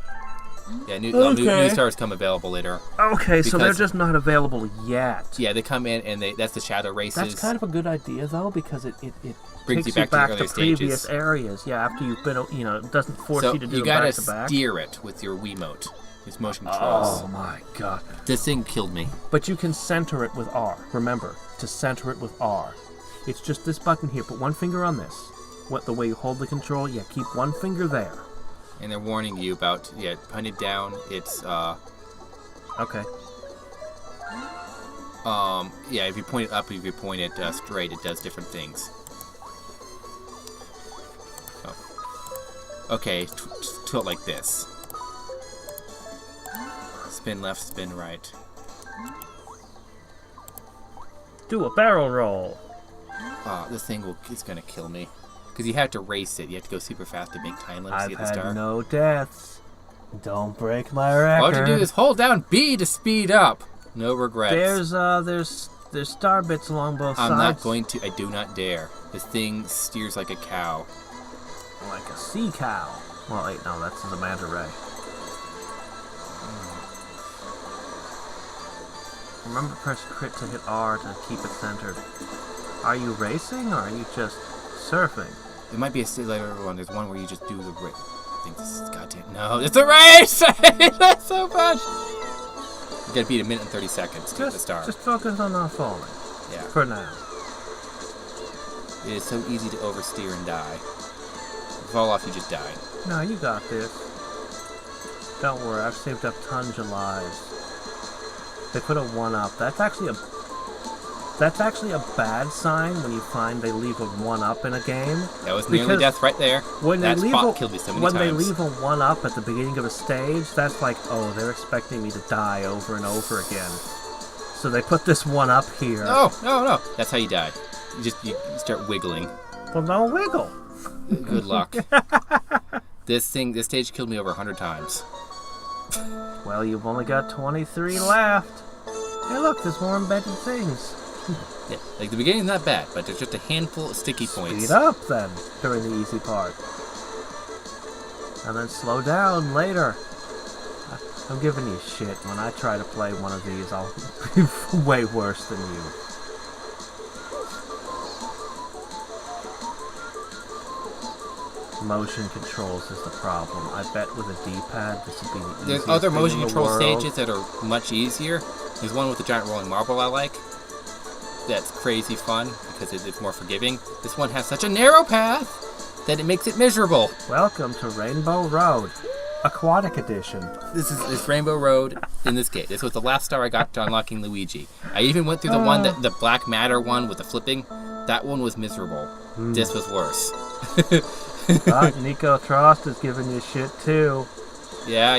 Yeah, new stars come available later. Okay, so they're just not available yet. Yeah, they come in and that's the shadow races. That's kind of a good idea though, because it brings takes you back to the earlier previous stages. areas. Yeah, after you've been, it doesn't force you to do So you them back gotta to back. steer it with your Wiimote. It's motion controls. Oh my god! This thing killed me. But you can center it with R. Remember to center it with R. It's just this button here. Put one finger on this. The way you hold the control. Yeah, keep one finger there. And they're warning you about point it down. It's Okay. Yeah, if you point it up, if you point it straight, it does different things. Oh. Okay, tilt like this. Spin left, spin right. Do a barrel roll. This thing is gonna kill me. Because you have to race it. You have to go super fast to make time limits to get the star. I've had no deaths. Don't break my record. All you do is hold down B to speed up. No regrets. There's star bits along both sides. I'm not going to. I do not dare. This thing steers like a cow. Like a sea cow. Well, wait, no, that's the manta ray. Remember, press crit to hit R to keep it centered. Are you racing or are you just surfing? It might be a later one. There's one where you just do the race. I think this is goddamn. No, it's a race! That's so much! You gotta beat 1 minute and 30 seconds to get the star. Just focus on not falling. Yeah. For now. It is so easy to oversteer and die. If you fall off, you just die. No, you got this. Don't worry, I've saved up tons of lives. They put a 1-up. That's actually a bad sign when you find they leave a 1-up in a game. That was nearly death right there. That spot killed me so many times. When they leave a 1-up at the beginning of a stage, that's like, oh, they're expecting me to die over and over again. So they put this 1-up here. No. That's how you die. You start wiggling. Well, don't wiggle. Good luck. This stage killed me over 100 times. Well, you've only got 23 left. Hey, look, there's more embedded things. Yeah, like the beginning's not bad, but there's just a handful of sticky points. Speed up then during the easy part, and then slow down later. I'm giving you shit. When I try to play one of these, I'll be way worse than you. Motion controls is the problem. I bet with a D-pad, this would be the easiest. There's other motion control world. stages that are much easier. There's one with the giant rolling marble I like. That's crazy fun because it's more forgiving. This one has such a narrow path that it makes it miserable. Welcome to Rainbow Road, Aquatic Edition. This Rainbow Road in this game. This was the last star I got to unlocking Luigi. I even went through the one the black matter one with the flipping. That one was miserable. This was worse. Nico Trost is giving you shit too. Yeah.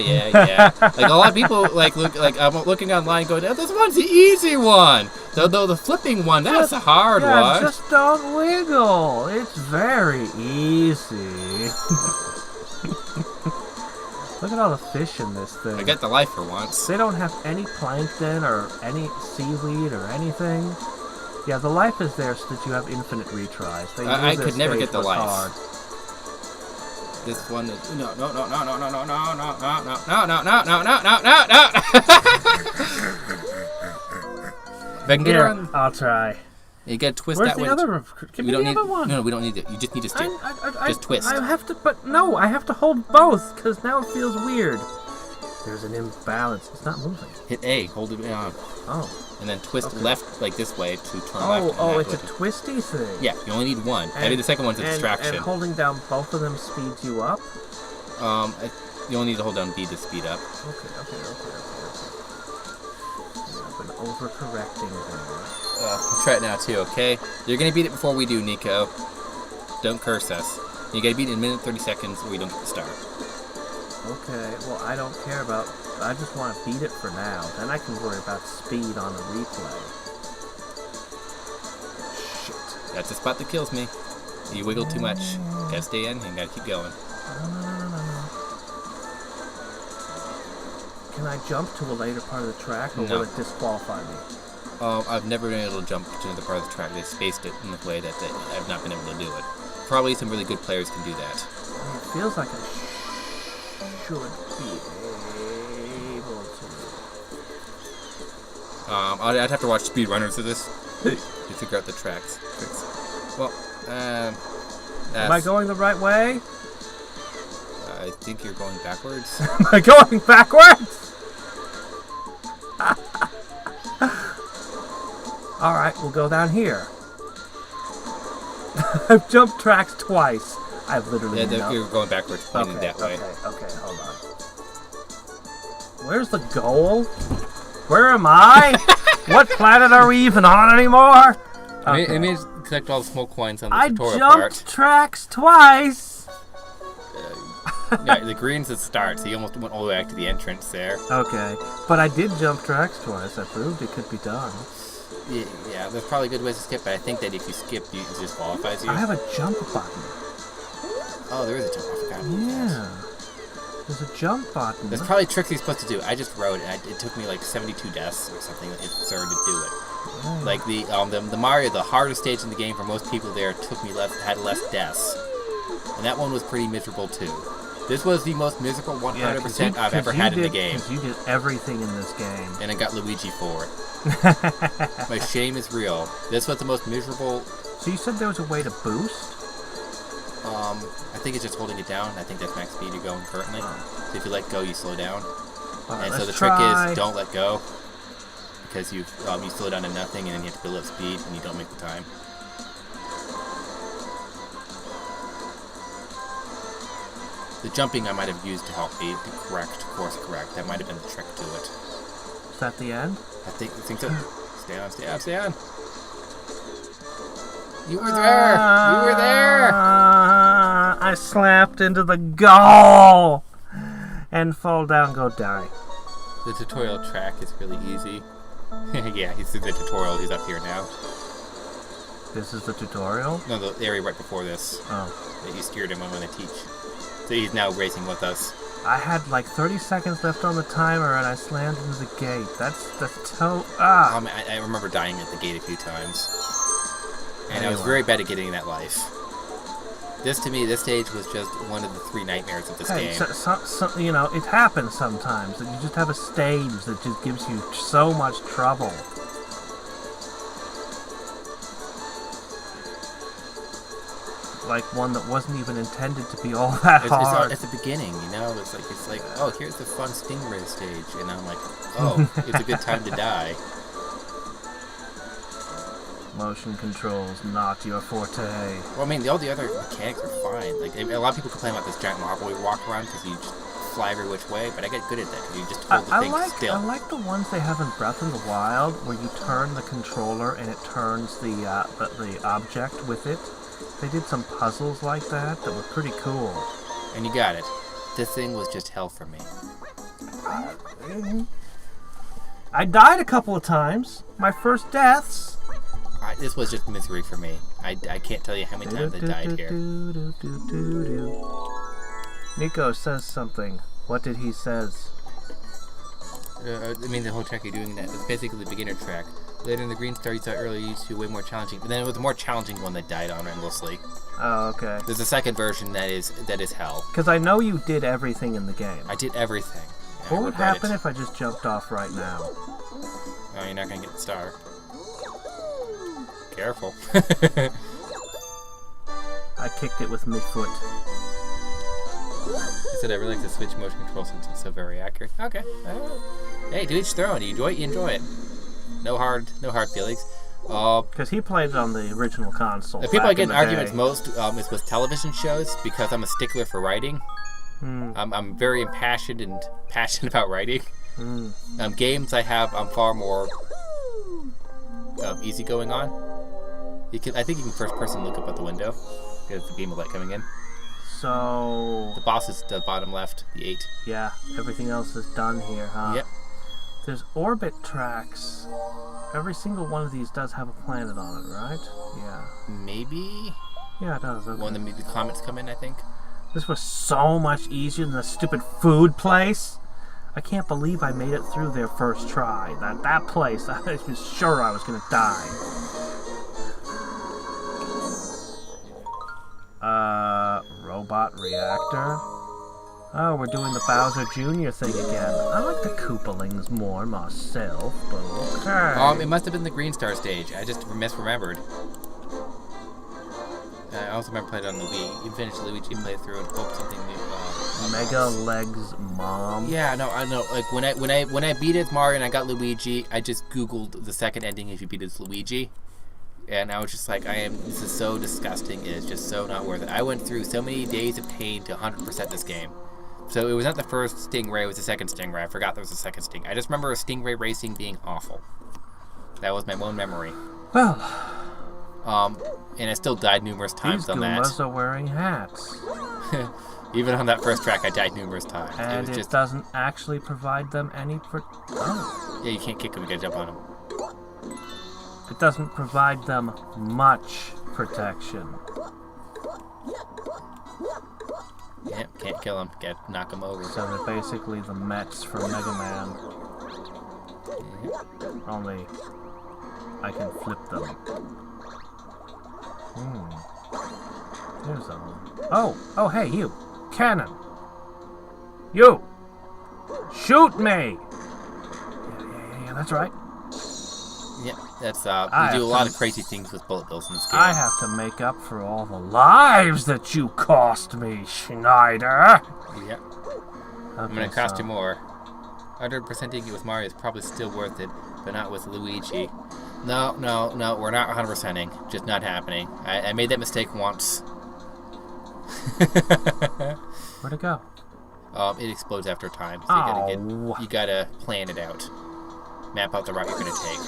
Like a lot of people I'm looking online going, oh, this one's the easy one. Though the flipping one, that's a hard one. Just don't wiggle. It's very easy. Look at all the fish in this thing. I got the life for once. They don't have any plankton or any seaweed or anything. Yeah, the life is there so that you have infinite retries. I could never get the life. Hard. This one is no. If I can get her on, I'll try. You gotta twist Where's that the way. other? Give me the other one. No, we don't need it. You just need to stick. Just twist. I have to, but no, I have to hold both because now it feels weird. There's an imbalance. It's not moving. Hit A. Hold it on. Oh. And then twist left like this way to turn left. Oh, it's a twisty thing. Yeah, you only need one. I did the second one's a distraction. And holding down both of them speeds you up? You only need to hold down B to speed up. Okay. I've been overcorrecting there. We'll try it now too, okay? You're gonna beat it before we do, Nico. Don't curse us. You gotta beat it in a minute 30 seconds or we don't get the star. Okay, well I don't care about... I just want to beat it for now. Then I can worry about speed on a replay. Shit. That's the spot that kills me. You wiggle too much. Gotta stay in and gotta keep going. No. Can I jump to a later part of the track or will it disqualify me? I've never been able to jump to another part of the track. They spaced it in a way that I've not been able to do it. Probably some really good players can do that. It feels like I should be able to. I'd have to watch speedrunners of this to figure out the tracks. Well, am I going the right way? I think you're going backwards. Am I going backwards? Alright, we'll go down here. I've jumped tracks twice. I've literally you're going backwards, pointing that way. Okay, hold on. Where's the goal? Where am I? What planet are we even on anymore? Okay. I mean, collect all the smoke coins on the tutorial part. I jumped tracks twice. Yeah, the green's the start, so you almost went all the way back to the entrance there. Okay, but I did jump tracks twice. I proved it could be done. Yeah, there's probably good ways to skip, but I think that if you skip, it disqualifies you. I have a jump button. Oh, there is a jump. I forgot. Yeah. There's a jump button. There's probably tricks you're supposed to do. I just wrote it, and it took me like 72 deaths or something in order to do it. Yeah. Like the Mario, the hardest stage in the game for most people there, had less deaths. And that one was pretty miserable too. This was the most miserable 100% I've ever had in the game. Because you did everything in this game. And I got Luigi for it. My shame is real. This was the most miserable... So you said there was a way to boost? I think it's just holding it down. I think that's max speed you're going currently. So if you let go, you slow down. Right, and so the trick is don't let go. Because you slow down to nothing and then you have to build up speed and you don't make the time. The jumping I might have used to help me to course correct. That might have been the trick to it. Is that the end? I think so. Stay on. You were there! I slapped into the goal! And fall down, go die. The tutorial track is really easy. Yeah, he's through the tutorial. He's up here now. This is the tutorial? No, the area right before this. Oh. That you steered him on when I teach. So he's now racing with us. I had like 30 seconds left on the timer and I slammed into the gate. That's I remember dying at the gate a few times. And I was very bad at getting that life. This stage was just one of the 3 nightmares of this game. So, you know, it happens sometimes that you just have a stage that just gives you so much trouble. Like one that wasn't even intended to be all that hard. It's the beginning, you know. It's like, oh, here's the fun Stingray stage, and I'm like, oh, it's a good time to die. Motion controls, not your forte. Well, I mean, all the other mechanics are fine. Like, a lot of people complain about this giant marble we walk around because you just fly every which way, but I get good at that because you just hold the thing still. I like the ones they have in Breath of the Wild where you turn the controller and it turns the object with it. They did some puzzles like that were pretty cool. And you got it. This thing was just hell for me. I died a couple of times. My first deaths. This was just misery for me. I can't tell you how many times I died here. Nico says something. What did he says? I mean, the whole track you're doing that. It's basically the beginner track. Later in the Green Star you saw earlier, you used to be way more challenging. But then it was a more challenging one that died on endlessly. Oh, okay. There's a second version that is hell. Because I know you did everything in the game. I did everything. What would happen if I just jumped off right now? Oh, you're not going to get the star. Careful. I kicked it with my foot. I said I really like the Switch motion control since it's so very accurate. Okay. Hey, to each their own. You enjoy it, you enjoy it. No hard feelings. Because he played it on the original console. The people I get in arguments most is with television shows because I'm a stickler for writing. I'm very impassioned and passionate about writing. Games I'm far more easy going on. I think you can first person look up at the window. There's the beam of light coming in. So the boss is the bottom left, the 8. Yeah, everything else is done here, huh? Yep. There's orbit tracks. Every single one of these does have a planet on it, right? Yeah. Maybe? Yeah, it does. Okay. One of the comets come in, I think. This was so much easier than the stupid food place. I can't believe I made it through their first try. That place, I was sure I was going to die. Robot reactor. Oh, we're doing the Bowser Jr. thing again. I like the Koopalings more myself, but okay. It must have been the Green Star stage. I just misremembered. I also remember playing it on the Wii. You finished Luigi playthrough and hope something new. Mega Legs Mom. Yeah, no, I know. Like when I beat it Mario and I got Luigi, I just Googled the second ending if you beat it as Luigi. And I was just like, this is so disgusting. It is just so not worth it. I went through so many days of pain to 100% this game. So it was not the first Stingray, it was the second Stingray. I forgot there was a second Sting. I just remember Stingray racing being awful. That was my one memory. Well. And I still died numerous times on that. These Goombas are wearing hats. Even on that first track, I died numerous times. And it doesn't actually provide them any Yeah, you can't kick them, you gotta jump on them. It doesn't provide them much protection. Yep, can't kill them. Knock them over. So they're basically the Mets from Mega Man. Yep. Only I can flip them. There's a one. Oh, hey, you. Cannon. You. Shoot me. Yeah, that's right. Yep, that's, we do a lot of crazy things with bullet bills in this game. I have to make up for all the lives that you cost me, Schneider. Yep. I'm gonna cost you more. 100%ing it with Mario is probably still worth it, but not with Luigi. No, we're not 100%ing. Just not happening. I made that mistake once. Where'd it go? It explodes after time, so you gotta plan it out. Map out the route you're gonna take.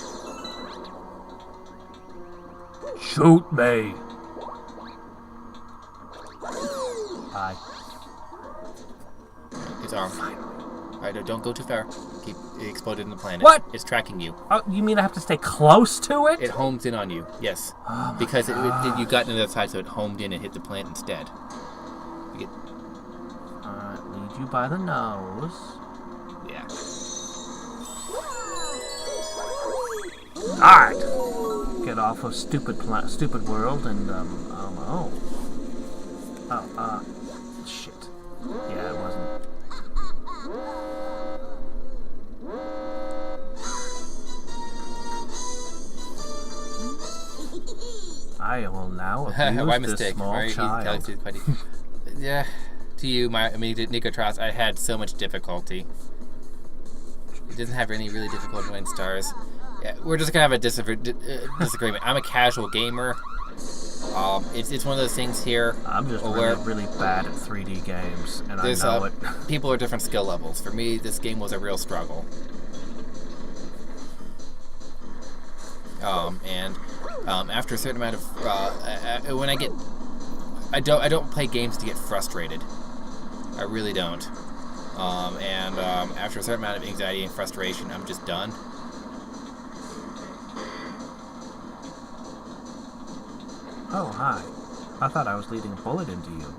Shoot me! Bye. It's armed. Alright, don't go too far. It exploded in the planet. What? It's tracking you. Oh, you mean I have to stay close to it? It homes in on you, yes. Oh because you got to the other side, so it homed in and hit the planet instead. Lead you by the nose. Yeah. Alright! Get off of stupid world and, shit. Yeah, it wasn't. I will now abuse this small child. Yeah, to you, Nico Tross, I had so much difficulty. It doesn't have any really difficult to win stars. Yeah, we're just gonna have a disagreement. I'm a casual gamer. It's one of those things here. I'm just where really bad at 3D games, and I there's know it. people are different skill levels. For me, this game was a real struggle. And after a certain amount of when I don't play games to get frustrated. I really don't. And after a certain amount of anxiety and frustration, I'm just done. Oh, hi. I thought I was leading a bullet into you.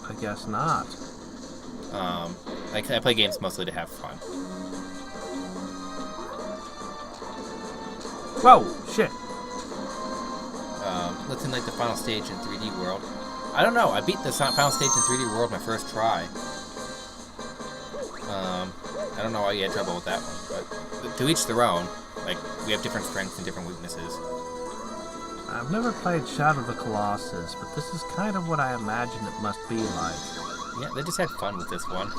I guess not. I play games mostly to have fun. Whoa, shit. Looking like the final stage in 3D World. I don't know. I beat the final stage in 3D World my first try. I don't know why you had trouble with that one, but to each their own. Like, we have different strengths and different weaknesses. I've never played Shadow of the Colossus, but this is kind of what I imagine it must be like. Yeah, they just had fun with this one.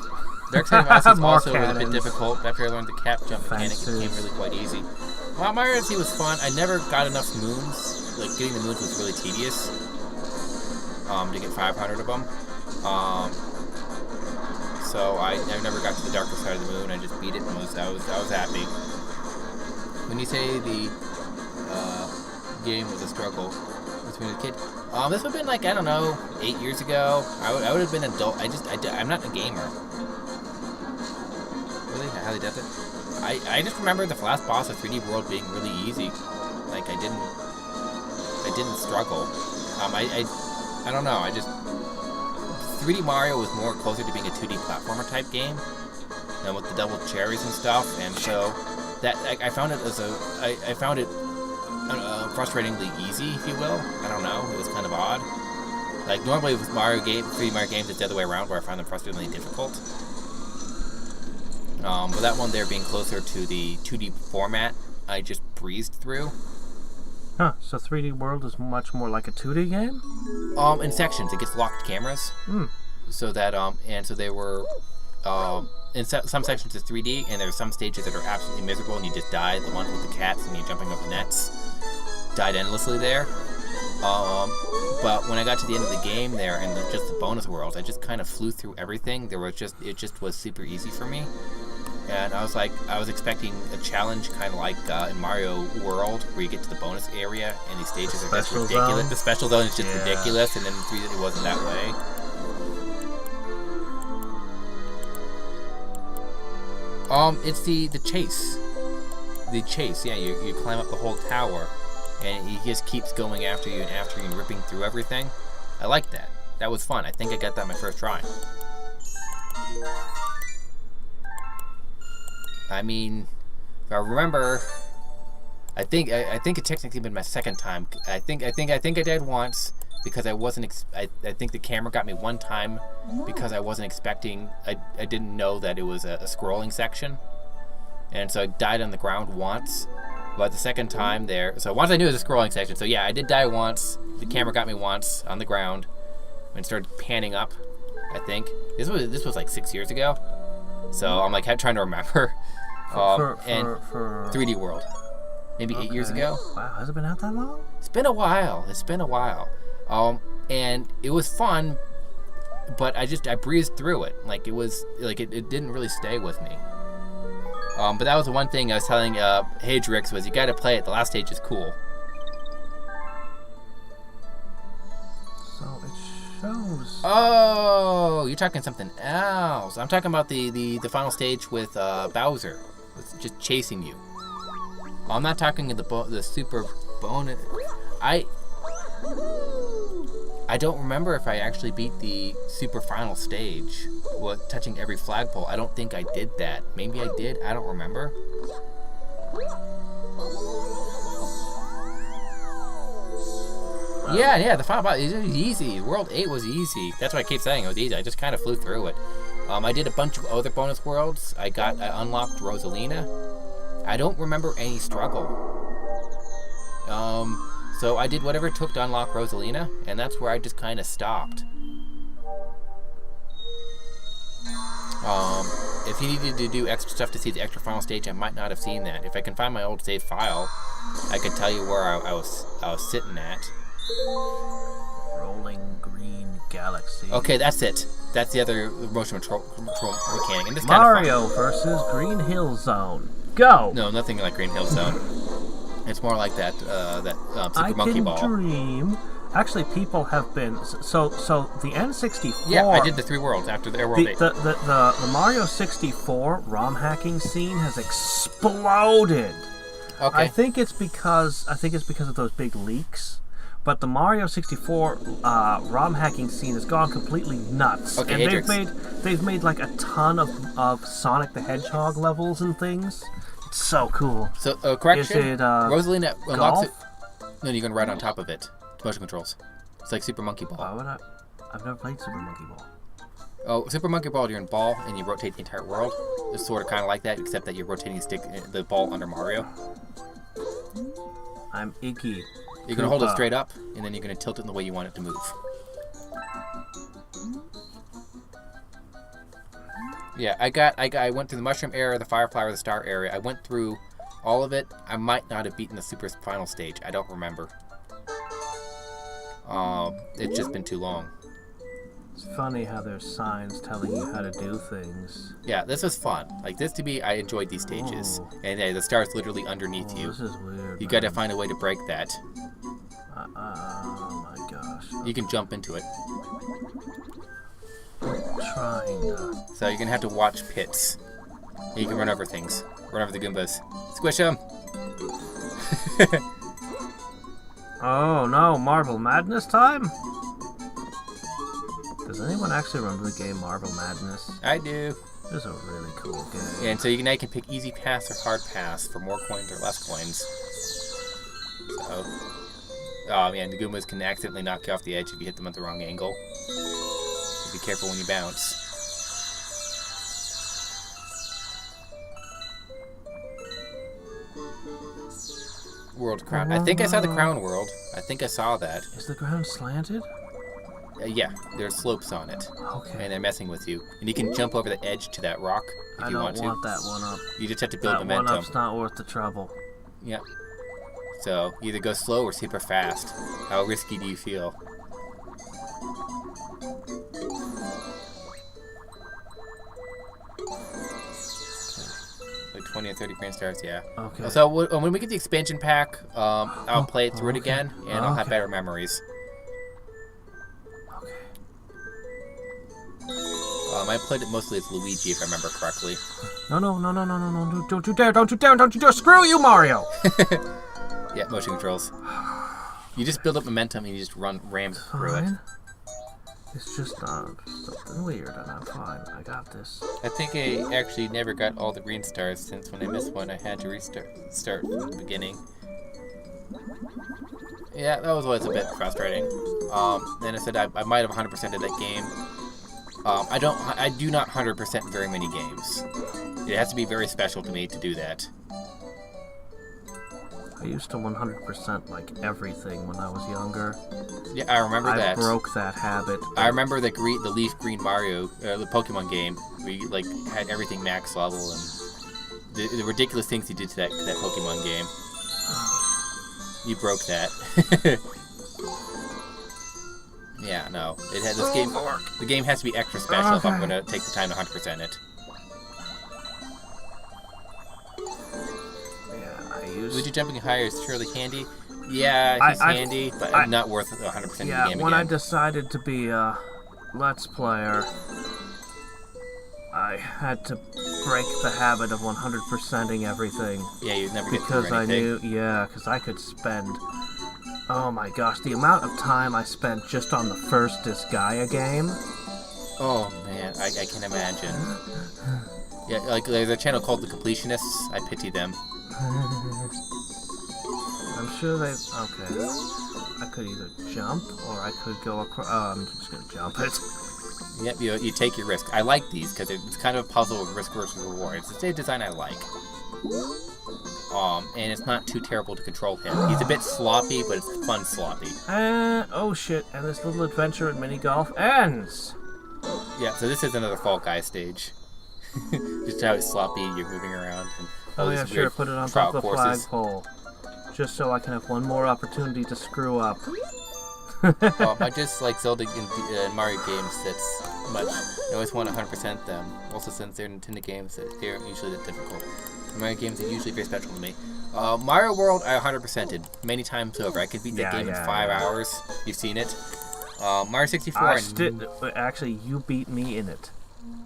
Dark Side of Odyssey also was a bit cannons. difficult. After I learned the cap jump mechanic, it became really quite easy. Well, Mario Odyssey was fun. I never got enough moons. Like, getting the moons was really tedious. To get 500 of them. So I never got to the darker side of the moon. I just beat it and I was happy. When you say the game was a struggle between a kid, this would have been like, I don't know, 8 years ago. I would have been an adult. I'm not a gamer. Really? How they did it? I just remember the last boss of 3D World being really easy. Like, I didn't struggle. I don't know. 3D Mario was more closer to being a 2D platformer type game, and with the double cherries and stuff, and so that I found it frustratingly easy, if you will. I don't know. It was kind of odd. Like, normally with 3D Mario games, it's the other way around, where I find them frustratingly difficult. But that one there being closer to the 2D format, I just breezed through. Huh, so 3D World is much more like a 2D game? In sections, it gets locked cameras. So that, and so they were, in some sections it's 3D, and there are some stages that are absolutely miserable, and you just die. The one with the cats and you jumping up the nets. Died endlessly there. But when I got to the end of the game there, and just the bonus worlds, I just kind of flew through everything. It just was super easy for me. And I was expecting a challenge kind of like in Mario World, where you get to the bonus area and these stages are just ridiculous. Zone? The special zone is just ridiculous, and then in 3D it wasn't that way. It's the chase. The chase, yeah, you climb up the whole tower, and he just keeps going after you and ripping through everything. I like that. That was fun. I think I got that my first try. I mean, if I remember, I think it technically been my second time. I think I died once because I wasn't. I think the camera got me one time because I wasn't expecting. I didn't know that it was a scrolling section, and so I died on the ground once. But the second time there, so once I knew it was a scrolling section. So yeah, I did die once. The camera got me once on the ground, and started panning up. I think this was like 6 years ago. So I'm like trying to remember. And 3D World, maybe 8 years ago. Wow, has it been out that long? It's been a while. And it was fun, but I breezed through it. Like it didn't really stay with me. But that was the one thing I was telling Hadriex was you got to play it. The last stage is cool. So it shows. Oh, you're talking something else. I'm talking about the final stage with Bowser. It's just chasing you. I'm not talking the super bonus. I don't remember if I actually beat the super final stage with touching every flagpole. I don't think I did that. Maybe I did. I don't remember. Yeah, the final boss is easy. World 8 was easy. That's why I keep saying it was easy. I just kind of flew through it. I did a bunch of other bonus worlds. I unlocked Rosalina. I don't remember any struggle. So I did whatever it took to unlock Rosalina, and that's where I just kind of stopped. If you needed to do extra stuff to see the extra final stage, I might not have seen that. If I can find my old save file, I could tell you where I was sitting at. Rolling green galaxy. Okay, that's it. That's the other motion control mechanic. And this kind of Mario versus Green Hill Zone. Go! No, nothing like Green Hill Zone. It's more like that Super Monkey Ball. I can dream. Actually, people have been so the N64. Yeah, I did the 3 worlds after the World 8. The Mario 64 ROM hacking scene has exploded. Okay. I think it's because of those big leaks. But the Mario 64 ROM hacking scene has gone completely nuts. Okay, and Hadriex. they've made like a ton of Sonic the Hedgehog levels and things. It's so cool. So, correction. Is it Rosalina unlocks golf? it. No, you're gonna ride on top of it. It's motion controls. It's like Super Monkey Ball. Why would I? I've never played Super Monkey Ball. Oh, Super Monkey Ball, you're in ball and you rotate the entire world. It's sort of kind of like that, except that you're rotating the ball under Mario. I'm Iggy. You're gonna hold it straight up, and then you're gonna tilt it in the way you want it to move. Yeah, I went through the mushroom area, the firefly, or the star area. I went through all of it. I might not have beaten the super final stage. I don't remember. It's just been too long. It's funny how there's signs telling you how to do things. Yeah, this was fun. Like this to me, I enjoyed these stages. Oh. And the star's literally underneath you. This is weird. You gotta find a way to break that. Oh my gosh. You can jump into it. I'm trying to. So you're gonna have to watch pits. And you can run over things. Run over the Goombas. Squish them! Oh no, Marble Madness time? Does anyone actually remember the game Marble Madness? I do. It was a really cool game. Yeah, and so now you can pick easy pass or hard pass for more coins or less coins. So, yeah, the Goombas can accidentally knock you off the edge if you hit them at the wrong angle. So be careful when you bounce. World Crown. I think I saw the Crown World. I think I saw that. Is the ground slanted? Yeah, there's slopes on it. Okay. And they're messing with you. And you can jump over the edge to that rock if you want to. I don't want that one up. You just have to build That momentum. one up's not worth the trouble. Yep. So, either go slow or super fast. How risky do you feel? Like 20 or 30 grand stars, yeah. Okay. So, when we get the expansion pack, I'll play it through it again, and I'll have better memories. Okay. I played it mostly as Luigi, if I remember correctly. No, don't you dare, screw you, Mario! Yeah, motion controls. You just build up momentum and you just ram through it. It's just something weird, and I'm fine. I got this. I think I actually never got all the green stars, since when I missed one, I had to start from the beginning. Yeah, that was always a bit frustrating. Then I said I might have 100%ed that game. I do not 100% very many games. It has to be very special to me to do that. I used to 100% like everything when I was younger. Yeah, I remember that. I broke that habit. I remember the leaf green Mario, the Pokemon game. We like had everything max level and the ridiculous things he did to that Pokemon game. You broke that. Yeah, no. It had this game. The game has to be extra special if I'm gonna take the time to 100% it. Luigi jumping higher is surely handy. Yeah, he's handy, but not worth 100% of the game again. Yeah, when I decided to be a Let's Player, I had to break the habit of 100%ing everything. Yeah, you'd never get through anything. Because I knew, because I could spend, oh my gosh, the amount of time I spent just on the first Disgaea game. Oh man, I can imagine. Yeah, like there's a channel called The Completionists. I pity them. I'm sure they. Okay. I could either jump or I could go across. Oh, I'm just gonna jump it. Yep, you take your risk. I like these because it's kind of a puzzle with risk versus reward. It's a stage design I like. And it's not too terrible to control him. He's a bit sloppy, but it's fun sloppy. Oh shit! And this little adventure at mini golf ends. Yeah, so this is another Fall Guy stage. Just how it's sloppy, you're moving around. And oh yeah, sure. Put it on top of the flagpole, just so I can have one more opportunity to screw up. I just like Zelda and Mario games that's much. I always want to 100% them. Also, since they're Nintendo games, they're usually that difficult. Mario games are usually very special to me. Mario World, I 100%ed many times over. I could beat that game in 5 hours. You've seen it. Mario 64. Actually, you beat me in it.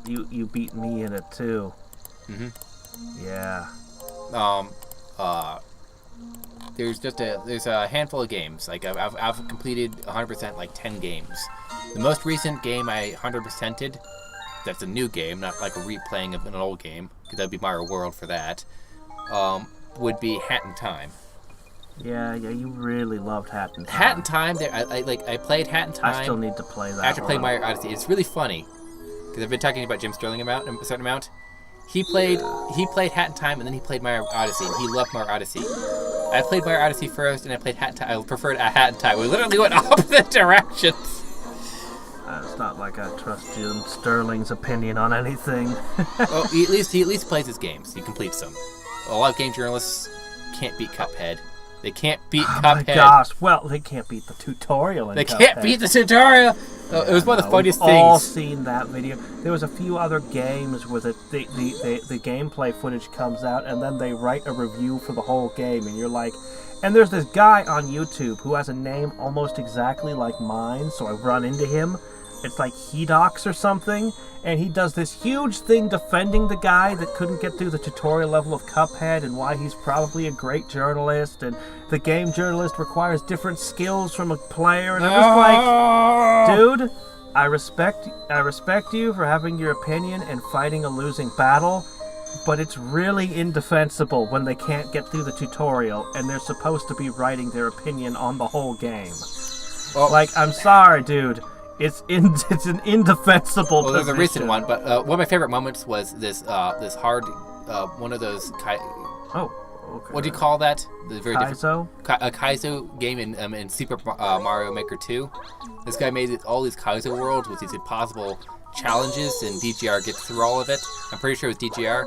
You beat me in it too. Yeah. There's a handful of games. Like I've completed 100% like 10 games. The most recent game I 100%ed, that's a new game, not like a replaying of an old game, because that'd be Mario World for that. Would be Hat in Time. Yeah, you really loved Hat in Time. Hat in Time, I played Hat in Time. I still need to play that. After playing Mario Odyssey, it's really funny because I've been talking about Jim Sterling a certain amount. He played Hat in Time, and then he played Mario Odyssey, and he loved Mario Odyssey. I played Mario Odyssey first, and I played Hat in Time. I preferred Hat in Time. We literally went opposite directions. It's not like I trust Jim Sterling's opinion on anything. Well, he at least plays his games. He completes them. A lot of game journalists can't beat Cuphead. They can't beat Cuphead. My gosh, well, they can't beat the tutorial in They Cuphead. Can't beat the tutorial! It was one of the funniest things. We've all seen that video. There was a few other games where the gameplay footage comes out, and then they write a review for the whole game, and you're like... And there's this guy on YouTube who has a name almost exactly like mine, so I run into him. It's like Hadriex or something, and he does this huge thing defending the guy that couldn't get through the tutorial level of Cuphead and why he's probably a great journalist, and the game journalist requires different skills from a player, and I was like, dude, I respect you for having your opinion and fighting a losing battle, but it's really indefensible when they can't get through the tutorial and they're supposed to be writing their opinion on the whole game. Like, I'm sorry, dude. It's an indefensible position. There's a recent one, but one of my favorite moments was this hard one of those okay. What do you call that? The very Kaizo? A Kaizo game in Super Mario Maker 2. This guy made all these Kaizo worlds with these impossible challenges, and DGR gets through all of it. I'm pretty sure it was DGR.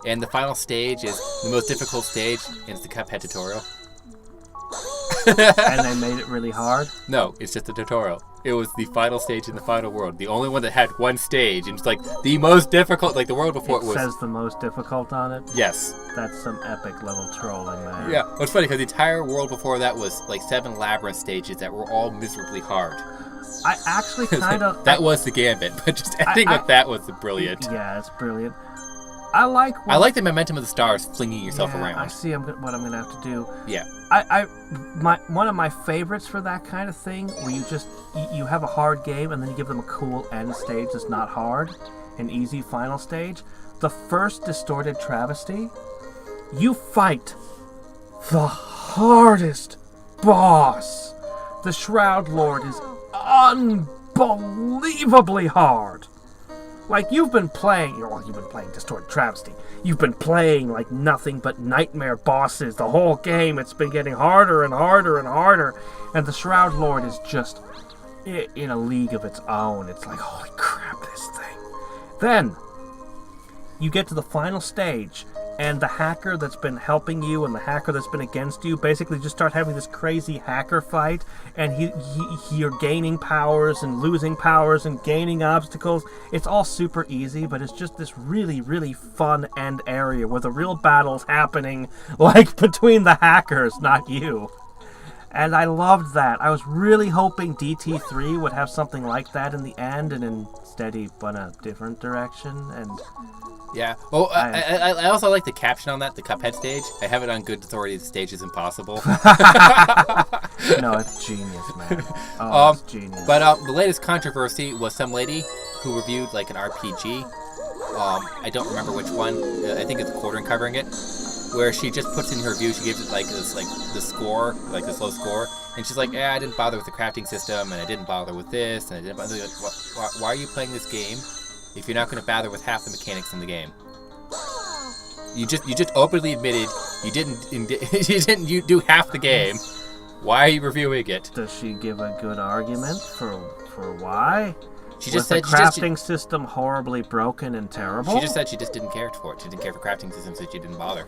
And the final stage is the most difficult stage, and it's the Cuphead tutorial. And they made it really hard? No, it's just a tutorial. It was the final stage in the final world. The only one that had one stage, and it's like the most difficult, like the world before it was... It says the most difficult on it? Yes. That's some epic level trolling there. Yeah, it's funny because the entire world before that was like 7 labyrinth stages that were all miserably hard. I actually kind of... That was the gambit, but just ending with that was brilliant. Yeah, it's brilliant. I like the momentum of the stars flinging yourself around. I see what I'm going to have to do. Yeah. One of my favorites for that kind of thing, where you have a hard game and then you give them a cool end stage that's not hard, an easy final stage. The first Distorted Travesty, you fight the hardest boss. The Shroud Lord is unbelievably hard. Like, you've been playing Distorted Travesty. You've been playing like nothing but nightmare bosses the whole game. It's been getting harder and harder and harder. And the Shroud Lord is just in a league of its own. It's like, holy crap, this thing. Then, you get to the final stage, and the hacker that's been helping you and the hacker that's been against you basically just start having this crazy hacker fight, and you're gaining powers and losing powers and gaining obstacles. It's all super easy, but it's just this really, really fun end area where the real battle's happening, like, between the hackers, not you. And I loved that. I was really hoping DT3 would have something like that in the end, and instead he went a different direction, and... Yeah. Well, I also like the caption on that, the Cuphead stage. I have it on good authority. The stage is impossible. No, it's genius, man. Oh, it's genius. But the latest controversy was some lady who reviewed like an RPG. I don't remember which one. I think it's Quartering covering it, where she just puts in her review. She gives it like this, like the score, like this low score, and she's like, "Yeah, I didn't bother with the crafting system, and I didn't bother with this, and I didn't bother." Like, why are you playing this game if you're not going to bother with half the mechanics in the game? You just openly admitted you didn't do half the game. Why are you reviewing it? Does she give a good argument for why? She just Was said the crafting system horribly broken and terrible? She just said she just didn't care for it. She didn't care for crafting systems, so she didn't bother.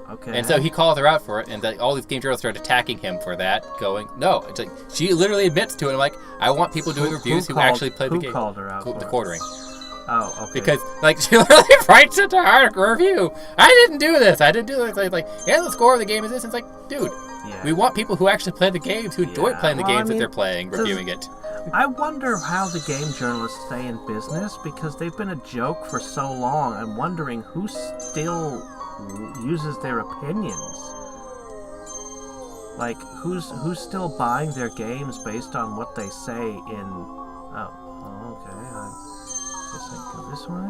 Okay. And so he calls her out for it, and all these game journalists start attacking him for that, going, no. It's like, she literally admits to it. I'm like, I want people doing reviews who actually play the game. Who called her out for the quartering. Oh, okay. Because, like, she literally writes it to her review. I didn't do this. I didn't do this. Like, and the score of the game is this. It's like, dude, we want people who actually play the games, who enjoy playing the games that they're playing, reviewing it. I wonder how the game journalists stay in business, because they've been a joke for so long. I'm wondering who still uses their opinions. Like, who's still buying their games based on what they say in... Oh, okay. I guess I go this way.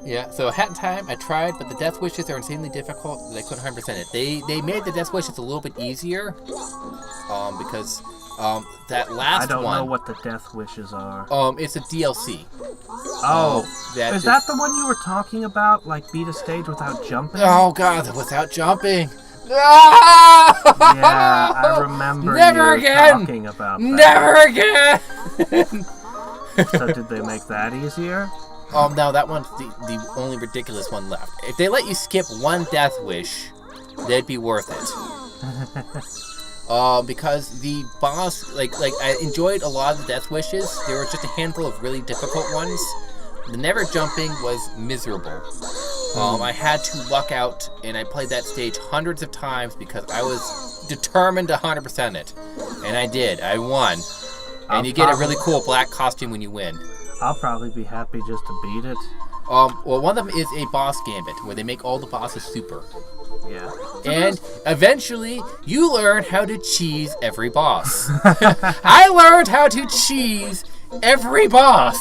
Yeah, so Hat in Time, I tried, but the death wishes are insanely difficult. I couldn't 100% it. They made the death wishes a little bit easier, because that last one... I don't know what the death wishes are. It's a DLC. Oh, is that the one you were talking about? Like, beat a stage without jumping? Oh god, without jumping. Yeah, I remember talking about that. Never again! So did they make that easier? No, that one's the only ridiculous one left. If they let you skip one death wish, they'd be worth it. Because the boss, like I enjoyed a lot of the death wishes. There were just a handful of really difficult ones. The never jumping was miserable. I had to luck out, and I played that stage hundreds of times because I was determined to 100% it. And I did. I won. And you get a really cool black costume when you win. I'll probably be happy just to beat it. Well, one of them is a boss gambit, where they make all the bosses super. Yeah. And eventually, you learn how to cheese every boss. I learned how to cheese every boss.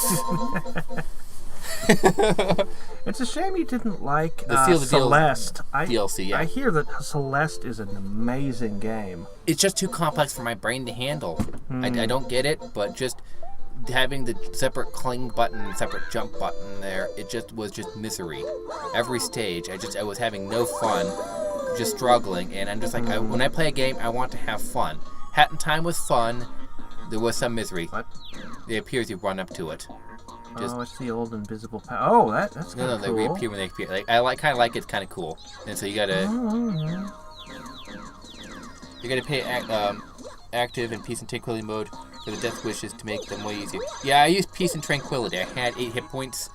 It's a shame you didn't like the Celeste. DLC, yeah. I hear that Celeste is an amazing game. It's just too complex for my brain to handle. I don't get it, but just having the separate cling button and separate jump button there, it just was just misery. Every stage, I was having no fun, just struggling, and I'm just like, when I play a game, I want to have fun. Hat in Time was fun. There was some misery. What? It appears you run up to it. It's the old invisible power. Oh, that's kind of cool. No, they reappear when they appear. Like, I kind of like it. It's kind of cool. And so you gotta pay active and peace and tranquility mode for the death wishes to make them way easier. Yeah, I used peace and tranquility. I had 8 hit points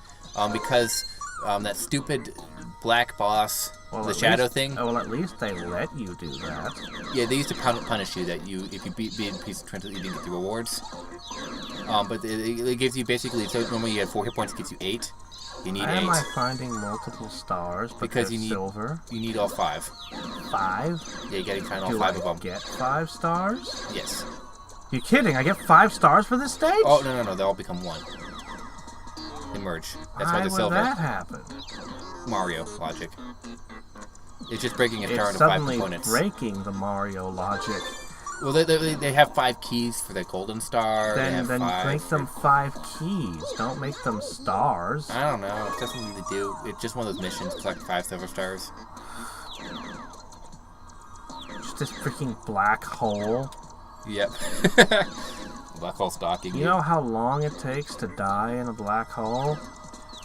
because that stupid black boss, the shadow thing. Oh, well, at least they let you do that. Yeah, they used to punish you if you beat peace and tranquility, you didn't get the rewards. But it gives you basically, so normally you have 4 hit points, it gives you 8. You need 8. Am I finding multiple stars because you need silver? You need all 5. 5? Yeah, you gotta find all 5 of them. Do I get 5 stars? Yes. You're kidding? I get 5 stars for this stage? Oh, no, they all become 1. They merge. That's why they're silver. Why would that happen? Mario logic. It's just breaking a star into 5 components. It's suddenly breaking the Mario logic. Well, they have 5 keys for the golden star. Then make them 5 keys. Don't make them stars. I don't know. It's just something to do. It's just one of those missions. Collect 5 silver stars. Just this freaking black hole. Yep. Black hole stalking. You know how long it takes to die in a black hole?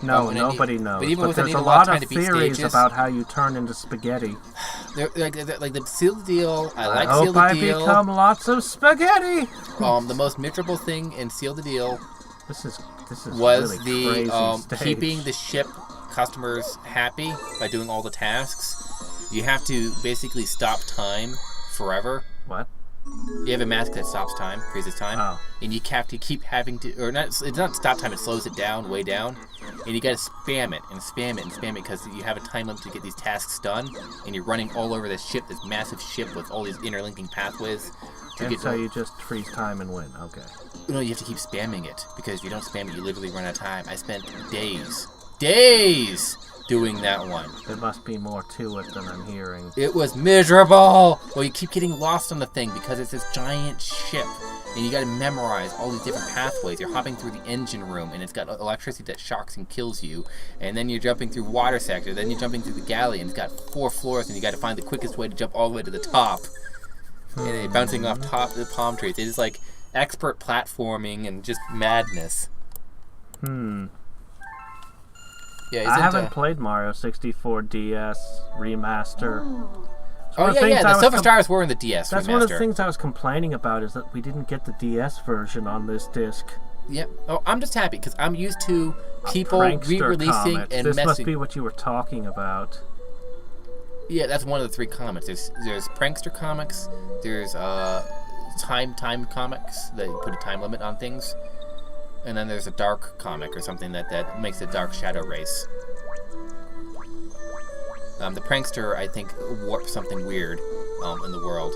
No, nobody knows. But there's a lot of theories about how you turn into spaghetti. Like the Seal the Deal. I hope I become lots of spaghetti. The most miserable thing in Seal the Deal. This is was really the keeping the ship customers happy by doing all the tasks. You have to basically stop time forever. What? You have a mask that stops time, freezes time, and you have to keep having to, or not, it's not stop time, it slows it down, way down, and you gotta spam it, and spam it, and spam it, because you have a time limit to get these tasks done, and you're running all over this ship, this massive ship with all these interlinking pathways. So you just freeze time and win, okay. No, you have to keep spamming it, because if you don't spam it, you literally run out of time. I spent days doing that one. There must be more to it than I'm hearing. It was miserable! Well, you keep getting lost on the thing because it's this giant ship, and you gotta memorize all these different pathways. You're hopping through the engine room, and it's got electricity that shocks and kills you, and then you're jumping through water sector, then you're jumping through the galley, and it's got 4 floors, and you gotta find the quickest way to jump all the way to the top. And then bouncing off top of the palm trees. It is like expert platforming and just madness. Yeah, I haven't played Mario 64 DS remaster. Oh yeah. The Silver Stars were in the DS. That's remaster. one of the things I was complaining about is that we didn't get the DS version on this disc. Yep. Oh, I'm just happy because I'm used to people re-releasing comics. and this messing. Must be what you were talking about. Yeah, that's one of the 3 comics. There's prankster comics. There's time comics that put a time limit on things, and then there's a dark comic or something that makes a dark shadow race. The prankster, I think, warps something weird in the world.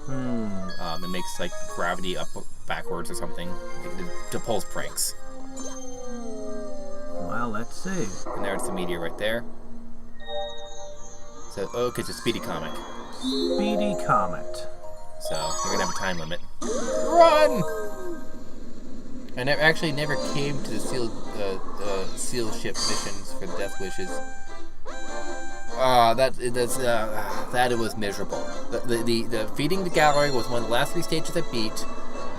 It makes like gravity up backwards or something to pulls pranks. Well, let's see. And there's the meteor right there. So, okay, it's a speedy comic. Speedy Comet. So, you're gonna have a time limit. Run! I actually never came to the seal ship missions for the Death Wishes. That was miserable. The feeding the gallery was one of the last 3 stages I beat.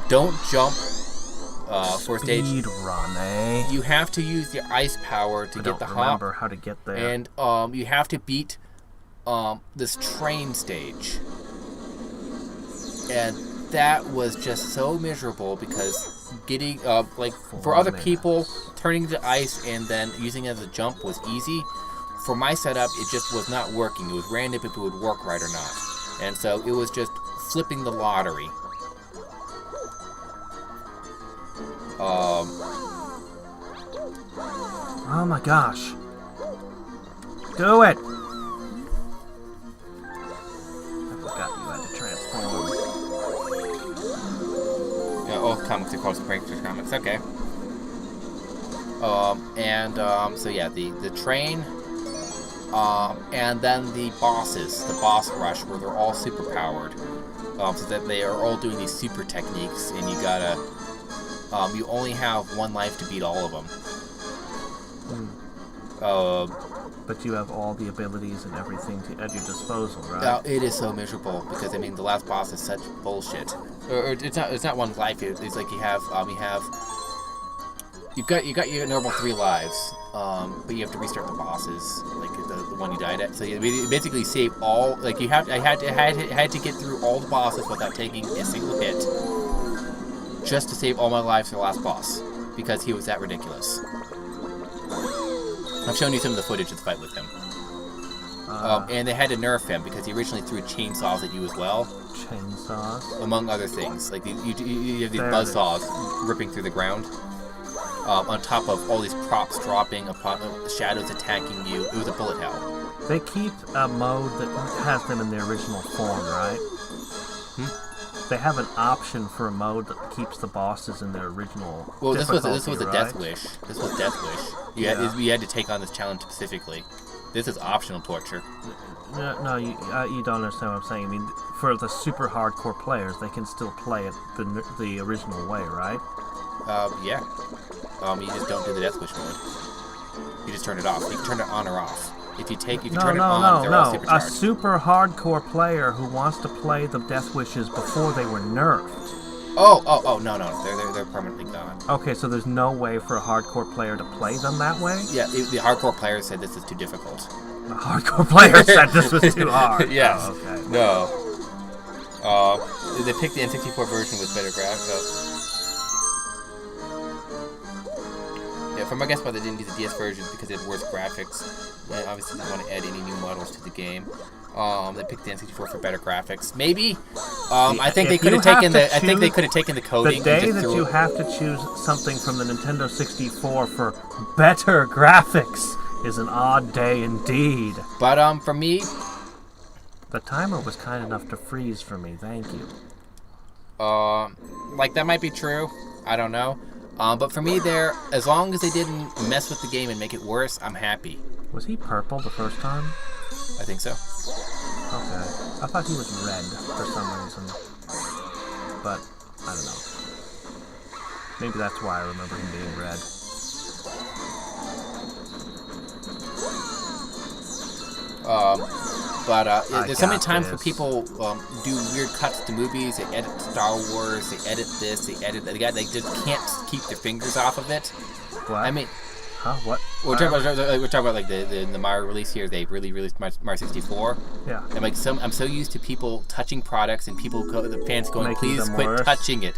Don't jump for a stage. Speed run, eh? You have to use your ice power to get the hop. I don't remember how to get there. And you have to beat this train stage. And that was just so miserable because getting for other people, turning the ice and then using it as a jump was easy. For my setup, it just was not working. It was random if it would work right or not. And so it was just flipping the lottery. Oh my gosh. Do it! I forgot you had to transform. Yeah, comics are called prankster comics. Okay. So yeah, the train... and then the bosses, the boss rush, where they're all super powered, so that they are all doing these super techniques, and you gotta, you only have 1 life to beat all of them. But you have all the abilities and everything at your disposal, right? It is so miserable because I mean the last boss is such bullshit. Or it's not 1 life. It's like you got your normal 3 lives, but you have to restart the bosses, like the one you died at. So you basically save all. Like I had to get through all the bosses without taking a single hit, just to save all my lives for the last boss, because he was that ridiculous. I've shown you some of the footage of the fight with him, and they had to nerf him because he originally threw chainsaws at you as well. Chainsaws, among other things, like you have these buzzsaws ripping through the ground. On top of all these props dropping, upon shadows attacking you. It was a bullet hell. They keep a mode that has them in their original form, right? They have an option for a mode that keeps the bosses in their original. Well, this was a right? Death Wish. This was Death Wish. You had to take on this challenge specifically. This is optional torture. No, you don't understand what I'm saying. I mean, for the super hardcore players, they can still play it the original way, right? Yeah. You just don't do the Death Wish mode. You just turn it off. You can turn it on or off. If you turn it on, they're all supercharged. A super hardcore player who wants to play the Death Wishes before they were nerfed. No. They're permanently gone. Okay, so there's no way for a hardcore player to play them that way? Yeah, the hardcore player said this is too difficult. The hardcore player said this was too hard. Yes. Oh, okay. No. They picked the N64 version with better graphics. Yeah, from my guess why they didn't do the DS version because it had worse graphics. And obviously didn't want to add any new models to the game. They picked the N64 for better graphics. Maybe. I think they could have taken the. I think they could have taken the coding. The day that you have to choose something from the Nintendo 64 for better graphics is an odd day indeed. But for me, the timer was kind enough to freeze for me. Thank you. Like that might be true. I don't know. But for me, as long as they didn't mess with the game and make it worse, I'm happy. Was he purple the first time? I think so. Okay. I thought he was red for some reason. But, I don't know. Maybe that's why I remember him being red. There's so many times where people do weird cuts to movies. They edit Star Wars. They edit this. They edit that. They just can't keep their fingers off of it. What? I mean, Huh? What? We're talking about like the Mario release here. They really released Mario 64. Yeah. And like I'm so used to people touching products and the fans going, Making please them quit worse. touching it.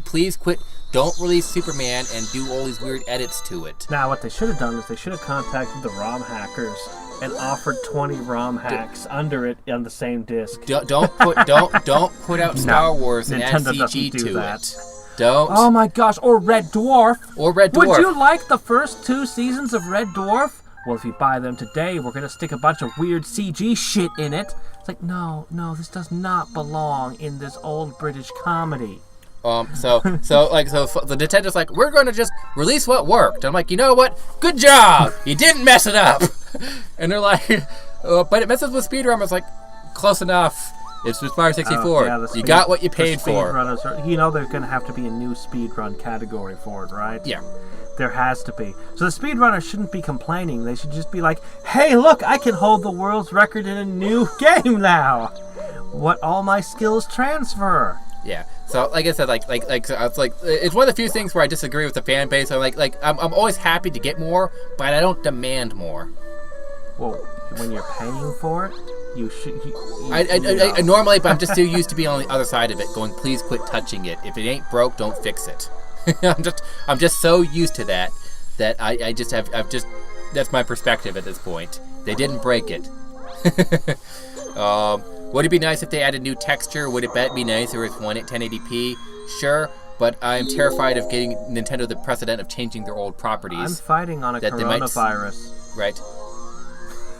Please quit. Don't release Superman and do all these weird edits to it. Now, what they should have done is they should have contacted the ROM hackers and offered 20 ROM hacks under it on the same disc. Don't put out Star Wars and add Nintendo CG doesn't do to that. it. Don't. Oh my gosh, or Red Dwarf. Would Would you like the first 2 seasons of Red Dwarf? Well, if you buy them today, we're going to stick a bunch of weird CG shit in it. It's like, no, this does not belong in this old British comedy. So the Nintendo's like, we're going to just release what worked. I'm like, you know what? Good job. You didn't mess it up. And they're like, but it messes with speedrun. I was like, close enough. It's just Mario 64. You got what you paid for. You know there's going to have to be a new speedrun category for it, right? Yeah. There has to be. So the speedrunners shouldn't be complaining. They should just be like, hey, look, I can hold the world's record in a new game now. What all my skills transfer. Yeah. So like I said, it's one of the few things where I disagree with the fan base. I'm always happy to get more, but I don't demand more. Well, when you're paying for it, you should. I normally, but I'm just too used to being on the other side of it, going, please quit touching it. If it ain't broke, don't fix it. I'm just so used to that that's my perspective at this point. They didn't break it. Would it be nice if they added new texture? Would it be nice if it's 1080p? Sure, but I'm terrified of getting Nintendo the precedent of changing their old properties. I'm fighting on a coronavirus. Right.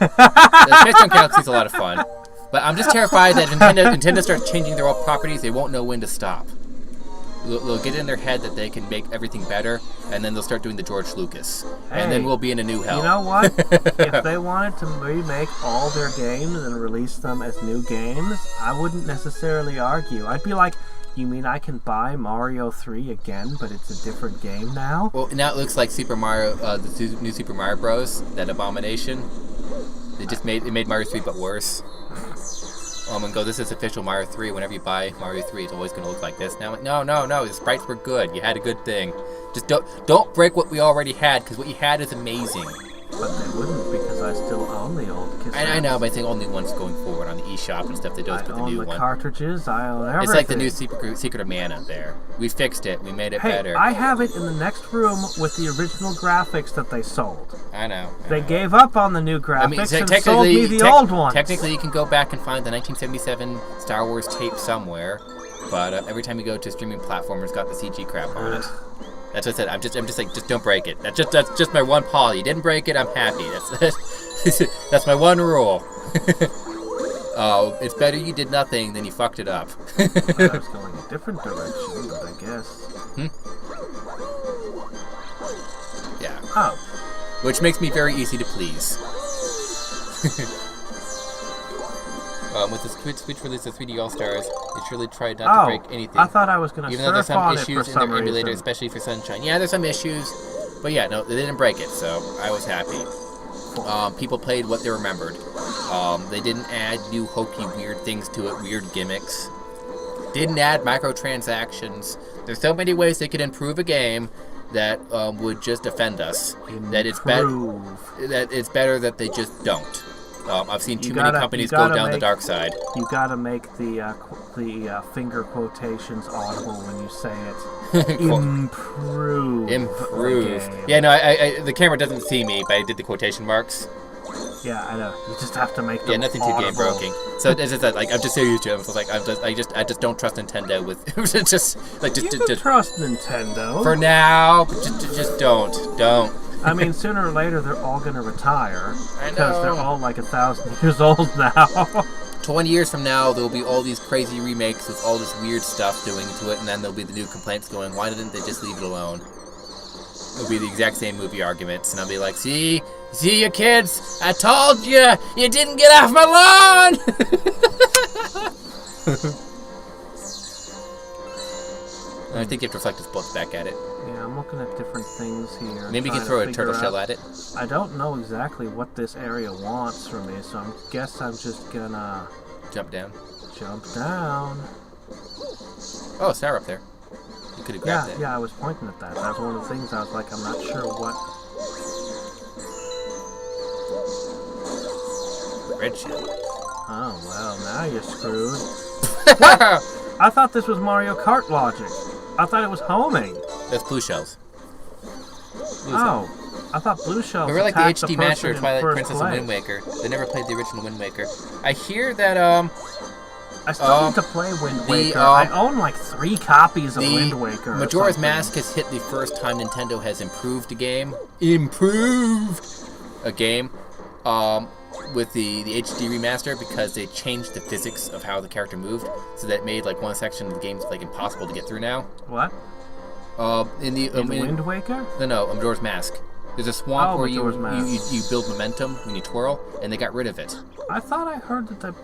The Space Jam Galaxy is a lot of fun, but I'm just terrified that Nintendo starts changing their old properties. They won't know when to stop. They'll get in their head that they can make everything better, and then they'll start doing the George Lucas. Hey, and then we'll be in a new hell. You know what? If they wanted to remake all their games and release them as new games, I wouldn't necessarily argue. I'd be like, you mean I can buy Mario 3 again, but it's a different game now? Well, now it looks like Super Mario, the new Super Mario Bros., that abomination. They made Mario 3 but worse. And go, this is official Mario 3. Whenever you buy Mario 3, it's always going to look like this. Now, no, the sprites were good. You had a good thing. Just don't break what we already had, because what you had is amazing. But they wouldn't, because I still own the old cassettes. I know, but I think all new ones going forward on the eShop and stuff. They don't put the new one. I own the cartridges. I own everything. It's like the new Secret of Mana there. We fixed it. We made it better. I have it in the next room with the original graphics that they sold. I know. They gave up on the new graphics and sold me the old ones. Technically, you can go back and find the 1977 Star Wars tape somewhere, but every time you go to a streaming platform, it's got the CG crap on it. That's what I said. I'm just like, just don't break it. That's just my one policy. You didn't break it, I'm happy. That's my one rule. It's better you did nothing than you fucked it up. I was going a different direction, but I guess. Yeah. Oh. Which makes me very easy to please. With the Switch release of 3D All-Stars, they surely tried not to break anything. I thought I was going to even though there's some issues in their emulator, reason. especially for Sunshine. Yeah, there's some issues, but yeah, no, they didn't break it, so I was happy. People played what they remembered. They didn't add new hokey weird things to it, weird gimmicks. Didn't add microtransactions. There's so many ways they could improve a game that would just offend us. That it's better that they just don't. I've seen too many companies go down the dark side. You gotta make the finger quotations audible when you say it. Improve. Yeah, no, the camera doesn't see me, but I did the quotation marks. Yeah, I know. You just have to make them nothing too game broken. So it's just that, like, I'm just so used to it. So, like, I just don't trust Nintendo with just trust Nintendo for now. But just don't. I mean, sooner or later, they're all going to retire. I know. Because they're all like 1,000 years old now. 20 years from now, there'll be all these crazy remakes with all this weird stuff doing to it, and then there'll be the new complaints going, why didn't they just leave it alone? It'll be the exact same movie arguments, and I'll be like, see you kids? I told you! You didn't get off my lawn! And I think you have to reflect his books back at it. Yeah, I'm looking at different things here. Maybe you can throw a turtle shell at it. I don't know exactly what this area wants from me, so I guess I'm just gonna... Jump down. Oh, Sarah up there. You could have grabbed it. Yeah, I was pointing at that. That was one of the things I was like, I'm not sure what red shell. Oh, well, now you're screwed. I thought this was Mario Kart logic. I thought it was homing. That's blue shells. I thought blue shells Remember like the attacked HD person Master, in Twilight first Princess, place. and Wind Waker. They never played the original Wind Waker. I hear that I still need to play Wind Waker. I own like 3 copies of Wind Waker. Majora's Mask has hit the first time Nintendo has improved a game. With the HD remaster, because they changed the physics of how the character moved, so that made like one section of the game like impossible to get through now. What? In Wind Waker? No, Majora's Mask. There's a swamp where you build momentum when you twirl, and they got rid of it. I thought I heard that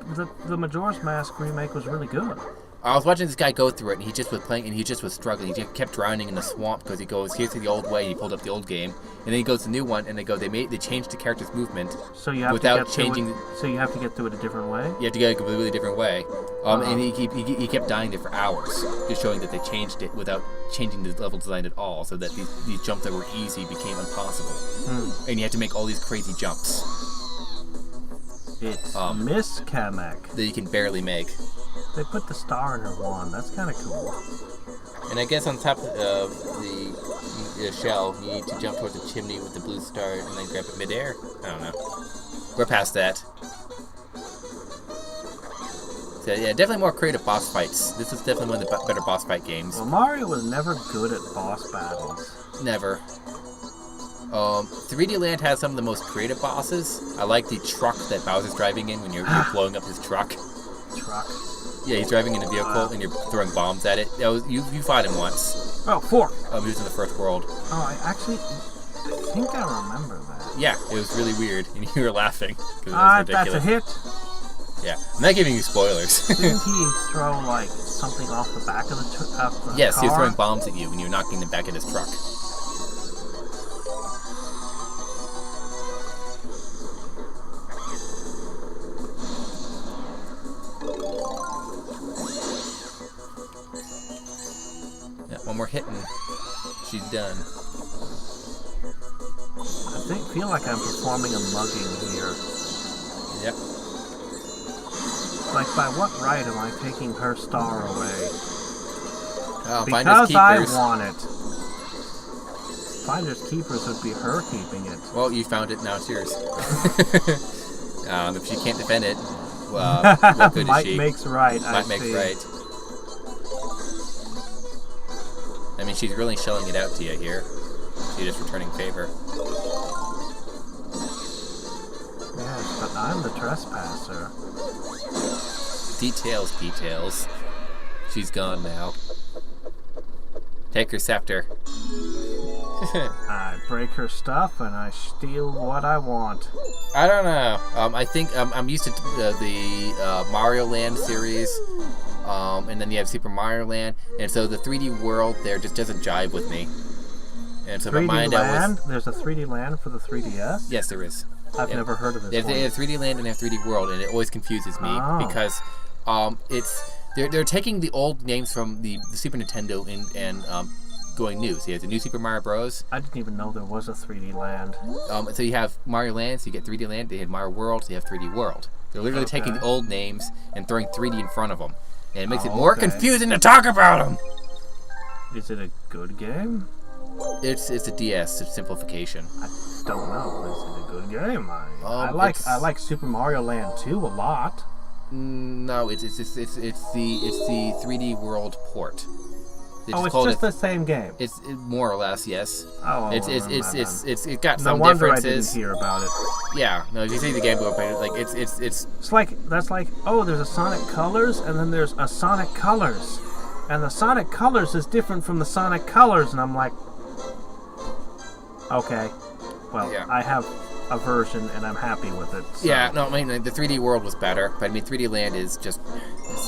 the Majora's Mask remake was really good. I was watching this guy go through it, and he just was playing, and he just was struggling. He just kept drowning in the swamp because he goes, here's the old way. He pulled up the old game, and then he goes to the new one, and they changed the character's movement without changing. So you have to get through it a different way. You have to get it a completely different way, and he kept dying there for hours, just showing that they changed it without changing the level design at all, so that these jumps that were easy became impossible, and you had to make all these crazy jumps. It's Miss Kamek that you can barely make. They put the star in her wand. That's kind of cool. And I guess on top of the shell, you need to jump towards the chimney with the blue star and then grab it midair. I don't know. We're past that. So yeah, definitely more creative boss fights. This is definitely one of the better boss fight games. Well, Mario was never good at boss battles. Never. 3D Land has some of the most creative bosses. I like the truck that Bowser's driving in when you're blowing up his truck. Yeah, he's driving in a vehicle and you're throwing bombs at it. You fought him once. Oh, 4. He was in the first world. Oh, I think I remember that. Yeah, it was really weird, and you were laughing. It was ridiculous. That's a hit. Yeah, I'm not giving you spoilers. Didn't he throw, like, something off the back of the Yes, car? He was throwing bombs at you when you were knocking them back at his truck. One more hit and she's done. I feel like I'm performing a mugging here. Yep. Like, by what right am I taking her star away? Because I want it. Finders Keepers would be her keeping it. Well, you found it, now it's yours. If she can't defend it, what good is she? Might makes right, Might makes right. I mean, she's really shelling it out to you here. She's just returning favor. Yes, but I'm the trespasser. Details. She's gone now. Take her scepter. I break her stuff and I steal what I want. I don't know. I think I'm used to the Mario Land series. And then you have Super Mario Land, and so the 3D world there just doesn't jive with me. And so 3D my mind Land? There's a 3D Land for the 3DS? Yes, there is. I've never heard of this. They have 3D Land and they have 3D World, and it always confuses me because they're taking the old names from the Super Nintendo and going new. So you have the new Super Mario Bros. I didn't even know there was a 3D Land. So you have Mario Land, so you get 3D Land. They have Mario World, so you have 3D World. They're literally taking the old names and throwing 3D in frront of them. And it makes it more confusing to talk about them. Is it a good game? It's a DS simplification. I don't know. Is it a good game? I like Super Mario Land 2 a lot. No, it's the 3D World port. It's just the same game. It's more or less, yes. Oh, it got some differences. No wonder I didn't hear about it. Yeah, no, if you see the Game Boy, like it's like there's a Sonic Colors and then there's a Sonic Colors, and the Sonic Colors is different from the Sonic Colors, and I'm like, okay, well, yeah. I have a version and I'm happy with it. So. Yeah, no, I mean the 3D World was better, but I mean 3D Land is just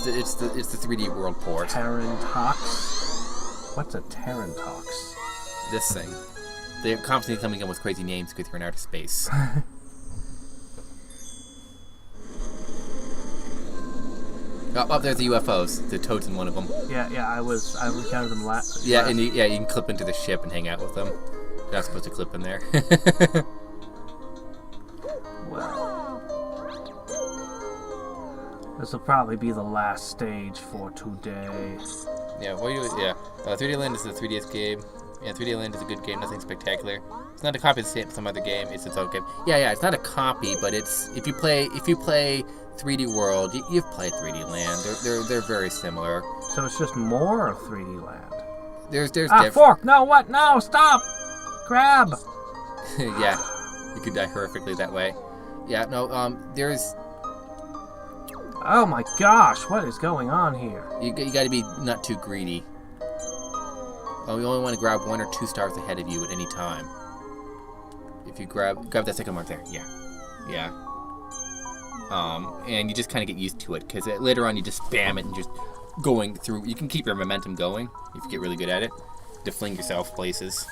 it's the 3D World port. Terrantox. What's a Terrantox? This thing. They're constantly coming in with crazy names because you're in outer space. Up there's the UFOs. The Toad's in one of them. Yeah, I counted them last. Yeah, and you can clip into the ship and hang out with them. You're not supposed to clip in there. Well, This will probably be the last stage for today. Yeah, 3D Land is a 3DS game. Yeah, 3D Land is a good game, nothing spectacular. It's not a copy of some other game, it's its own game. Yeah, it's not a copy, but it's if you play 3D World, you've played 3D Land. They're very similar. So it's just more of 3D Land. There's fork! No, what? No, stop! Grab! Yeah, you could die horrifically that way. Yeah, no, there's... Oh my gosh, what is going on here? You gotta be not too greedy. Oh, you only want to grab 1 or 2 stars ahead of you at any time. If you grab that second mark there, yeah. And you just kind of get used to it, because later on you just spam it and just going through. You can keep your momentum going if you get really good at it, to fling yourself places.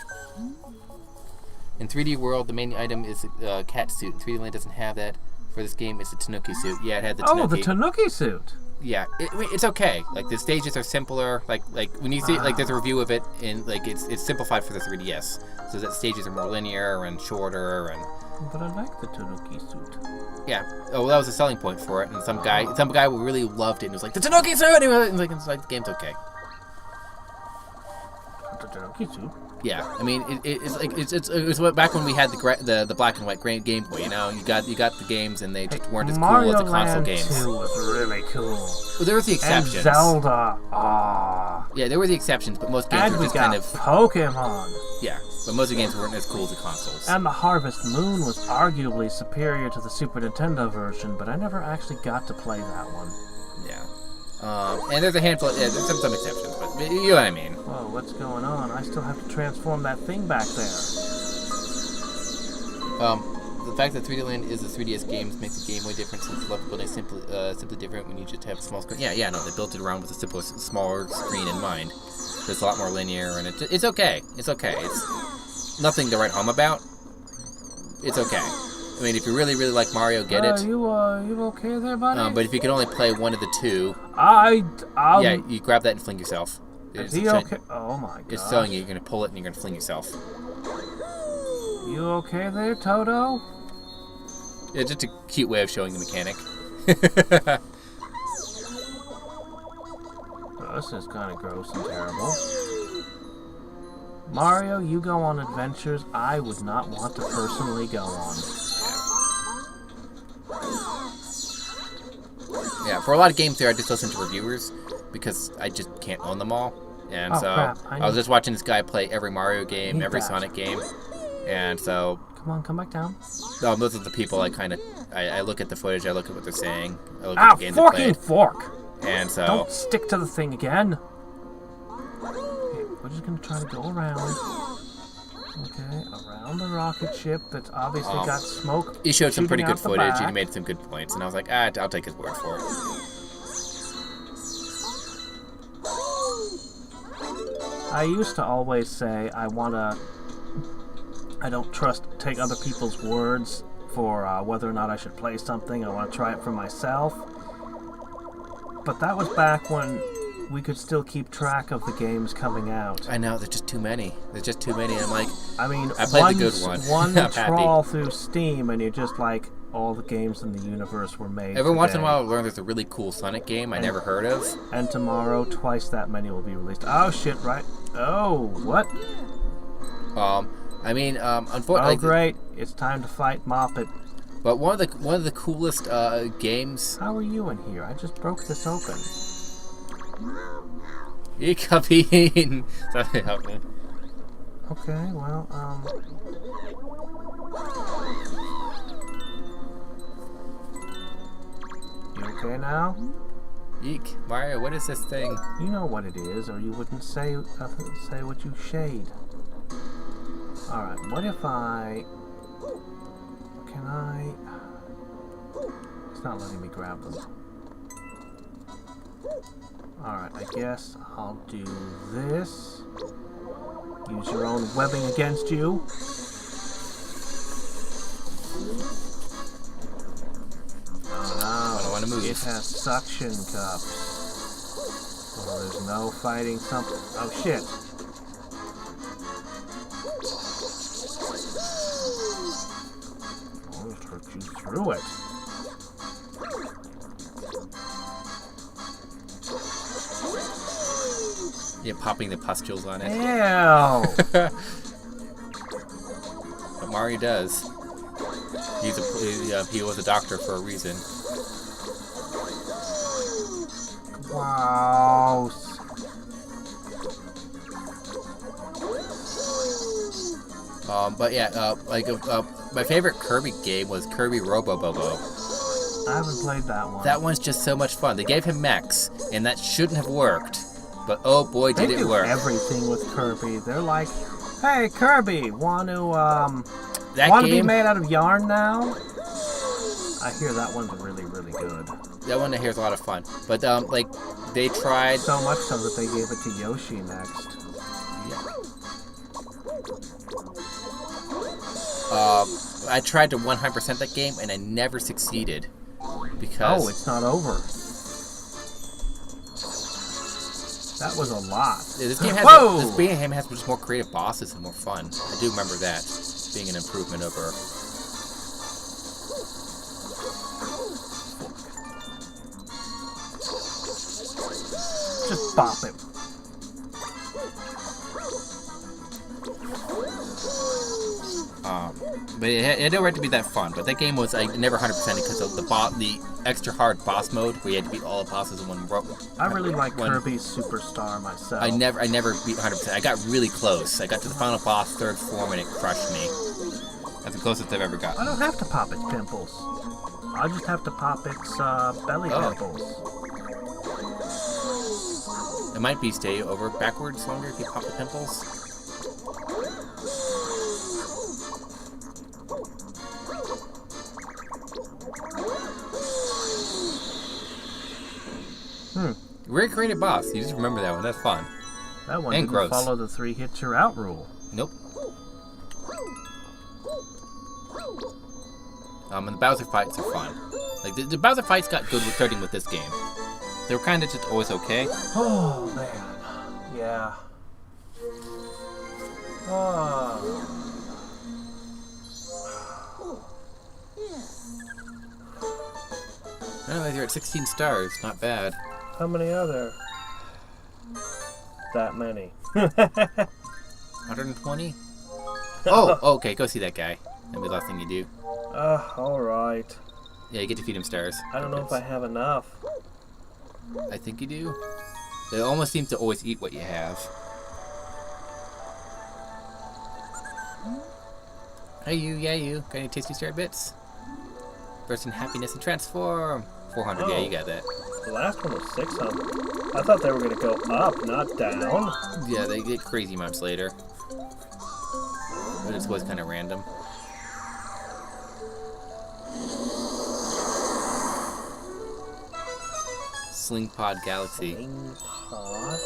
In 3D World, the main item is a cat suit. 3D Land doesn't have that. For this game, it's a Tanuki suit. Yeah, it had the Tanuki. Oh, the Tanuki suit. Yeah, it's okay. Like, the stages are simpler. Like when you see, like, there's a review of it, and like it's simplified for the 3DS, so that stages are more linear and shorter. And but I like the Tanuki suit. Yeah. Oh, well, that was a selling point for it, and some guy really loved it and was like, the Tanuki suit. And it's like the game's okay. The Tanuki suit. Yeah, I mean, it's back when we had the black and white Game Boy. You know, you got the games, and they just weren't as cool as the console games. Mario Land 2 was really cool. Well, there were the exceptions. And Zelda. Yeah, there were the exceptions, but most games were just kind of Pokemon. Yeah, but most of the games weren't as cool as the consoles. And the Harvest Moon was arguably superior to the Super Nintendo version, but I never actually got to play that one. Yeah. And there's a handful. Yeah, there's some exceptions, but you know what I mean. Whoa, what's going on? I still have to transform that thing back there. The fact that 3D Land is a 3DS game makes the game way different, since the level building is simply different when you just have a small screen. Yeah, no, they built it around with a simpler, smaller screen in mind. So it's a lot more linear, and it's okay. It's okay. It's nothing to write home about. It's okay. I mean, if you really, really like Mario, get it. You okay there, buddy? But if you can only play one of the two, yeah, you grab that and fling yourself. Is he okay? Oh my god! It's telling you you're gonna pull it and you're gonna fling yourself. You okay there, Toto? It's just a cute way of showing the mechanic. Oh, this is kind of gross and terrible. Mario, you go on adventures I would not want to personally go on. Yeah, for a lot of games there, I just listen to reviewers because I just can't own them all. And crap. I was just watching this guy play every Mario game, every Sonic game. And so... Come back down. Those are the people I look at the footage, I look at what they're saying. I look at the games they forking fork! And so... Don't stick to the thing again. Okay, we're just going to try to go around. Okay, around the rocket ship that's obviously got smoke. He showed some pretty good footage, back. and he made some good points, and I was like, I'll take his word for it. I used to always say I don't take other people's words for whether or not I should play something. I want to try it for myself. But that was back when we could still keep track of the games coming out. I know, there's just too many. I'm like, I played the good one. One trawl through Steam, and you're just like, all the games in the universe were made. Every once in a while, I learn there's a really cool Sonic game I never heard of. And tomorrow, twice that many will be released. Oh shit! Right? Oh, what? Unfortunately. Oh great! It's time to fight Moppet. But one of the coolest games. How are you in here? I just broke this open. You come in. Something help me. Okay, well, you okay now? Eek, Mario, what is this thing? You know what it is, or you wouldn't say what you shade. Alright, what if it's not letting me grab them. Alright, I guess I'll do this. Use your own webbing against you. Oh no, I don't want to move. It has suction cups. Well, there's no fighting something. Oh shit. I'll just hurt you through it. Yeah, popping the pustules on it. Ew. But Mario does. He was a doctor for a reason. Wow. But yeah, my favorite Kirby game was Kirby Robo-Bobo. I haven't played that one. That one's just so much fun. They gave him mechs, and that shouldn't have worked. But oh boy, did it work. They do everything with Kirby. They're like, hey, Kirby, want to be made out of yarn now? I hear that one's really, really good. That one I hear is a lot of fun. But, they tried... So much so that they gave it to Yoshi next. Yeah. I tried to 100% that game, and I never succeeded. Because... Oh, it's not over. That was a lot. Yeah, this game has just more creative bosses and more fun. I do remember that being an improvement over... Just bop it. But it had no right to be that fun. But that game was never 100% because of the extra hard boss mode where you had to beat all the bosses in one row. I really like Kirby's Superstar myself. I never beat 100%. I got really close. I got to the final boss, third form, and it crushed me. That's the closest I've ever gotten. I don't have to pop its pimples. I just have to pop its belly pimples. It might be stay over backwards longer if you pop the pimples. Very creative boss. You just remember that one. That's fun. That one and didn't gross. follow the 3 hits you're out rule. Nope. And the Bowser fights are fun. Like the Bowser fights got good starting with this game. They were kind of just always okay. Oh man, yeah. Oh. Anyways, you're at 16 stars. Not bad. How many are there? That many. 120? Oh, okay. Go see that guy. That'll be the last thing you do. Alright. Yeah, you get to feed him stars. I don't know if I have enough. I think you do. They almost seem to always eat what you have. Hey you, yeah you. Got any tasty star bits? Burst in happiness and transform. 400, yeah, you got that. The last one was 600. I thought they were going to go up, not down. Yeah, they get crazy amounts later. But it was kind of random. Sling Pod Galaxy. Sling Pod?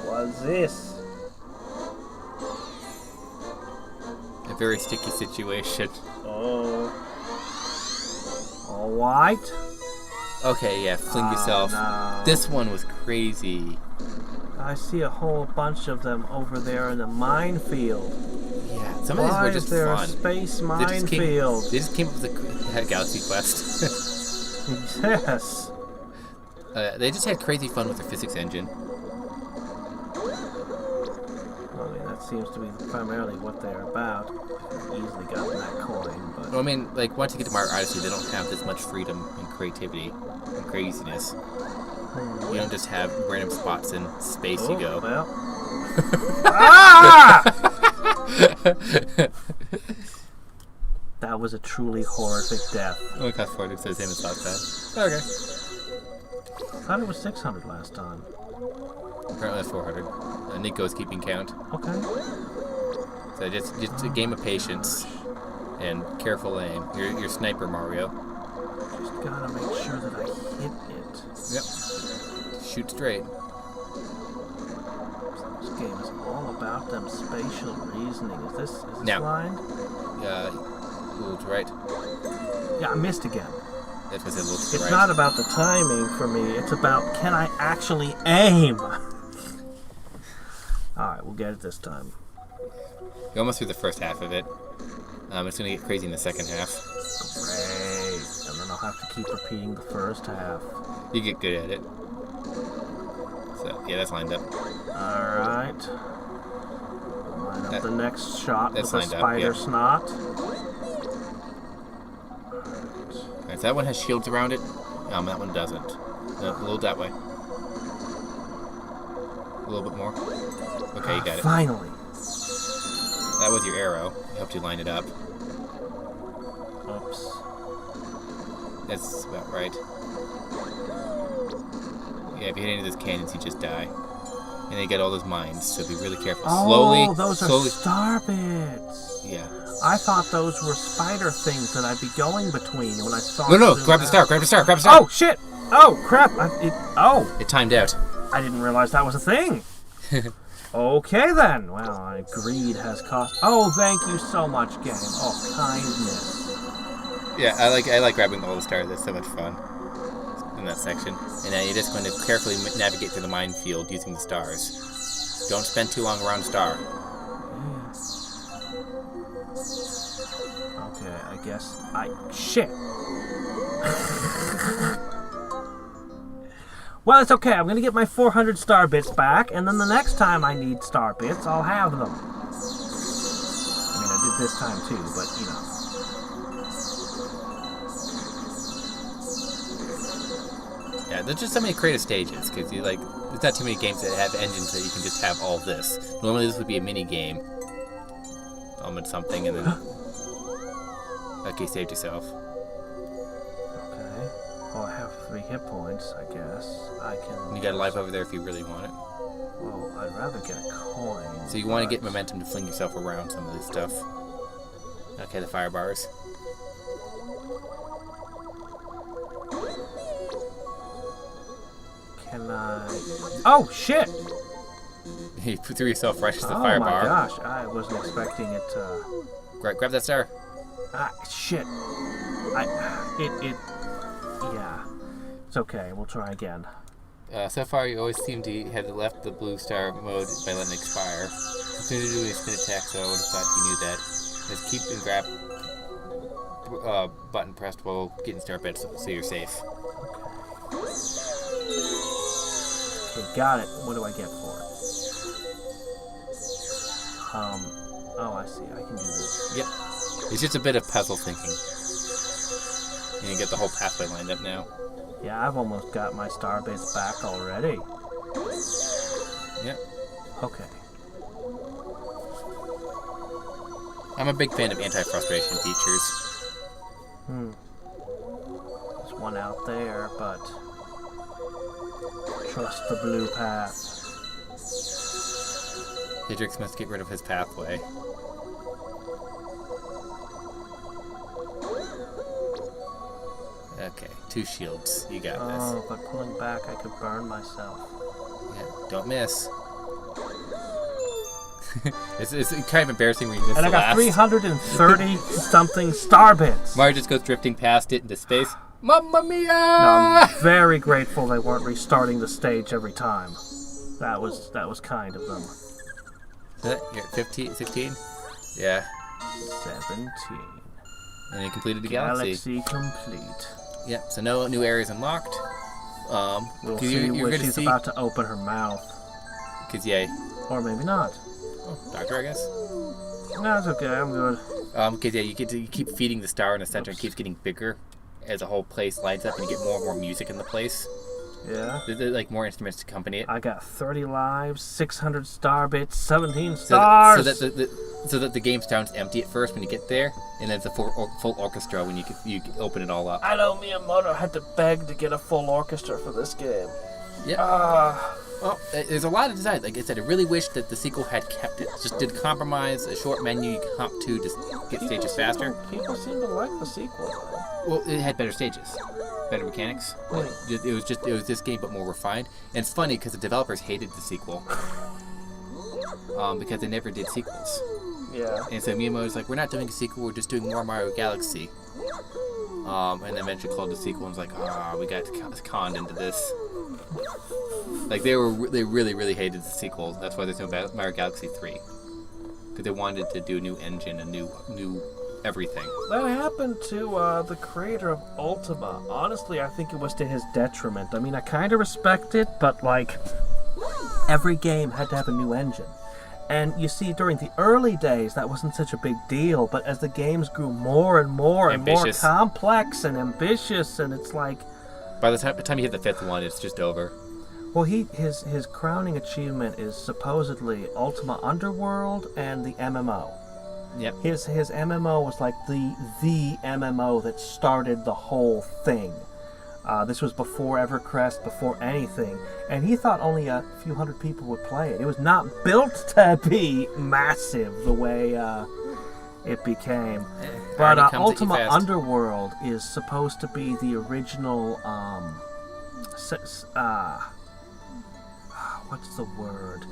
What's this? A very sticky situation. Oh. Alright. Okay, yeah, fling yourself. No. This one was crazy. I see a whole bunch of them over there in the minefield. Yeah, some of these were just fun. fun. A space minefield? They just came up with a Galaxy Quest. Yes. They just had crazy fun with their physics engine. I mean, that seems to be primarily what they're about. Easily gotten that coin, but... Well, I mean, like, once you get to Mario Odyssey, they don't have this much freedom and creativity and craziness. You don't just have random spots in space you go. Well. Ah! That was a truly horrific death. Only cost 40, so the same as last time. Okay. I thought it was 600 last time. Apparently that's 400. Nico's keeping count. Okay. So just a game of patience and careful aim. You're Sniper Mario. Just gotta make sure that I hit it. Yep. Shoot straight. This game is all about them spatial reasoning. Is this now, blind? Moved right. Yeah, I missed again. That was a little It's right. not about the timing for me. It's about, can I actually aim? Alright, we'll get it this time. You're almost through the first half of it. It's going to get crazy in the second half. Great. And then I'll have to keep repeating the first half. You get good at it. So, yeah, that's lined up. Alright. Line up the next shot with the lined up, spider yeah. snot. Alright, so that one has shields around it. That one doesn't. No, a little that way. A little bit more. Okay, you got it. Finally. That was your arrow. I helped you line it up. Oops. That's about right. Yeah, if you hit any of those cannons, you just die. And they get all those mines, so be really careful. Oh, those are star bits. Yeah. I thought those were spider things that I'd be going between when I saw. No, grab the star, grab the star, grab the star. Oh shit! Oh crap! It timed out. I didn't realize that was a thing. Okay then. Well, greed has cost. Oh, thank you so much, game. Oh, kindness. Yeah, I like grabbing all the stars. That's so much fun in that section. And then you're just going to carefully navigate through the minefield using the stars. Don't spend too long around a star. Okay, I guess shit. Well, it's okay. I'm going to get my 400 star bits back, and then the next time I need star bits, I'll have them. I mean, I did this time too, but, you know. Yeah, there's just so many creative stages, because there's not too many games that have engines that you can just have all this. Normally this would be a mini game. With something, and then... Okay, saved yourself. Okay. Well, I have 3 hit points, I guess. I can... You got a life over there if you really want it. Well, I'd rather get a coin. So you want to get momentum to fling yourself around some of this stuff. Okay, the fire bars. Can I... Oh, shit! You threw yourself right into the fire bar. Oh my gosh, I wasn't expecting it to... Grab that star. Shit. Yeah. It's okay, we'll try again. So far, you always seem to have left the blue star mode by letting it expire. Continue to do a spin attack, so I would have thought you knew that. Just keep and grab button pressed while getting star bits so you're safe. Okay, got it. What do I get for it? Oh, I see. I can do this. Yep. It's just a bit of puzzle thinking. And you get the whole pathway lined up now. Yeah, I've almost got my star bits back already. Yep. Okay. I'm a big fan of anti-frustration features. There's one out there, but... Trust the blue path. Hadriex must get rid of his pathway. Okay, 2 shields. You got this. Oh, but pulling back, I could burn myself. Yeah, don't miss. it's kind of embarrassing when you miss and the I got last. 330 something star bits. Mario just goes drifting past it into space. Mamma mia! Now, I'm very grateful they weren't restarting the stage every time. That was kind of them. You're at 15, 16? Yeah. 17. And you completed the galaxy. Galaxy complete. Yep, so no new areas unlocked. We'll see when she's about to open her mouth. Because, yay. Or maybe not. Oh, Doctor, I guess. No, it's okay. I'm good. Because, yeah, you keep feeding the star in the center and it keeps getting bigger as the whole place lights up and you get more and more music in the place. Yeah. There's like more instruments to accompany it. I got 30 lives, 600 star bits, 17 stars. So that the game sounds empty at first when you get there, and then it's a full orchestra when you open it all up. I know Miyamoto had to beg to get a full orchestra for this game. Yeah. Well, there's a lot of designs. Like I said, I really wish that the sequel had kept it. Just did compromise, a short menu you could hop to get stages faster. People seem to like the sequel. Well, it had better stages, better mechanics. Right. It was this game, but more refined. And it's funny because the developers hated the sequel because they never did sequels. Yeah. And so Miyamoto's like, we're not doing a sequel, we're just doing more Mario Galaxy. And then eventually called the sequel and was like, we got conned into this. Like they really, really hated the sequel. That's why there's no Mario Galaxy 3. Because they wanted to do a new engine, a new everything. That happened to the creator of Ultima. Honestly, I think it was to his detriment. I mean, I kind of respect it, but like, every game had to have a new engine. And you see, during the early days, that wasn't such a big deal, but as the games grew more and more and more complex and ambitious, and it's like... By the time you hit the 5th one, it's just over. Well, his crowning achievement is supposedly Ultima Underworld and the MMO. Yep. His MMO was like the MMO that started the whole thing. This was before EverCrest, before anything, and he thought only a few hundred people would play it. It was not built to be massive the way it became. But Ultima Underworld is supposed to be the original, what's the word?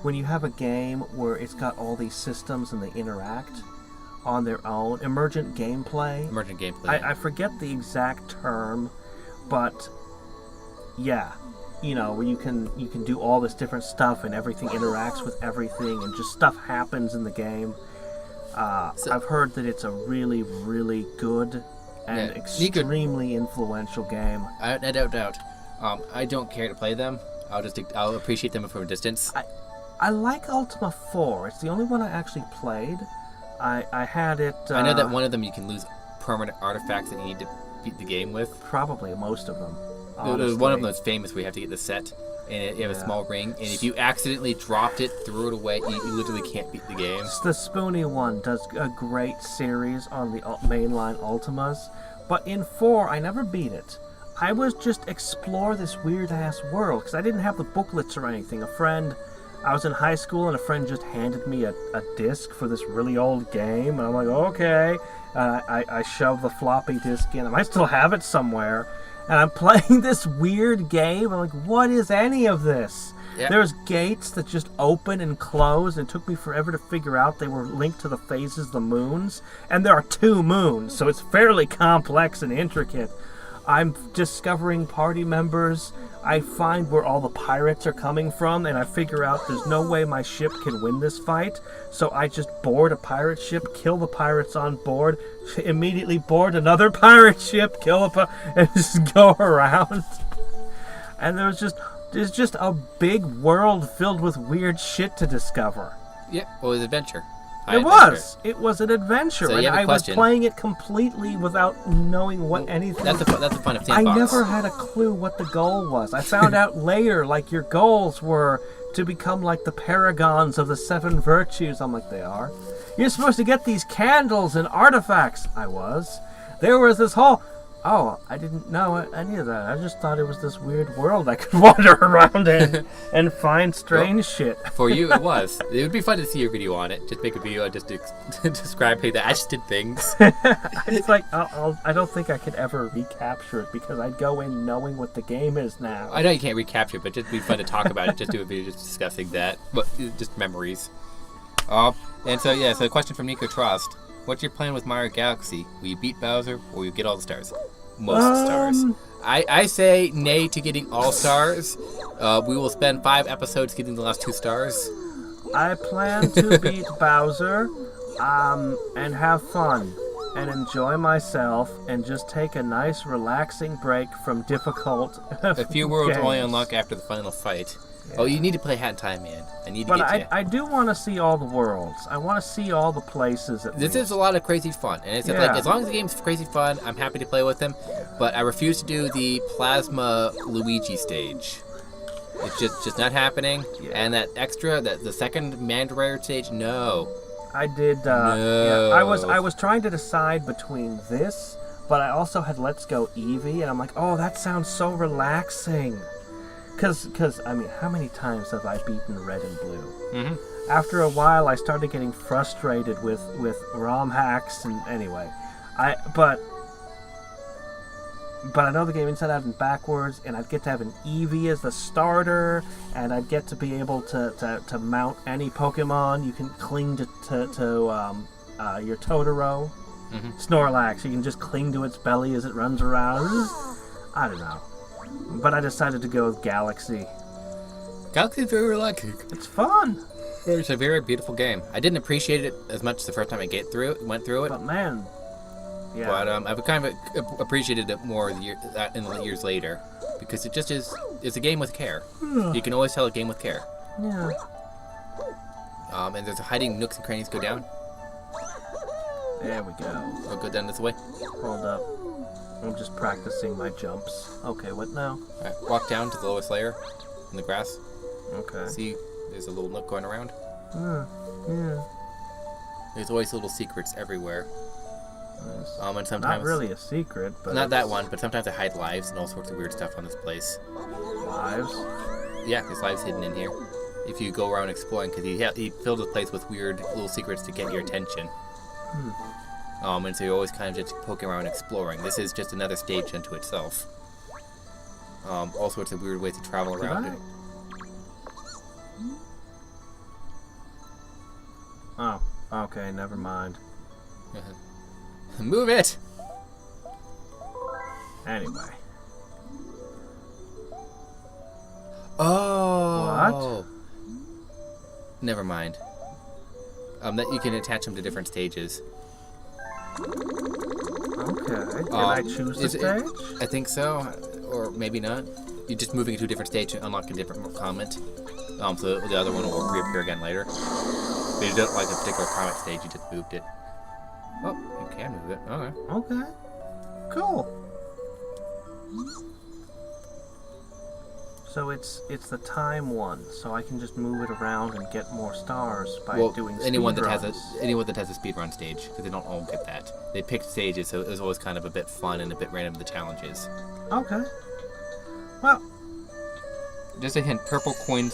When you have a game where it's got all these systems and they interact on their own, emergent gameplay. Emergent gameplay. I forget the exact term, but yeah, you know, where you can do all this different stuff and everything interacts with everything and just stuff happens in the game. I've heard that it's a really, really good and extremely influential game. I don't doubt. I don't care to play them. I'll appreciate them from a distance. I like Ultima 4. It's the only one I actually played. I had it... I know that one of them you can lose permanent artifacts that you need to beat the game with. Probably most of them. There's one of them that's famous where you have to get the set, and you have a small ring, and if you accidentally dropped it, threw it away, you literally can't beat the game. The Spoony one does a great series on the mainline Ultimas, but in 4, I never beat it. I was just explore this weird-ass world, because I didn't have the booklets or anything. I was in high school, and a friend just handed me a disc for this really old game, and I'm like, okay. I shoved the floppy disk in. I might still have it somewhere. And I'm playing this weird game. I'm like, what is any of this? Yep. There's gates that just open and close, and it took me forever to figure out they were linked to the phases of the moons. And there are 2 moons, so it's fairly complex and intricate. I'm discovering party members. I find where all the pirates are coming from, and I figure out there's no way my ship can win this fight. So I just board a pirate ship, kill the pirates on board, immediately board another pirate ship, and just go around. And there's just a big world filled with weird shit to discover. Yeah, well, it was adventure. It was an adventure, so and I was playing it completely without knowing what anything... That's the fun of Sandbox. I never had a clue what the goal was. I found out later, like, your goals were to become like the paragons of the 7 virtues. I'm like, they are? You're supposed to get these candles and artifacts. I was. There was this whole... Oh, I didn't know any of that. I just thought it was this weird world I could wander around in and find strange shit. For you, it was. It would be fun to see your video on it. Just make a video just to describe how I just did things. It's like, I don't think I could ever recapture it because I'd go in knowing what the game is now. I know you can't recapture it, but it'd be fun to talk about it. Just do a video just discussing that. But just memories. And so, yeah, so a question from Nico Trust. What's your plan with Mario Galaxy? Will you beat Bowser or will you get all the stars? Most stars. I say nay to getting all stars. We will spend 5 episodes getting the last 2 stars. I plan to beat Bowser, and have fun, and enjoy myself, and just take a nice relaxing break from difficult A few worlds games. only unlock after the final fight. Yeah. Oh, you need to play Hat in Time, man. But I do want to see all the worlds. I want to see all the places. This is a lot of crazy fun, and it's like as long as the game's crazy fun, I'm happy to play with them. But I refuse to do the Plasma Luigi stage. It's just not happening. Yeah. And that extra, the second Mandrare stage, no. I did. No. Yeah, I was trying to decide between this, but I also had Let's Go Eevee, and I'm like, oh, that sounds so relaxing. Because, I mean, how many times have I beaten Red and Blue? Mm-hmm. After a while, I started getting frustrated with ROM hacks, and anyway. But I know the game inside out and backwards, and I'd get to have an Eevee as the starter, and I'd get to be able to mount any Pokemon. You can cling to your Totoro. Mm-hmm. Snorlax, you can just cling to its belly as it runs around. I don't know. But I decided to go with Galaxy. Galaxy's very relaxing. It's fun. It's a very beautiful game. I didn't appreciate it as much the first time I went through it. But man, yeah. But I've kind of appreciated it more in the years later, because it just is. It's a game with care. You can always tell a game with care. Yeah. And there's hiding nooks and crannies. Go down. There we go. I'll go down this way. Hold up. I'm just practicing my jumps. Okay, what now? Alright, walk down to the lowest layer in the grass. Okay. See, there's a little nook going around. Yeah. There's always little secrets everywhere. Nice. And sometimes Not really a secret, but not that one, but sometimes I hide lives and all sorts of weird stuff on this place. lives. Yeah, there's lives hidden in here. If you go around exploring, because he filled the place with weird little secrets to get your attention. And so you're always kind of just poking around exploring. This is just another stage unto itself. All sorts of weird ways to travel around it. Oh, okay, never mind. Move it! Anyway. Oh! What? Never mind. That you can attach them to different stages. Okay. Can I choose the stage? I think so, or maybe not. You're just moving it to a different stage to unlock a different comment. So the other one will reappear again later. But you don't like a particular comment stage, you just moved it. Oh, you can move it. Okay. Okay. Cool. So it's the time one, so I can just move it around and get more stars by doing anyone speed that runs. has a speedrun stage, because they don't all get that. They picked stages, so it was always kind of a bit fun and a bit random, the challenges. Okay. Well, just a hint, purple coin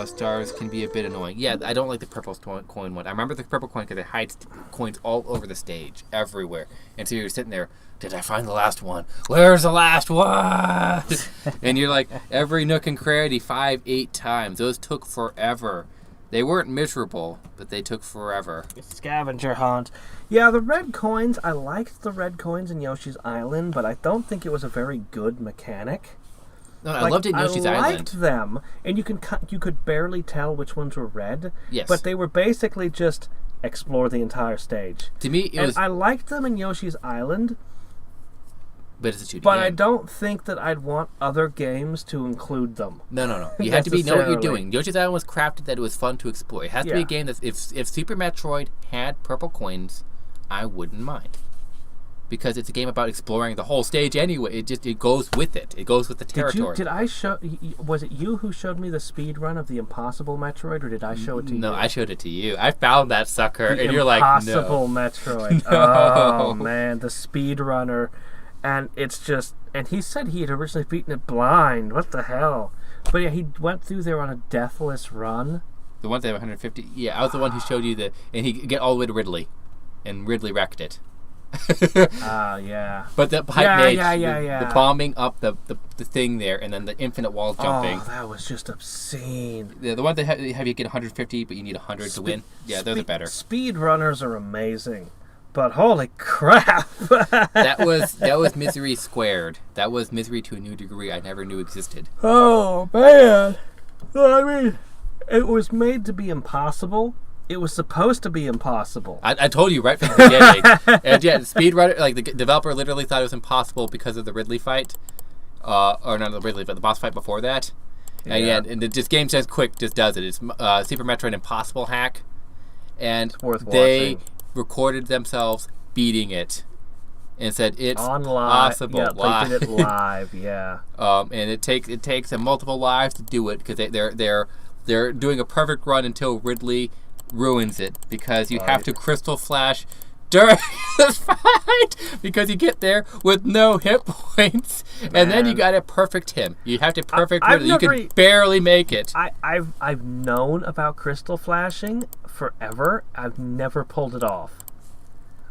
stars can be a bit annoying. Yeah, I don't like the purple coin one. I remember the purple coin because it hides coins all over the stage, everywhere. And so you're sitting there, did I find the last one? Where's the last one? And you're like, every nook and cranny 5-8 times. Those took forever. They weren't miserable, but they took forever. Scavenger hunt. Yeah, the red coins, I liked the red coins in Yoshi's Island, but I don't think it was a very good mechanic. No, I loved it in Yoshi's Island. I liked them, and you could barely tell which ones were red. Yes. But they were basically just explore the entire stage. To me, I liked them in Yoshi's Island. But it's a 2D But game. I don't think that I'd want other games to include them. No. You have to know what you're doing. Yoshi's Island was crafted that it was fun to explore. It has to be a game that if Super Metroid had purple coins, I wouldn't mind. Because it's a game about exploring the whole stage anyway. It goes with it. It goes with the territory. Did I show? Was it you who showed me the speed run of the Impossible Metroid, or did I show it to you? No, I showed it to you. I found that sucker, and you're like, no. Impossible Metroid. No. Oh man, the speed runner, and it's just. And he said he had originally beaten it blind. What the hell? But yeah, he went through there on a deathless run. The ones that have 150. Yeah, I was the one who showed you and he get all the way to Ridley, and Ridley wrecked it. Yeah. But the hype the bombing up the thing there, and then the infinite wall jumping. Oh, that was just obscene. The ones that have you get 150, but you need 100 to win. Yeah, those are better. Speed runners are amazing, but holy crap! that was misery squared. That was misery to a new degree I never knew existed. Oh man! I mean, it was made to be impossible. It was supposed to be impossible. I told you right from the beginning. And yeah, the speedrunner, like the developer literally thought it was impossible because of the Ridley fight. Or not the Ridley, but the boss fight before that. And this game says quick just does it. It's Super Metroid Impossible hack. And it's worth they watching. Recorded themselves beating it. And said it's possible. Yeah, they did it live, yeah. And it takes multiple lives to do it because they're doing a perfect run until Ridley ruins it because you have to crystal flash during this fight because you get there with no hit points. Man. And then you gotta perfect him. You have to perfect Ridley. You can barely make it. I've known about crystal flashing forever. I've never pulled it off.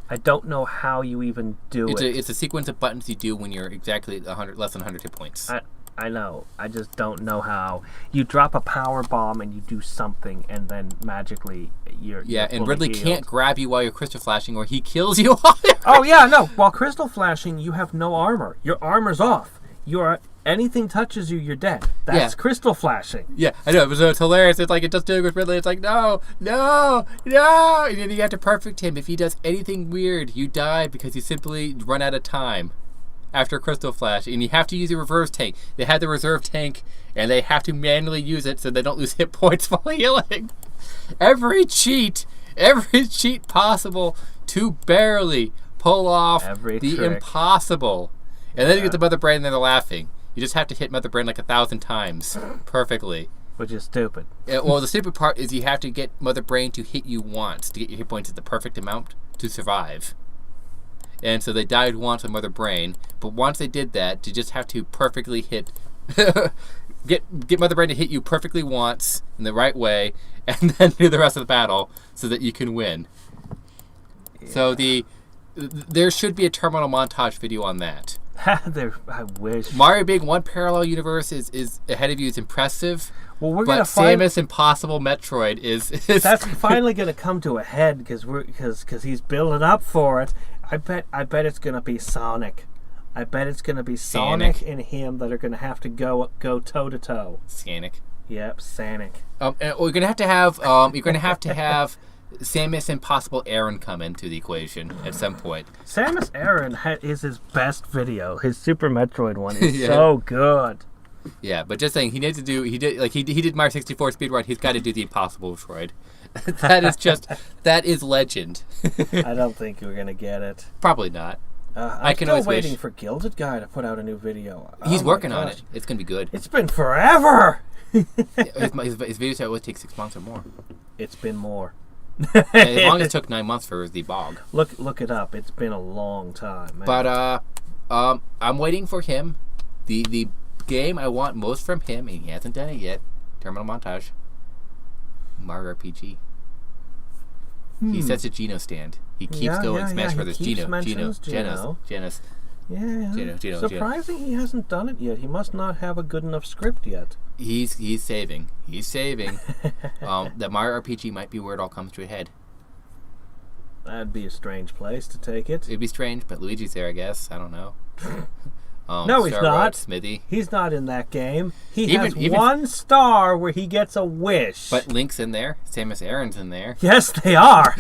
I don't know how you even do it. It's a sequence of buttons you do when you're exactly less than 100 hit points. I know. I just don't know how. You drop a power bomb and you do something, and then magically you're and Ridley can't grab you while you're crystal flashing, or he kills you while you're Oh yeah, no. While crystal flashing, you have no armor. Your armor's off. anything touches you, you're dead. That's crystal flashing. Yeah, I know. So it's hilarious. It's like it does doing with Ridley. It's like no, no, no. And then you have to perfect him. If he does anything weird, you die because you simply run out of time after Crystal Flash. And you have to use your reverse tank. They had the reserve tank, and they have to manually use it so they don't lose hit points while healing. Every cheat possible to barely pull off Every the trick. Impossible. And then you get the Mother Brain, and they're laughing. You just have to hit Mother Brain like 1,000 times perfectly. Which is stupid. Well, the stupid part is you have to get Mother Brain to hit you once to get your hit points at the perfect amount to survive. And so they died once on Mother Brain, but once they did that, you just have to perfectly hit... get Mother Brain to hit you perfectly once in the right way, and then do the rest of the battle so that you can win. Yeah. So there should be a terminal montage video on that. I wish. Mario being one parallel universe is ahead of you is impressive. Well, we're but gonna find Samus Impossible Metroid is that's finally gonna come to a head because he's building up for it. I bet it's gonna be Sonic. I bet it's gonna be Sonic and him that are gonna have to go toe to toe. Sonic. Yep, Sonic. And we're gonna have to have Samus Impossible Aaron come into the equation at some point. Samus Aran is his best video. His Super Metroid one is so good. Yeah, but just saying, he did Mario 64 speedrun. He's got to do the Impossible Metroid. that is legend. I don't think we're gonna get it. Probably not. I'm still waiting for Gilded Guy to put out a new video. He's working on it. It's gonna be good. It's been forever. His videos always take 6 months or more. It's been more. As long as it took 9 months for the bog. Look it up. It's been a long time, man. But I'm waiting for him. The game I want most from him, and he hasn't done it yet. Terminal montage. Mario RPG. He sets a Geno stand. He keeps going. Smash Brothers. Geno. Surprising he hasn't done it yet. He must not have a good enough script yet. He's saving. That Mario RPG might be where it all comes to a head. That'd be a strange place to take it. It'd be strange, but Luigi's there, I guess. I don't know. No, he's Star not. Rod, Smithy. He's not in that game. He has one star where he gets a wish. But Link's in there. Samus Aran's in there. Yes, they are.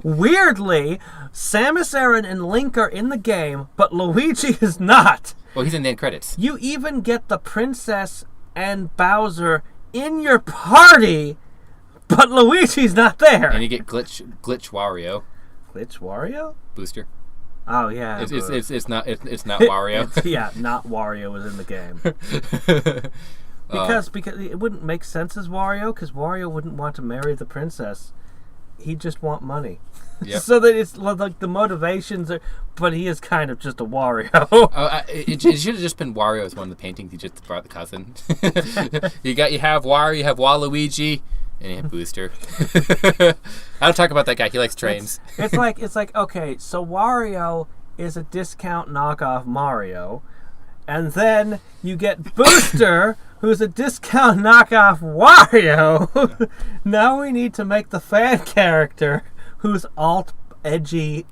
Weirdly, Samus Aran and Link are in the game, but Luigi is not. Well, he's in the end credits. You even get the princess and Bowser in your party, but Luigi's not there. And you get Glitch Wario. Glitch Wario? Booster. Oh yeah. It's not Wario. Yeah, not Wario is in the game. Because it wouldn't make sense as Wario, because Wario wouldn't want to marry the princess. He'd just want money. Yep. So that it's like the motivations are, but he is kind of just a Wario. It should have just been Wario as one of the paintings. He just brought the cousin. you have Wario, you have Waluigi, and you have Booster. I don't talk about that guy. He likes trains. It's like okay, so Wario is a discount knockoff Mario, and then you get Booster, who's a discount knockoff Wario. Now we need to make the fan character who's alt edgy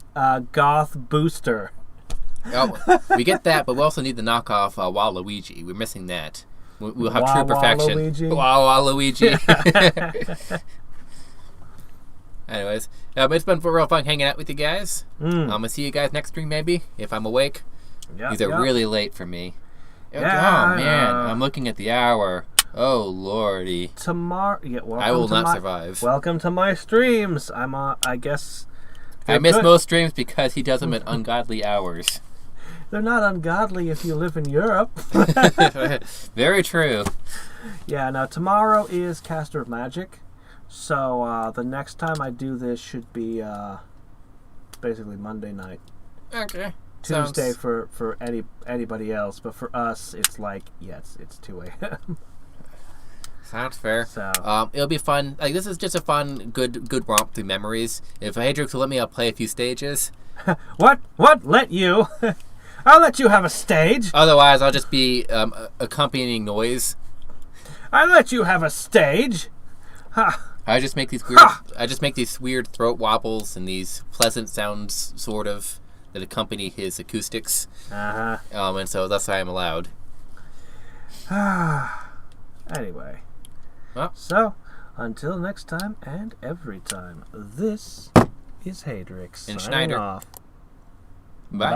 goth Booster. Oh, we get that, but we also need the knockoff Waluigi. We're missing that. We'll have true perfection. Waluigi. Anyways, it's been real fun hanging out with you guys. I'm gonna see you guys next stream, maybe if I'm awake. These are really late for me. Yeah, oh man, I'm looking at the hour. Oh lordy. Tomorrow, I will not survive. Welcome to my streams. I guess. I miss most streams because he does them at ungodly hours. They're not ungodly if you live in Europe. Very true. Yeah, now tomorrow is Caster of Magic, so the next time I do this should be basically Monday night. Okay. Tuesday for anybody else, but for us it's like it's 2 a.m. Sounds fair. So it'll be fun. Like this is just a fun, good romp through memories. If Hadriex will let me, I'll play a few stages. What? Let you? I'll let you have a stage. Otherwise, I'll just be accompanying noise. I'll let you have a stage. I just make these weird throat wobbles and these pleasant sounds, sort of, that accompany his acoustics. Uh-huh. And so that's why I'm allowed. Anyway. Well. So, until next time and every time, this is Hadriex And signing Schneider. off. Bye. Bye.